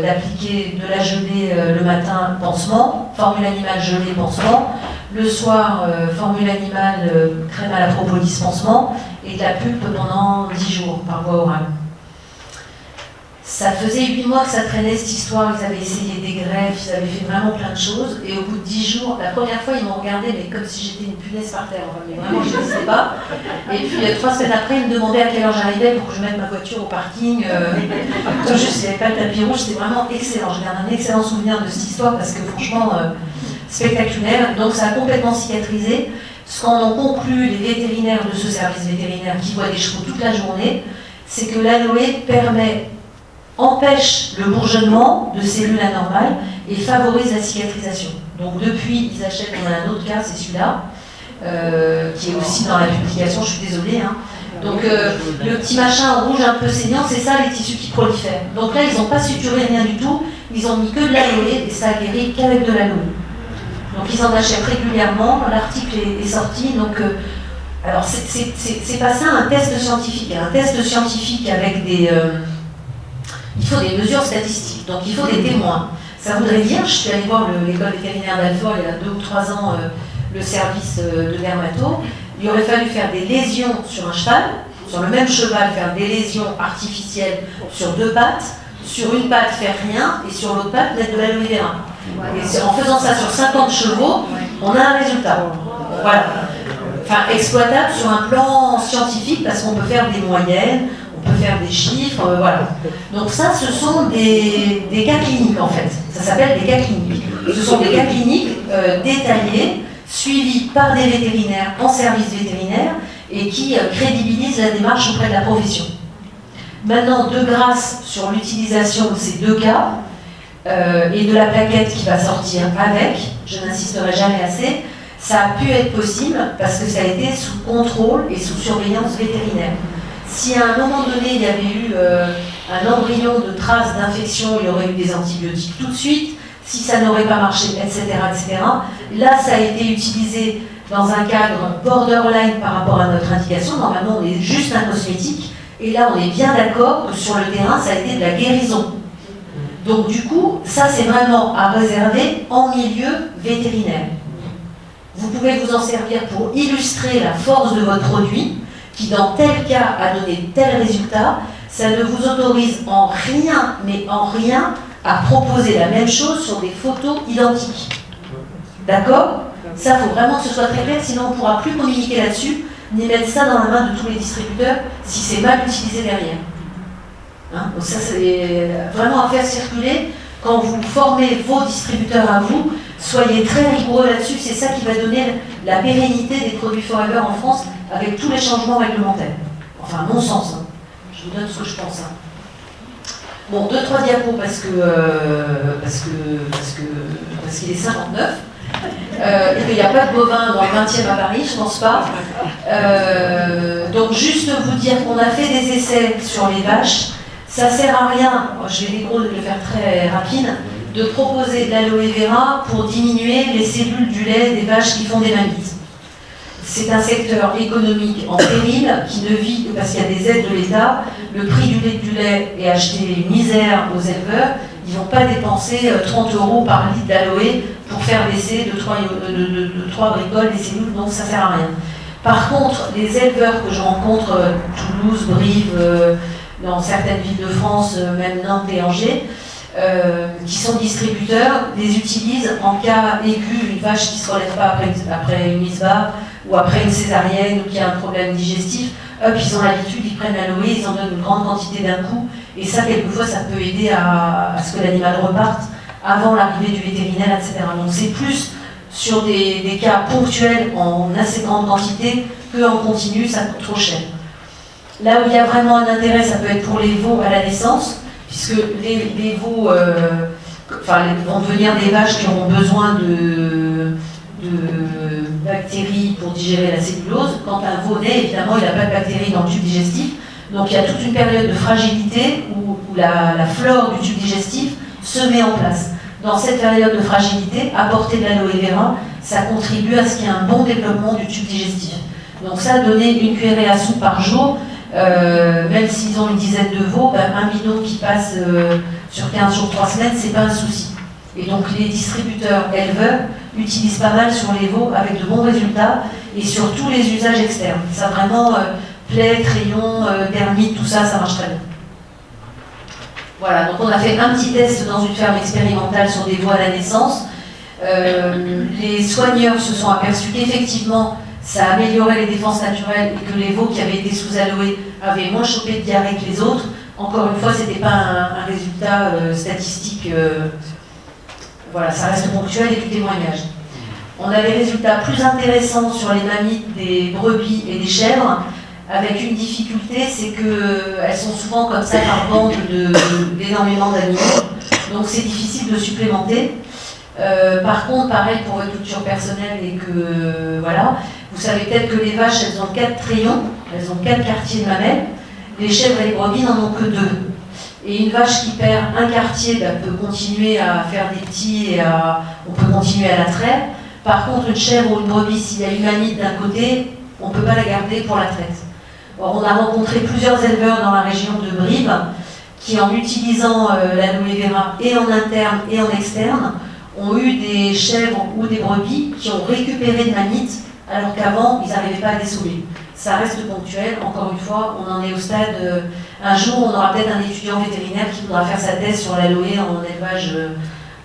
d'appliquer de la gelée le matin, pansement, formule animale gelée, pansement, le soir, formule animale, crème à la propolis, pansement, et de la pulpe pendant 10 jours par voie orale. Ça faisait 8 mois que ça traînait cette histoire, ils avaient essayé des greffes, ils avaient fait vraiment plein de choses, et au bout de 10 jours, la première fois ils m'ont regardé mais comme si j'étais une punaise par terre, mais vraiment je ne sais pas. Et puis 3 semaines après, ils me demandaient à quelle heure j'arrivais pour que je mette ma voiture au parking. Tout juste, il n'y avait pas le tapis rouge, c'était vraiment excellent. Je garde un excellent souvenir de cette histoire parce que franchement, spectaculaire. Donc ça a complètement cicatrisé. Ce qu'en ont conclu les vétérinaires de ce service vétérinaire qui voient des chevaux toute la journée, c'est que l'aloe empêche le bourgeonnement de cellules anormales et favorise la cicatrisation. Donc depuis, ils achètent, on a un autre cas, c'est celui-là, qui est aussi dans la publication, je suis désolée. Hein. Donc le petit machin rouge un peu saignant, c'est ça les tissus qui prolifèrent. Donc là, ils n'ont pas suturé rien du tout, ils ont mis que de l'aloe et ça a guéri qu'avec de l'aloe. Donc ils en achètent régulièrement, l'article est sorti, donc... alors c'est pas ça un test scientifique. Un test scientifique avec des... il faut des mesures statistiques, donc il faut des témoins. Ça voudrait dire, je suis allée voir l'école vétérinaire d'Alfort il y a 2 ou 3 ans, le service de dermato, il aurait fallu faire des lésions sur un cheval, sur le même cheval faire des lésions artificielles sur 2 pattes, sur une patte faire rien, et sur l'autre patte mettre de l'aloe vera. Et en faisant ça sur 50 chevaux, on a un résultat. Voilà. Enfin, exploitable sur un plan scientifique, parce qu'on peut faire des moyennes, on peut faire des chiffres, voilà. Donc ça, ce sont des cas cliniques en fait. Ça s'appelle des cas cliniques. Ce sont des cas cliniques détaillés, suivis par des vétérinaires en service vétérinaire et qui crédibilisent la démarche auprès de la profession. Maintenant, de grâce sur l'utilisation de ces 2 cas et de la plaquette qui va sortir avec, je n'insisterai jamais assez, ça a pu être possible parce que ça a été sous contrôle et sous surveillance vétérinaire. Si à un moment donné, il y avait eu un embryon de traces d'infection, il y aurait eu des antibiotiques tout de suite. Si ça n'aurait pas marché, etc., etc. Là, ça a été utilisé dans un cadre borderline par rapport à notre indication. Normalement, on est juste un cosmétique. Et là, on est bien d'accord que sur le terrain, ça a été de la guérison. Donc du coup, ça, c'est vraiment à réserver en milieu vétérinaire. Vous pouvez vous en servir pour illustrer la force de votre produit, qui dans tel cas a donné tel résultat. Ça ne vous autorise en rien, mais en rien, à proposer la même chose sur des photos identiques. D'accord? Ça, il faut vraiment que ce soit très clair, sinon on ne pourra plus communiquer là-dessus, ni mettre ça dans la main de tous les distributeurs si c'est mal utilisé derrière. Hein? Donc ça, c'est vraiment à faire circuler. Quand vous formez vos distributeurs à vous, soyez très rigoureux là-dessus, c'est ça qui va donner la pérennité des produits Forever en France avec tous les changements réglementaires. Enfin, à mon sens. Hein. Je vous donne ce que je pense. Hein. Bon, 2-3 diapos parce qu'il est 59 et qu'il n'y a pas de bovins dans le 20e à Paris, je pense pas. Donc juste vous dire qu'on a fait des essais sur les vaches. Ça sert à rien, je vais le faire très rapide, de proposer de l'aloe vera pour diminuer les cellules du lait des vaches qui font des mammites. C'est un secteur économique en péril qui ne vit que parce qu'il y a des aides de l'État. Le prix du lait est acheté une misère aux éleveurs. Ils ne vont pas dépenser 30 € par litre d'aloe pour faire baisser de 3 bricoles les cellules, donc ça ne sert à rien. Par contre, les éleveurs que je rencontre, Toulouse, Brive, dans certaines villes de France, même Nantes et Angers, qui sont distributeurs, les utilisent en cas aigu, une vache qui ne se relève pas après une mise-bas ou après une césarienne ou qui a un problème digestif, ils ont l'habitude, ils prennent l'aloe, ils en donnent une grande quantité d'un coup, et ça, quelquefois, ça peut aider à ce que l'animal reparte avant l'arrivée du vétérinaire, etc. Donc c'est plus sur des cas ponctuels en assez grande quantité qu'en continu, ça coûte trop cher. Là où il y a vraiment un intérêt, ça peut être pour les veaux à la naissance, puisque les veaux vont devenir des vaches qui auront besoin de bactéries pour digérer la cellulose. Quand un veau naît, évidemment, il n'a pas de bactéries dans le tube digestif. Donc il y a toute une période de fragilité où la flore du tube digestif se met en place. Dans cette période de fragilité, apporter de l'aloe vera, ça contribue à ce qu'il y ait un bon développement du tube digestif. Donc ça, donner une cuillerée à soupe par jour, même s'ils ont une dizaine de veaux, un bidon qui passe sur 15 jours, 3 semaines, c'est pas un souci. Et donc les distributeurs éleveurs utilisent pas mal sur les veaux avec de bons résultats et sur tous les usages externes. Ça vraiment, plaies, crayons, dermite, tout ça, ça marche très bien. Voilà, donc on a fait un petit test dans une ferme expérimentale sur des veaux à la naissance. Les soigneurs se sont aperçus qu'effectivement, ça améliorait les défenses naturelles et que les veaux qui avaient été sous aloe avaient moins chopé de diarrhée que les autres. Encore une fois, ce n'était pas un résultat statistique. Voilà, ça reste ponctuel et du témoignage. On a des résultats plus intéressants sur les mammifères, des brebis et des chèvres, avec une difficulté, c'est qu'elles sont souvent comme ça par bande d'énormément d'animaux, donc c'est difficile de supplémenter. Par contre, pareil pour votre culture personnelle et que, voilà, vous savez peut-être que les vaches, elles ont 4 trayons, elles ont 4 quartiers de mamelles, les chèvres et les brebis n'en ont que 2. Et une vache qui perd un quartier peut continuer à faire des petits et on peut continuer à la traire. Par contre, une chèvre ou une brebis, s'il y a une mamite d'un côté, on ne peut pas la garder pour la traite. Or, on a rencontré plusieurs éleveurs dans la région de Brive qui, en utilisant l'aloe vera et en interne et en externe, ont eu des chèvres ou des brebis qui ont récupéré de mamite alors qu'avant, ils n'arrivaient pas à dessouler. Ça reste ponctuel, encore une fois, on en est au stade. Un jour, on aura peut-être un étudiant vétérinaire qui voudra faire sa thèse sur l'aloe en élevage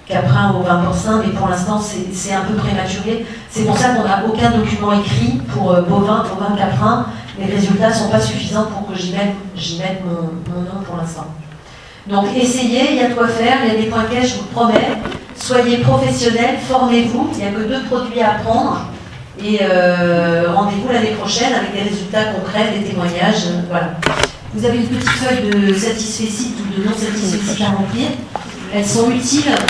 caprin ou vin porcin, mais pour l'instant, c'est un peu prématuré. C'est pour ça qu'on n'a aucun document écrit pour bovin, caprin. Les résultats ne sont pas suffisants pour que j'y mette mon nom pour l'instant. Donc essayez, il y a de quoi faire, il y a des points clés, je vous le promets. Soyez professionnels, formez-vous, il n'y a que 2 produits à prendre. Et rendez-vous l'année prochaine avec des résultats concrets, des témoignages. Voilà. Vous avez une petite feuille de satisfecit ou de non satisfecit à remplir. Elles sont utiles.